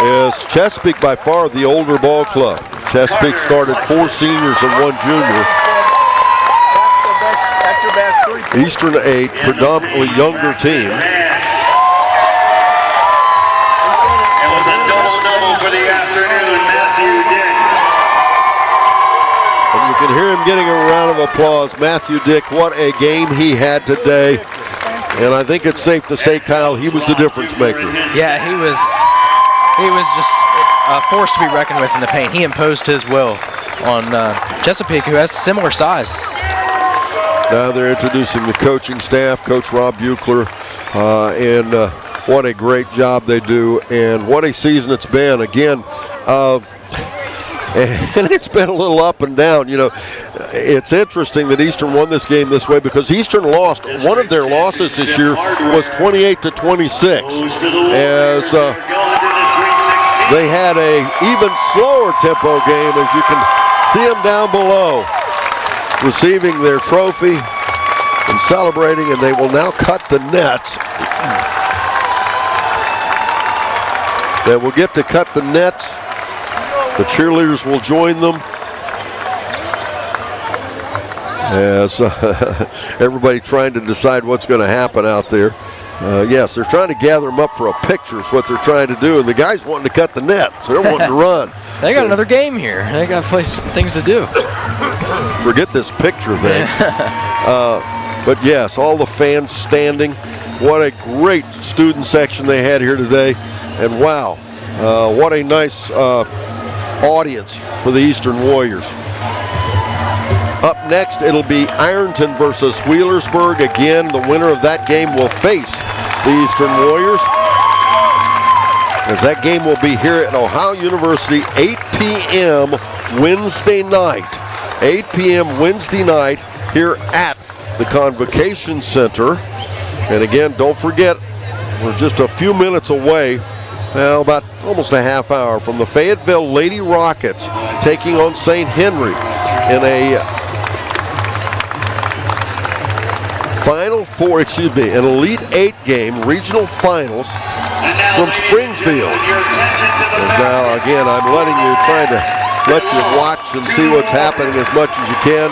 is Chesapeake, by far the older ball club. Chesapeake started 4 seniors and 1 junior. Eastern, a predominantly younger team. It was a double-double for the afternoon, Matthew Dick. And you can hear him getting a round of applause. Matthew Dick, what a game he had today. And I think it's safe to say, Kyle, he was the difference maker. Yeah, he was just a force to be reckoned with in the paint. He imposed his will on Chesapeake, who has similar size. Now they're introducing the coaching staff, Coach Rob Buechler, and what a great job they do, and what a season it's been. Again, And it's been a little up and down. You know, it's interesting that Eastern won this game this way because Eastern lost. One of their losses this year was 28-26. As they had a even slower tempo game, as you can see them down below, receiving their trophy and celebrating, and they will now cut the nets. They will get to cut the nets. The cheerleaders will join them as everybody trying to decide what's going to happen out there. Yes, they're trying to gather them up for a picture is what they're trying to do, and the guys wanting to cut the net, so they're wanting to run. They got another game here. They got some things to do. Forget this picture thing. But yes, all the fans standing. What a great student section they had here today. And wow, what a nice audience for the Eastern Warriors. Up next, it'll be Ironton versus Wheelersburg. Again, the winner of that game will face the Eastern Warriors, as that game will be here at Ohio University, 8 p.m. Wednesday night. 8 p.m. Wednesday night here at the Convocation Center. And again, don't forget, we're just a few minutes away, well, about almost a half hour from the Fayetteville Lady Rockets taking on St. Henry in a an Elite 8 game, regional finals from Springfield. And now, again, I'm trying to let you watch and see what's happening as much as you can.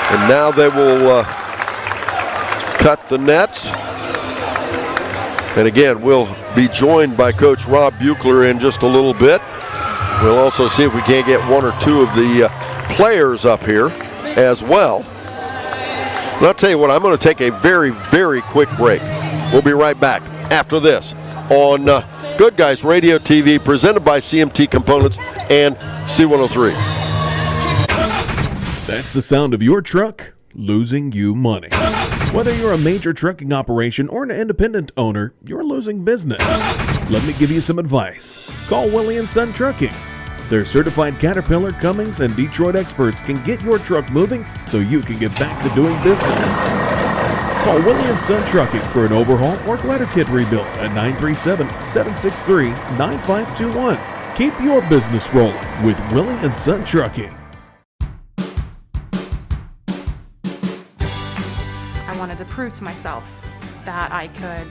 And now they will cut the nets. And again, we'll be joined by Coach Rob Buechler in just a little bit. We'll also see if we can't get one or two of the players up here as well. And I'll tell you what, I'm going to take a very, very quick break. We'll be right back after this on Good Guys Radio TV, presented by CMT Components and C103. That's the sound of your truck losing you money. Whether you're a major trucking operation or an independent owner, you're losing business. Let me give you some advice. Call Willie & Son Trucking. Their certified Caterpillar, Cummins, and Detroit experts can get your truck moving so you can get back to doing business. Call Willie & Son Trucking for an overhaul or glider kit rebuild at 937-763-9521. Keep your business rolling with Willie & Son Trucking. I wanted to prove to myself that I could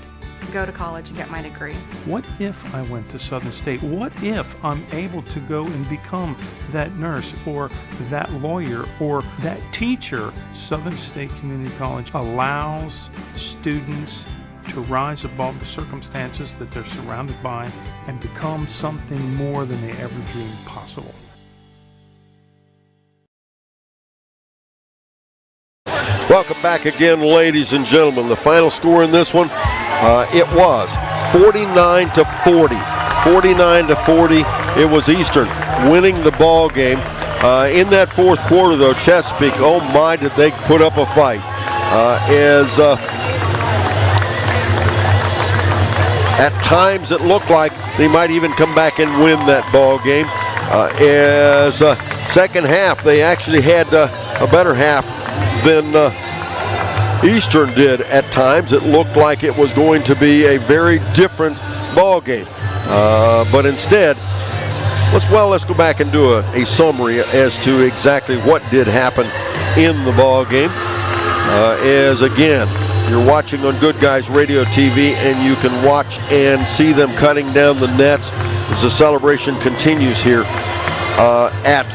go to college and get my degree. What if I went to Southern State? What if I'm able to go and become that nurse or that lawyer or that teacher? Southern State Community College allows students to rise above the circumstances that they're surrounded by and become something more than they ever dreamed possible. Welcome back again, ladies and gentlemen. The final score in this one, it was 49-40. 49-40. It was Eastern winning the ball game. In that fourth quarter, though, Chesapeake, oh my, did they put up a fight. At times it looked like they might even come back and win that ball game. Second half, they actually had a better half than Eastern did at times. It looked like it was going to be a very different ball game. But instead, let's go back and do a summary as to exactly what did happen in the ball game. As again, you're watching on Good Guys Radio TV, and you can watch and see them cutting down the nets as the celebration continues here at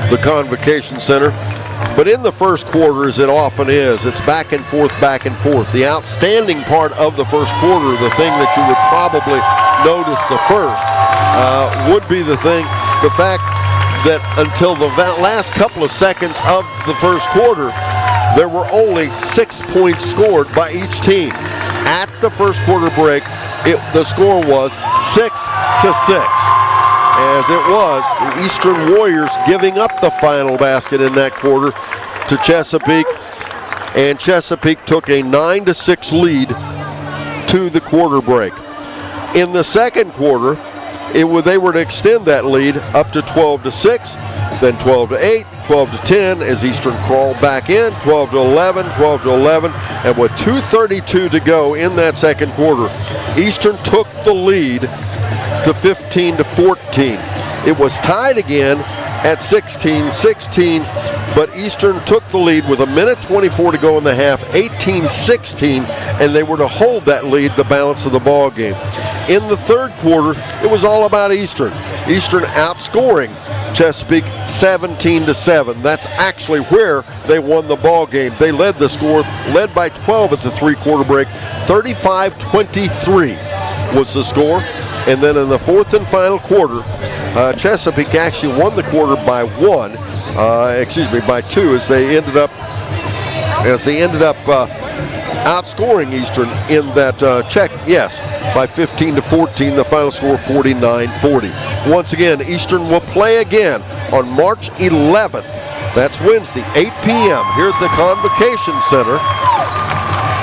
the Convocation Center. But in the first quarter, as it often is, it's back and forth, back and forth. The outstanding part of the first quarter, the thing that you would probably notice the first, would be the fact that until the last couple of seconds of the first quarter, there were only 6 points scored by each team. At the first quarter break, the score was 6-6. As it was, the Eastern Warriors giving up the final basket in that quarter to Chesapeake, and Chesapeake took a 9-6 lead to the quarter break. In the second quarter, they were to extend that lead up to 12-6, then 12-8, 12-10 as Eastern crawled back in, 12-11, 12-11, and with 2:32 to go in that second quarter, Eastern took the lead to 15-14. It was tied again at 16-16, but Eastern took the lead with 1:24 to go in the half, 18-16, and they were to hold that lead the balance of the ball game. In the third quarter, it was all about Eastern. Eastern outscoring Chesapeake 17-7. That's actually where they won the ball game. They led the score, led by 12 at the three-quarter break. 35-23 was the score. And then in the fourth and final quarter, Chesapeake actually won the quarter by by 2 as they ended up outscoring Eastern in that by 15-14. The final score 49-40. Once again, Eastern will play again on March 11th. That's Wednesday, 8 p.m. here at the Convocation Center.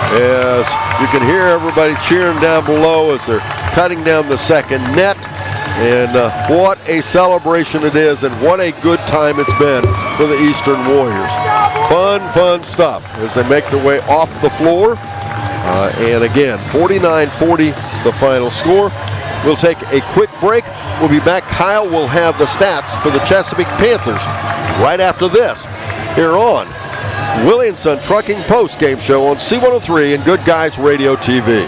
As you can hear everybody cheering down below as they're cutting down the second net. And what a celebration it is, and what a good time it's been for the Eastern Warriors. Fun stuff as they make their way off the floor. And again, 49-40 the final score. We'll take a quick break. We'll be back. Kyle will have the stats for the Chesapeake Panthers right after this here on Williamson Trucking Post Game Show on C103 and Good Guys Radio TV.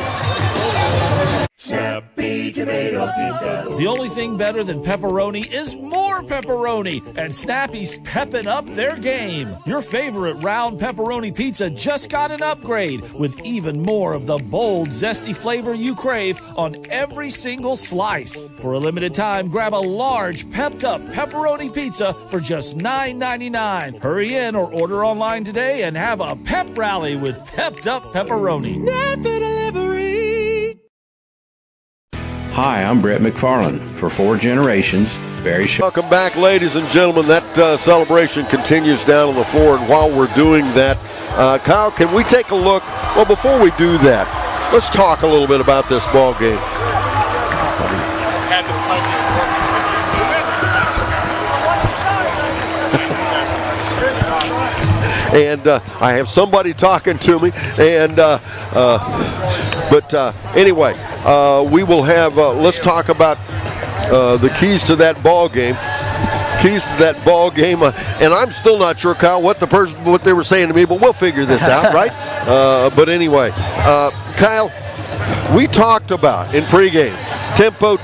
Snappy tomato pizza. The only thing better than pepperoni is more pepperoni, and Snappy's pepping up their game. Your favorite round pepperoni pizza just got an upgrade with even more of the bold, zesty flavor you crave on every single slice. For a limited time, grab a large pepped up pepperoni pizza for just $9.99. Hurry in or order online today and have a pep rally with pepped up pepperoni. Snappy delivery. Hi, I'm Brett McFarland. For 4 generations, Welcome back, ladies and gentlemen. That celebration continues down on the floor, and while we're doing that, Kyle, can we take a look? Well, before we do that, let's talk a little bit about this ball game. And I have somebody talking to me, and anyway, we will have. Let's talk about the keys to that ball game. And I'm still not sure, Kyle, what they were saying to me, but we'll figure this out, right? But anyway, Kyle, we talked about in pregame tempo.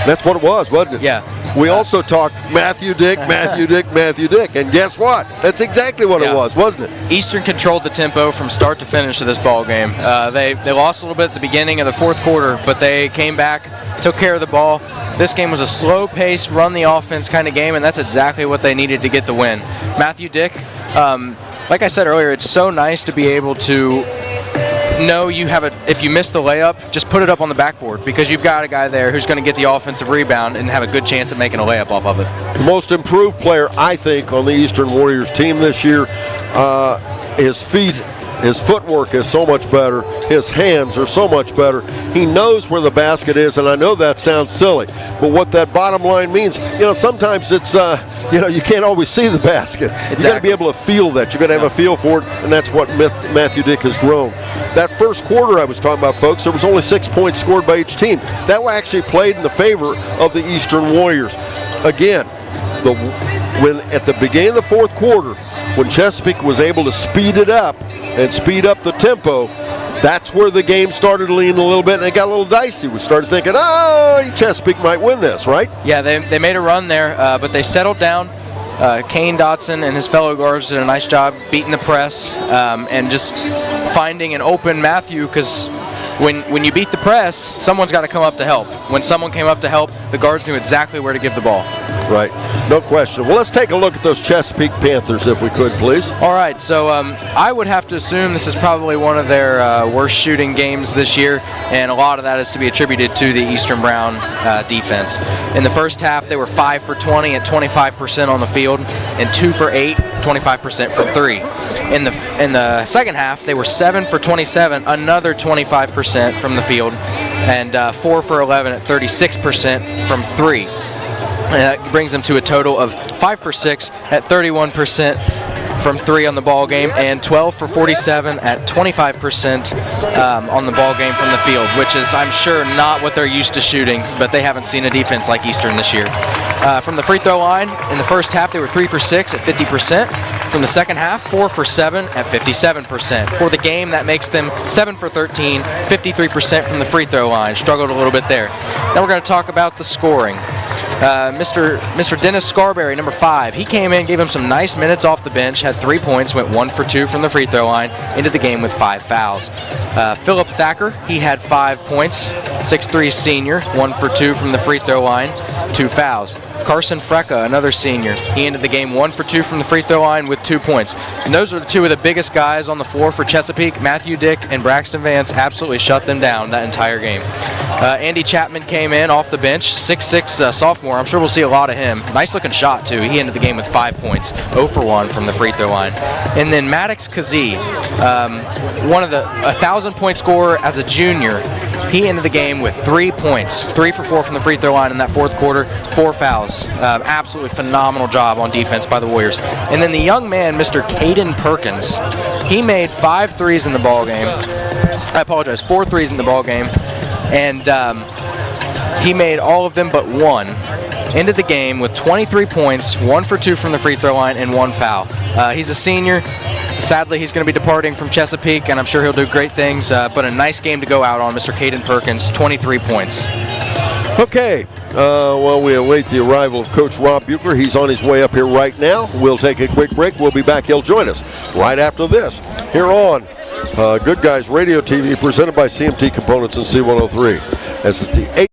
That's what it was, wasn't it? Yeah. We also talked Matthew Dick, and guess what? That's exactly what it was, wasn't it? Eastern controlled the tempo from start to finish of this ball game. They lost a little bit at the beginning of the fourth quarter, but they came back, took care of the ball. This game was a slow-paced, run-the-offense kind of game, and that's exactly what they needed to get the win. Matthew Dick, like I said earlier, it's so nice to be able to know if you miss the layup, just put it up on the backboard, because you've got a guy there who's going to get the offensive rebound and have a good chance at making a layup off of it. The most improved player, I think, on the Eastern Warriors team this year. His footwork is so much better. His hands are so much better. He knows where the basket is, and I know that sounds silly, but what that bottom line means, sometimes it's, you can't always see the basket. Exactly. You got to be able to feel that. You got to have a feel for it, and that's what Matthew Dick has grown. That first quarter I was talking about, folks, there was only 6 points scored by each team. That actually played in the favor of the Eastern Warriors. Again, when at the beginning of the fourth quarter, when Chesapeake was able to speed it up and speed up the tempo, that's where the game started leaning a little bit, and it got a little dicey. We started thinking, Chesapeake might win this, right? Yeah, they made a run there, but they settled down. Kane Dotson and his fellow guards did a nice job beating the press and just finding an open Matthew, because when you beat the press, someone's got to come up to help. When someone came up to help, the guards knew exactly where to give the ball. Right, no question. Well, let's take a look at those Chesapeake Panthers, if we could, please. All right, so I would have to assume this is probably one of their worst shooting games this year, and a lot of that is to be attributed to the Eastern Brown defense. In the first half, they were 5 for 20 at 25% on the field, and 2 for 8, 25% from 3. In the second half, they were 7 for 27, another 25% from the field, and 4 for 11 at 36% from 3. That brings them to a total of 5 for 6 at 31% from 3 on the ball game, and 12 for 47 at 25% on the ball game from the field, which is, I'm sure, not what they're used to shooting, but they haven't seen a defense like Eastern this year. From the free throw line, in the first half, they were 3 for 6 at 50%. From the second half, 4 for 7 at 57%. For the game, that makes them 7 for 13, 53% from the free throw line. Struggled a little bit there. Now we're going to talk about the scoring. Mr. Dennis Scarberry, number 5, he came in, gave him some nice minutes off the bench, had 3 points, went 1 for 2 from the free throw line, into the game with 5 fouls. Philip Thacker, he had 5 points, 6'3" senior, 1 for 2 from the free throw line, 2 fouls. Carson Frecka, another senior, he ended the game 1 for 2 from the free throw line with 2 points. And those are the 2 of the biggest guys on the floor for Chesapeake. Matthew Dick and Braxton Vance absolutely shut them down that entire game. Andy Chapman came in off the bench, 6'6" sophomore. I'm sure we'll see a lot of him. Nice looking shot too. He ended the game with 5 points, 0 for 1 from the free throw line. And then Maddox Kazee, one of the 1,000-point scorer as a junior, he ended the game with 3 points, 3 for 4 from the free throw line in that fourth quarter, 4 fouls. Absolutely phenomenal job on defense by the Warriors. And then the young man, Mr. Caden Perkins, he made 5 threes in the ball game. I apologize, 4 threes in the ball game, and he made all of them but 1. Ended the game with 23 points, 1 for 2 from the free throw line, and 1 foul. He's a senior. Sadly, he's going to be departing from Chesapeake, and I'm sure he'll do great things, but a nice game to go out on, Mr. Caden Perkins, 23 points. Okay, well, we await the arrival of Coach Rob Buechler. He's on his way up here right now. We'll take a quick break. We'll be back. He'll join us right after this here on Good Guys Radio TV, presented by CMT Components and C103. As it's the 8th.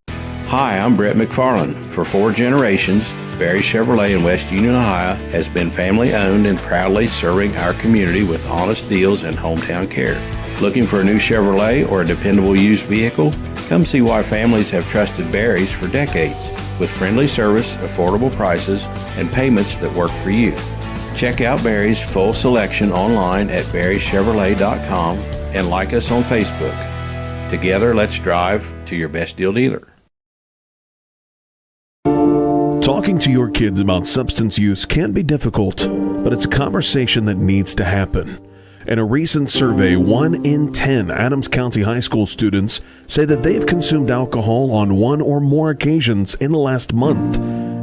Hi, I'm Brett McFarland. For 4 generations, Barry Chevrolet in West Union, Ohio has been family owned and proudly serving our community with honest deals and hometown care. Looking for a new Chevrolet or a dependable used vehicle? Come see why families have trusted Barry's for decades, with friendly service, affordable prices, and payments that work for you. Check out Barry's full selection online at barrychevrolet.com and like us on Facebook. Together, let's drive to your best deal dealer. Talking to your kids about substance use can be difficult, but it's a conversation that needs to happen. In a recent survey, 1 in 10 Adams County High School students say that they've consumed alcohol on 1 or more occasions in the last month.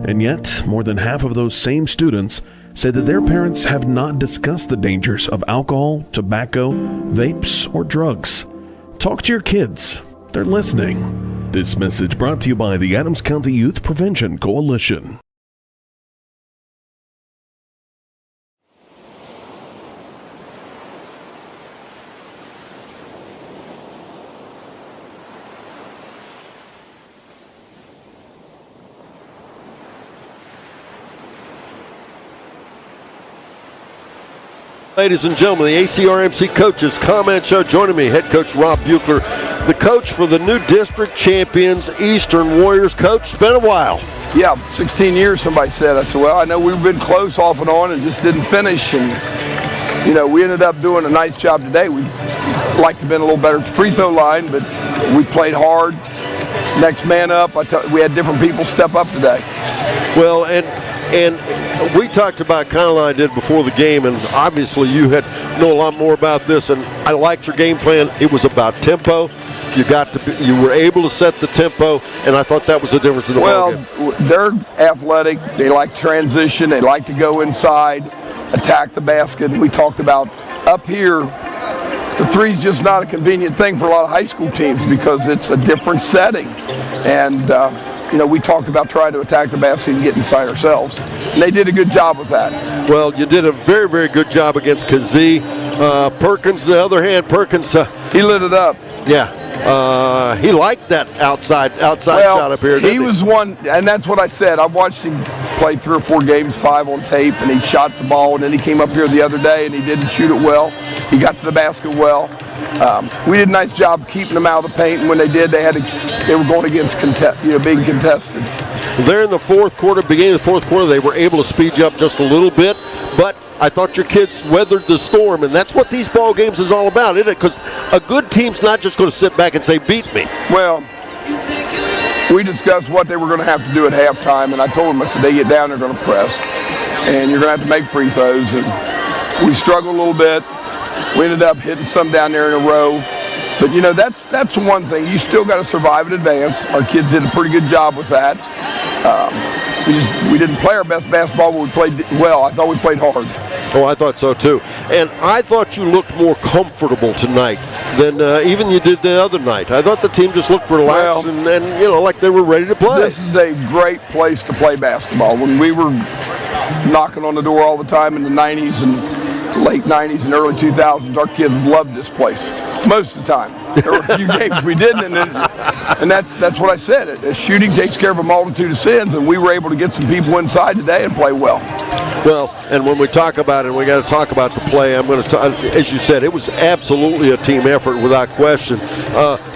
And yet, more than half of those same students say that their parents have not discussed the dangers of alcohol, tobacco, vapes, or drugs. Talk to your kids. They're listening. This message brought to you by the Adams County Youth Prevention Coalition. Ladies and gentlemen, the ACRMC Coaches Comment Show. Joining me, head coach Rob Buechler, the coach for the new district champions Eastern Warriors. Coach, it's been a while. Yeah, 16 years, somebody said. I said, well, I know we've been close off and on and just didn't finish. And, you know, we ended up doing a nice job today. We'd like to have been a little better at the free throw line, but we played hard. Next man up. We had different people step up today. Well, and we talked about kind of like I did before the game, and obviously you know a lot more about this, and I liked your game plan. It was about tempo. You were able to set the tempo, and I thought that was the difference in the ballgame. Well, they're athletic. They like transition. They like to go inside, attack the basket. We talked about up here, the three's just not a convenient thing for a lot of high school teams because it's a different setting. And you know, we talked about trying to attack the basket and get inside ourselves. And they did a good job with that. Well, you did a very, very good job against Kazee. Perkins, the other hand, he lit it up. Yeah. He liked that outside shot up here. He was one, and that's what I said. I watched him play 3 or 4 games, 5 on tape, and he shot the ball, and then he came up here the other day, and he didn't shoot it well. He got to the basket well. We did a nice job keeping them out of the paint, and when they did, they were going against being contested. There in the fourth quarter, beginning of the fourth quarter, they were able to speed you up just a little bit, but I thought your kids weathered the storm, and that's what these ball games is all about, isn't it? Because a good team's not just going to sit back and say, beat me. Well, we discussed what they were going to have to do at halftime, and I told them, I said, they get down, they're going to press, and you're going to have to make free throws. And we struggled a little bit. We ended up hitting some down there in a row. But, you know, that's one thing. You still got to survive in advance. Our kids did a pretty good job with that. We didn't play our best basketball, but we played well. I thought we played hard. Oh, I thought so too. And I thought you looked more comfortable tonight than even you did the other night. I thought the team just looked relaxed and you know, like they were ready to play. This is a great place to play basketball. When we were knocking on the door all the time in the 90s and late 90s and early 2000s, our kids loved this place most of the time. There were a few games we didn't, and that's what I said. Shooting takes care of a multitude of sins, and we were able to get some people inside today and play well. Well, and when we talk about it, we got to talk about the play. I'm going to, as you said, it was absolutely a team effort without question.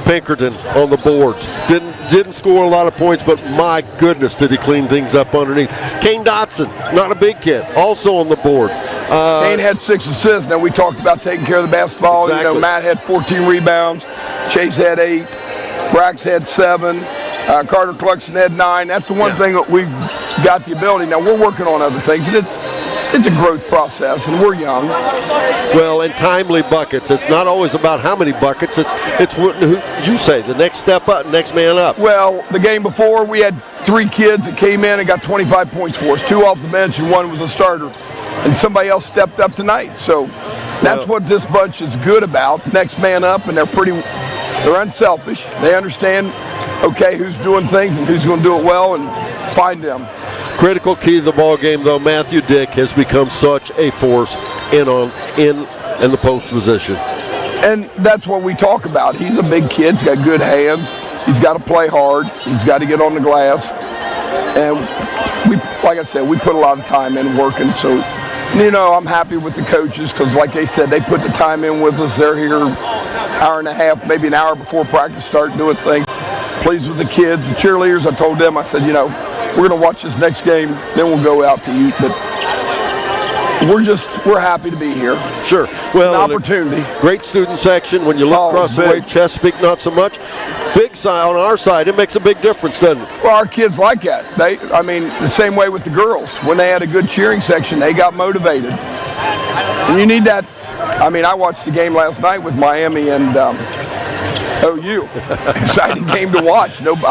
Pinkerton on the boards didn't score a lot of points, but my goodness, did he clean things up underneath. Kane Dotson, not a big kid, also on the board. Kane had 6 assists. Now we talked about taking care of the basketball. Exactly. You know, Matt had 14 rebounds. Chase had 8. Brax had 7. Carter Cluxton had 9. That's the one thing that we've got the ability. Now we're working on other things, and it's a growth process, and we're young. Well, and timely buckets. It's not always about how many buckets. It's what you say, the next step up, next man up. Well, the game before, we had 3 kids that came in and got 25 points for us. 2 off the bench, and 1 was a starter. And somebody else stepped up tonight. So that's what this bunch is good about. Next man up, and they're unselfish. They understand, okay, who's doing things and who's going to do it well, and find them. Critical key to the ball game, though, Matthew Dick has become such a force in the post position. And that's what we talk about. He's a big kid. He's got good hands. He's got to play hard. He's got to get on the glass. And like I said, we put a lot of time in working. So, you know, I'm happy with the coaches because, like they said, they put the time in with us. They're here an hour and a half, maybe an hour before practice start doing things. Pleased with the kids, the cheerleaders. I told them, I said, you know, we're going to watch this next game, then we'll go out to eat. But we're happy to be here. Sure. Well, an opportunity. Great student section. When you look across the way, Chesapeake, not so much. Big side on our side, it makes a big difference, doesn't it? Well, our kids like that. The same way with the girls. When they had a good cheering section, they got motivated. And you need that. I watched the game last night with Miami and OU. Exciting game to watch. It was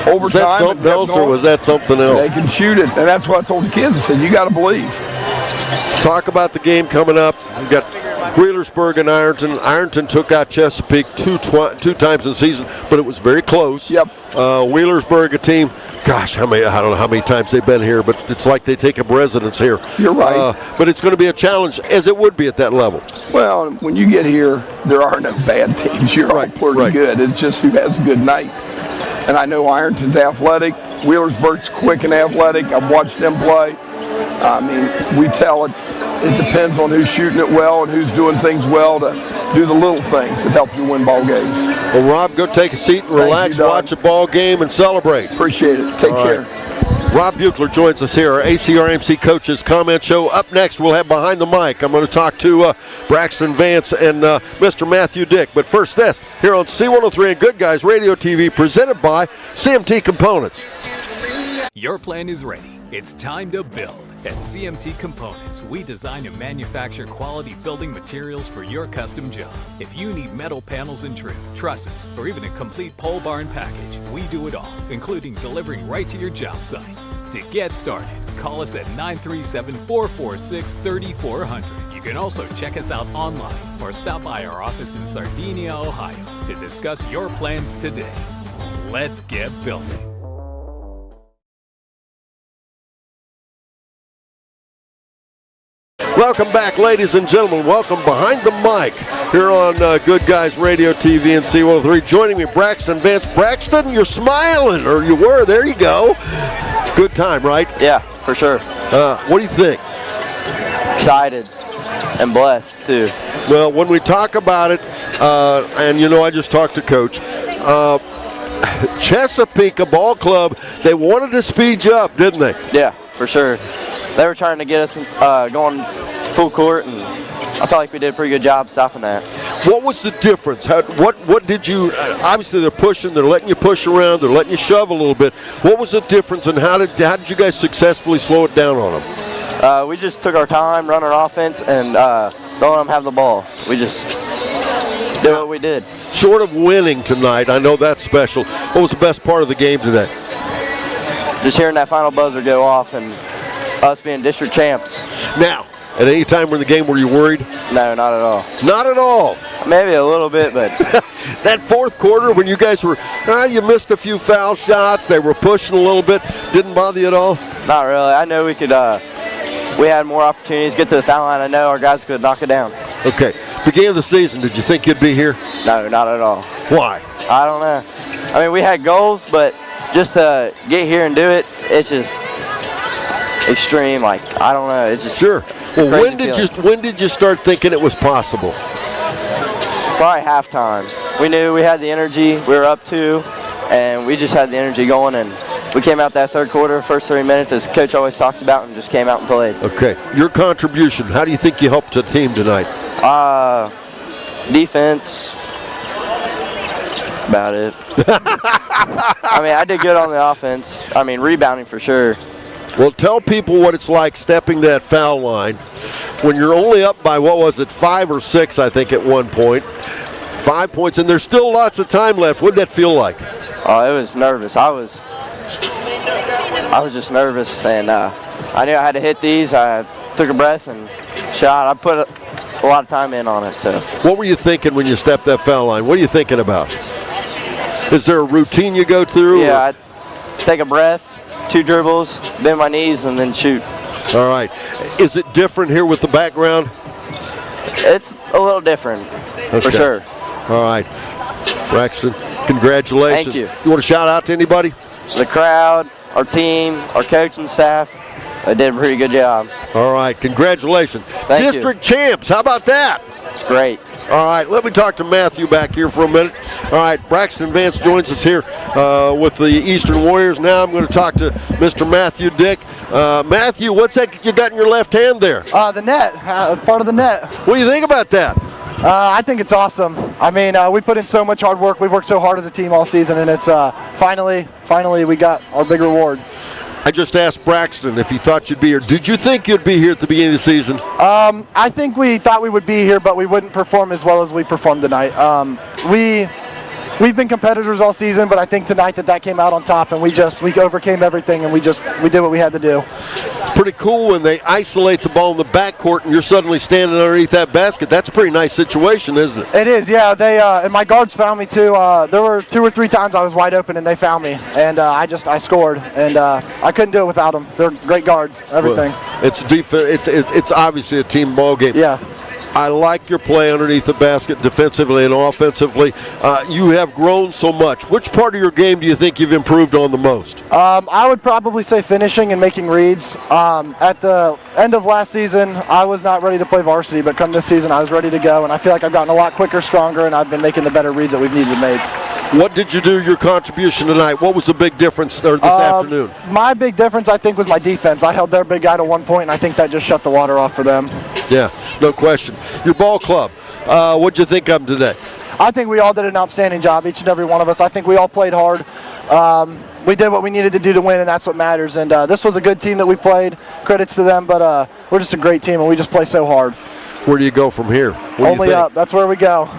overtime. Was that something else, or was that something else? They can shoot it, and that's what I told the kids. I said, you got to believe. Talk about the game coming up. We've got Wheelersburg and Ironton. Ironton took out Chesapeake two times in the season, but it was very close. Yep. Wheelersburg, a team, gosh, I don't know how many times they've been here, but it's like they take up residence here. You're right. But it's going to be a challenge, as it would be at that level. Well, when you get here, there are no bad teams. You're all pretty good. It's just who has a good night. And I know Ironton's athletic. Wheelersburg's quick and athletic. I've watched them play. We tell it depends on who's shooting it well and who's doing things well to do the little things that help you win ball games. Well, Rob, go take a seat and relax, watch a ball game, and celebrate. Appreciate it. Take care. Rob Buechler joins us here, our ACRMC Coaches Comment Show. Up next, we'll have Behind the Mic. I'm going to talk to Braxton Vance and Mr. Matthew Dick. But first this, here on C103 and Good Guys Radio TV, presented by CMT Components. Your plan is ready. It's time to build. At CMT Components, we design and manufacture quality building materials for your custom job. If you need metal panels and trim, trusses, or even a complete pole barn package, we do it all, including delivering right to your job site. To get started, call us at 937-446-3400. You can also check us out online or stop by our office in Sardinia, Ohio to discuss your plans today. Let's get building. Welcome back, ladies and gentlemen. Welcome Behind the Mic here on Good Guys Radio TV and C103. Joining me, Braxton Vance. Braxton, you're smiling, or you were. There you go. Good time, right? Yeah, for sure. What do you think? Excited and blessed, too. Well, when we talk about it, and I just talked to Coach, Chesapeake, a ball club, they wanted to speed you up, didn't they? Yeah. for sure. They were trying to get us going full court, and I felt like we did a pretty good job stopping that. What was the difference? What did you? Obviously, they're pushing. They're letting you push around. They're letting you shove a little bit. What was the difference, and how did you guys successfully slow it down on them? We just took our time, run our offense, and don't let them have the ball. We just did what we did. Short of winning tonight, I know that's special. What was the best part of the game today? Just hearing that final buzzer go off and us being district champs. Now, at any time in the game, were you worried? No, not at all. Not at all? Maybe a little bit, but... That fourth quarter when you guys were, you missed a few foul shots, they were pushing a little bit, didn't bother you at all? Not really. I know we could, we had more opportunities to get to the foul line. I know our guys could knock it down. Okay. Beginning of the season, did you think you'd be here? No, not at all. Why? I don't know. I mean, we had goals, but just to get here and do it, it's just extreme. Like, I don't know. It's just sure. Well, when did you start thinking it was possible? Probably halftime. We knew we had the energy. We were up 2, and we just had the energy going. And we came out that third quarter, first 3 minutes, as Coach always talks about, and just came out and played. Okay. Your contribution. How do you think you helped the team tonight? Defense. About it. I mean, I did good on the offense. I mean, rebounding for sure. Well, tell people what it's like stepping that foul line when you're only up by, 5 or 6, I think, at one point. 5 points, and there's still lots of time left. What did that feel like? Oh, it was nervous. I was just nervous, and I knew I had to hit these. I took a breath and shot. I put a lot of time in on it. So. What were you thinking when you stepped that foul line? What are you thinking about? Is there a routine you go through? Yeah, I take a breath. 2 dribbles, bend my knees, and then shoot. All right. Is it different here with the background? It's a little different, for sure. All right. Braxton, congratulations. Thank you. You want to shout out to anybody? The crowd, our team, our coaching staff. They did a pretty good job. All right. Congratulations. Thank you. District champs. How about that? It's great. All right, let me talk to Matthew back here for a minute. All right, Braxton Vance joins us here with the Eastern Warriors. Now I'm going to talk to Mr. Matthew Dick. Matthew, what's that you got in your left hand there? The net, part of the net. What do you think about that? I think it's awesome. I mean, we put in so much hard work. We've worked so hard as a team all season, and it's finally we got our big reward. I just asked Braxton if he thought you'd be here. Did you think you'd be here at the beginning of the season? I think we thought we would be here, but we wouldn't perform as well as we performed tonight. We've been competitors all season, but I think tonight that came out on top, and we overcame everything, and we did what we had to do. Pretty cool when they isolate the ball in the backcourt and you're suddenly standing underneath that basket. That's a pretty nice situation, isn't it? It is, yeah. They and my guards found me too. There were 2 or 3 times I was wide open and they found me, and I scored, and I couldn't do it without them. They're great guards, everything. Well, it's obviously a team ball game. Yeah. I like your play underneath the basket defensively and offensively. You have grown so much. Which part of your game do you think you've improved on the most? I would probably say finishing and making reads. At the end of last season, I was not ready to play varsity, but come this season, I was ready to go, and I feel like I've gotten a lot quicker, stronger, and I've been making the better reads that we've needed to make. What did you do, your contribution tonight? What was the big difference there this afternoon? My big difference, I think, was my defense. I held their big guy to 1 point, and I think that just shut the water off for them. Yeah, no question. Your ball club, what'd you think of them today? I think we all did an outstanding job, each and every one of us. I think we all played hard. We did what we needed to do to win, and that's what matters. And this was a good team that we played. Credits to them, but we're just a great team, and we just play so hard. Where do you go from here? Only up. That's where we go.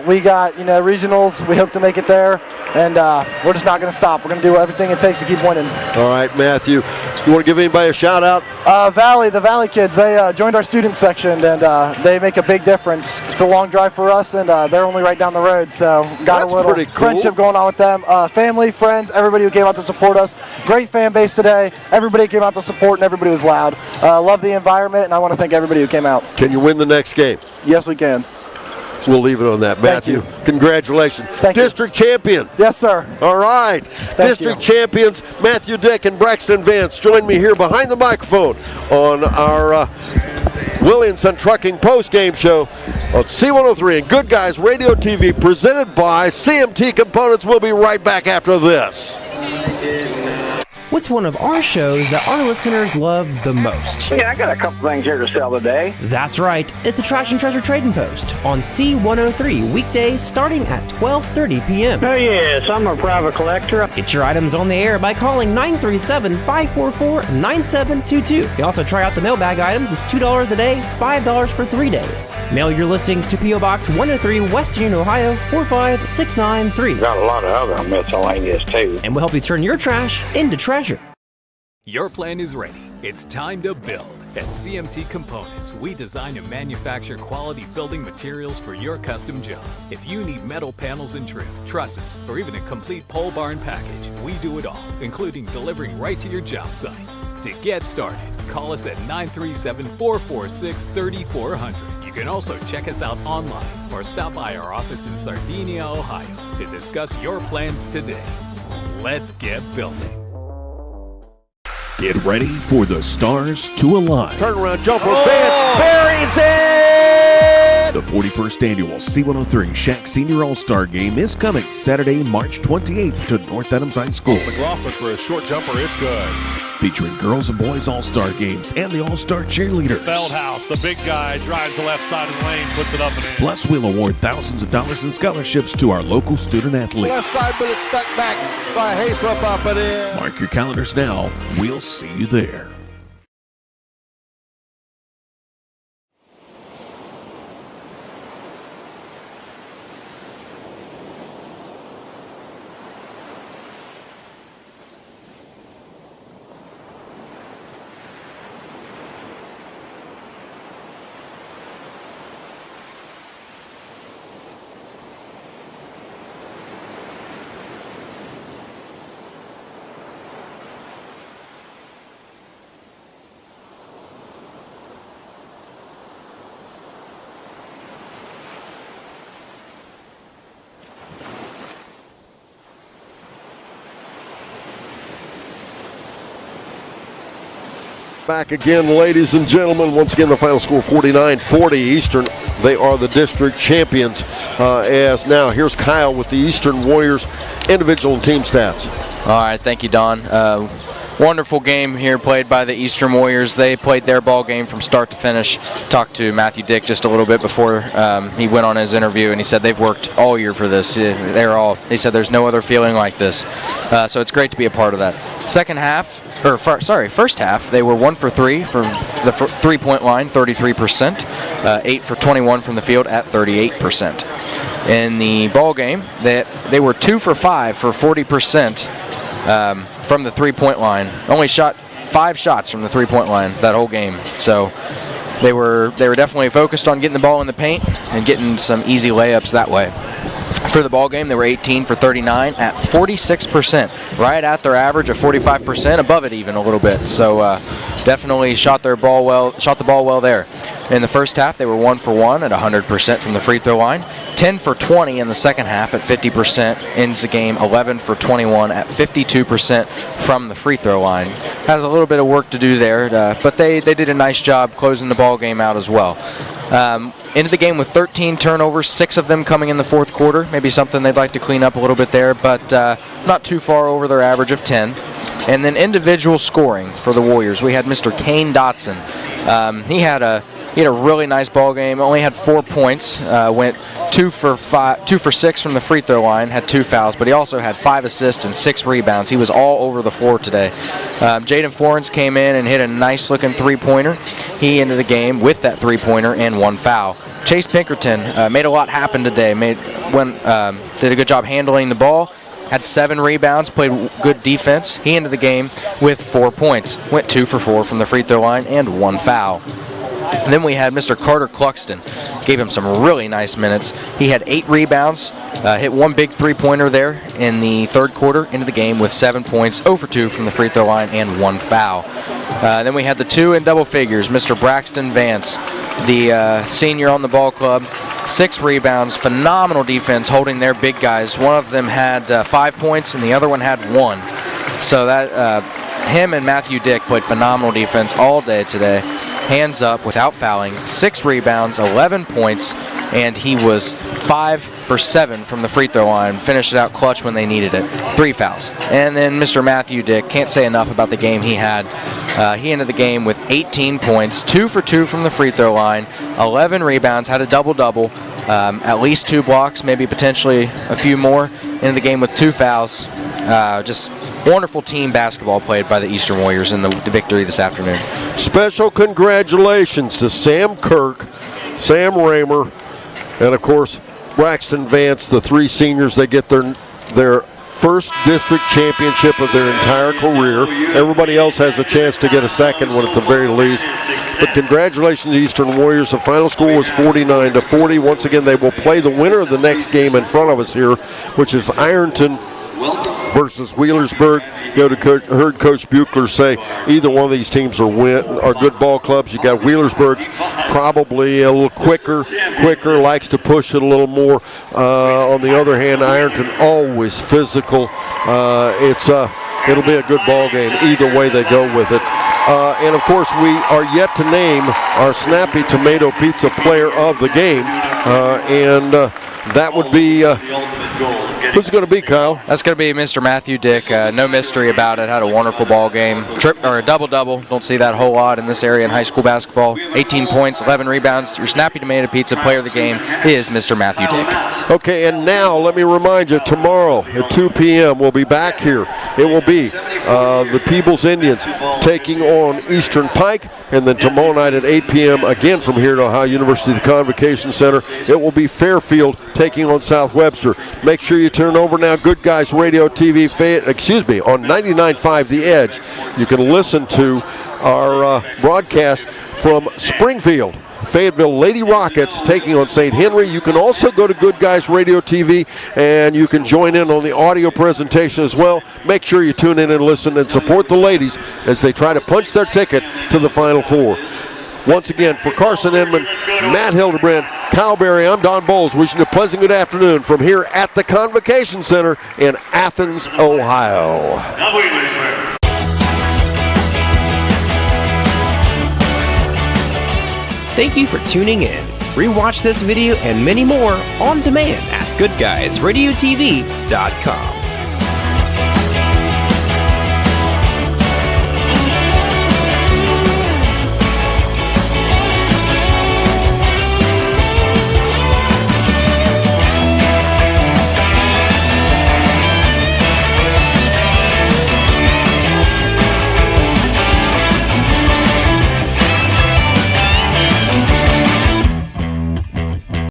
We got regionals. We hope to make it there, and we're just not going to stop. We're going to do everything it takes to keep winning. All right, Matthew. You want to give anybody a shout out? The Valley kids. They joined our student section, and they make a big difference. It's a long drive for us, and they're only right down the road. So got That's a little pretty cool. friendship going on with them. Family, friends, everybody who came out to support us. Great fan base today. Everybody came out to support, and everybody was loud. Love the environment, and I want to thank everybody who came out. Can you win the next game? Yes, we can. We'll leave it on that. Matthew, congratulations. Thank District champion. Yes, sir. All right. District champions, Matthew Dick and Braxton Vance. Join me here behind the microphone on our Williamson Trucking post-game show on C103 and Good Guys Radio TV, presented by CMT Components. We'll be right back after this. what's one of our shows that our listeners love the most? Yeah, I got a couple things here to sell today. That's right. It's the Trash and Treasure Trading Post on C103 weekdays starting at 12:30 p.m. Oh, yes, I'm a private collector. Get your items on the air by calling 937-544-9722. You can also try out the mailbag items. It's $2 a day, $5 for 3 days. Mail your listings to P.O. Box 103, West Union, Ohio, 45693. Got a lot of other miscellaneous, too. And we'll help you turn your trash into treasure. Your plan is ready. It's time to build. At CMT Components, we design and manufacture quality building materials for your custom job. If you need metal panels and trim, trusses, or even a complete pole barn package, we do it all, including delivering right to your job site. To get started, call us at 937-446-3400. You can also check us out online or stop by our office in Sardinia, Ohio to discuss your plans today. Let's get building. Get ready for the stars to align. Turnaround jumper, Vance buries it! The 41st annual C103 Shack Senior All-Star Game is coming Saturday, March 28th to North Adams High School. McLaughlin for a short jumper, it's good. Featuring girls and boys All-Star games and the All-Star cheerleaders. Feldhouse, the big guy, drives the left side of the lane, puts it up and in. Plus, we'll award thousands of dollars in scholarships to our local student athletes. Left side, but it's stuck back by Haysrup up and in. Mark your calendars now. We'll see you there. Back again, ladies and gentlemen. Once again, the final score 49-40 Eastern. They are the district champions. As now, here's Kyle with the Eastern Warriors individual and team stats. All right, thank you, Don. Wonderful game here played by the Eastern Warriors. They played their ball game from start to finish. Talked to Matthew Dick just a little bit before he went on his interview, and he said they've worked all year for this. He said there's no other feeling like this. So it's great to be a part of that. First half, they were 1 for 3 from the three-point line, 33%, 8 for 21 from the field at 38%. In the ball game, they were 2 for 5 for 40%. From the three-point line. Only shot 5 shots from the three-point line that whole game. So they were definitely focused on getting the ball in the paint and getting some easy layups that way. For the ball game, they were 18 for 39 at 46%, right at their average of 45%, above it even a little bit. So definitely shot the ball well there. In the first half, they were 1 for 1 at 100% from the free throw line, 10 for 20 in the second half at 50%, ends the game 11 for 21 at 52% from the free throw line. Has a little bit of work to do there, but they did a nice job closing the ball game out as well. Into the game with 13 turnovers, 6 of them coming in the fourth quarter. Maybe something they'd like to clean up a little bit there, but not too far over their average of 10. And then individual scoring for the Warriors. We had Mr. Kane Dotson. He had a really nice ball game. Only had 4 points. Went 2 for 6 from the free throw line. Had 2 fouls, but he also had 5 assists and 6 rebounds. He was all over the floor today. Jaden Florence came in and hit a nice-looking three-pointer. He ended the game with that three-pointer and 1 foul. Chase Pinkerton made a lot happen today. Did a good job handling the ball. Had 7 rebounds, played good defense. He ended the game with 4 points. Went 2 for 4 from the free throw line and 1 foul. And then we had Mr. Carter Cluxton. Gave him some really nice minutes. He had 8 rebounds, hit 1 big three-pointer there in the third quarter, into the game with 7 points, 0 for 2 from the free throw line, and 1 foul. Then we had the 2 in double figures, Mr. Braxton Vance, the senior on the ball club. 6 rebounds, phenomenal defense holding their big guys. One of them had 5 points and the other one had 1. So that him and Matthew Dick played phenomenal defense all day today. Hands up without fouling, 6 rebounds, 11 points, and he was 5 for 7 from the free throw line, finished it out clutch when they needed it. 3 fouls. And then Mr. Matthew Dick, can't say enough about the game he had. He ended the game with 18 points, 2 for 2 from the free throw line, 11 rebounds, had a double-double, at least 2 blocks, maybe potentially a few more. Ended the game with 2 fouls. Just wonderful team basketball played by the Eastern Warriors in the victory this afternoon. Special congratulations to Sam Kirk, Sam Raymer, and of course Braxton Vance, the 3 seniors. They get their first district championship of their entire career. Everybody else has a chance to get a second one at the very least. But congratulations, Eastern Warriors. The final score was 49-40. Once again, they will play the winner of the next game in front of us here, which is Ironton versus Wheelersburg. Heard Coach Buechler say either one of these teams are good ball clubs. You got Wheelersburg's probably a little quicker, likes to push it a little more. On the other hand, Ironton always physical. It'll be a good ball game either way they go with it. And of course, we are yet to name our Snappy Tomato Pizza player of the game, and that would be. Who's it going to be, Kyle? That's going to be Mr. Matthew Dick. No mystery about it. Had a wonderful ball game. A double-double. Don't see that a whole lot in this area in high school basketball. 18 points, 11 rebounds. Your Snappy Tomato Pizza player of the game is Mr. Matthew Dick. Okay, and now let me remind you, tomorrow at 2 p.m. we'll be back here. It will be the Peebles Indians taking on Eastern Pike, and then tomorrow night at 8 p.m. again from here at Ohio University, the Convocation Center, it will be Fairfield taking on South Webster. Make sure you turn over now Good Guys Radio TV, on 99.5 The Edge. You can listen to our broadcast from Springfield. Fayetteville Lady Rockets taking on St. Henry. You can also go to Good Guys Radio TV and you can join in on the audio presentation as well. Make sure you tune in and listen and support the ladies as they try to punch their ticket to the Final Four. Once again, for Carson Inman, Matt Hildebrand, Kyle Berry, I'm Don Bowles, wishing you a pleasant good afternoon from here at the Convocation Center in Athens, Ohio. Thank you for tuning in. Rewatch this video and many more on demand at goodguysradiotv.com.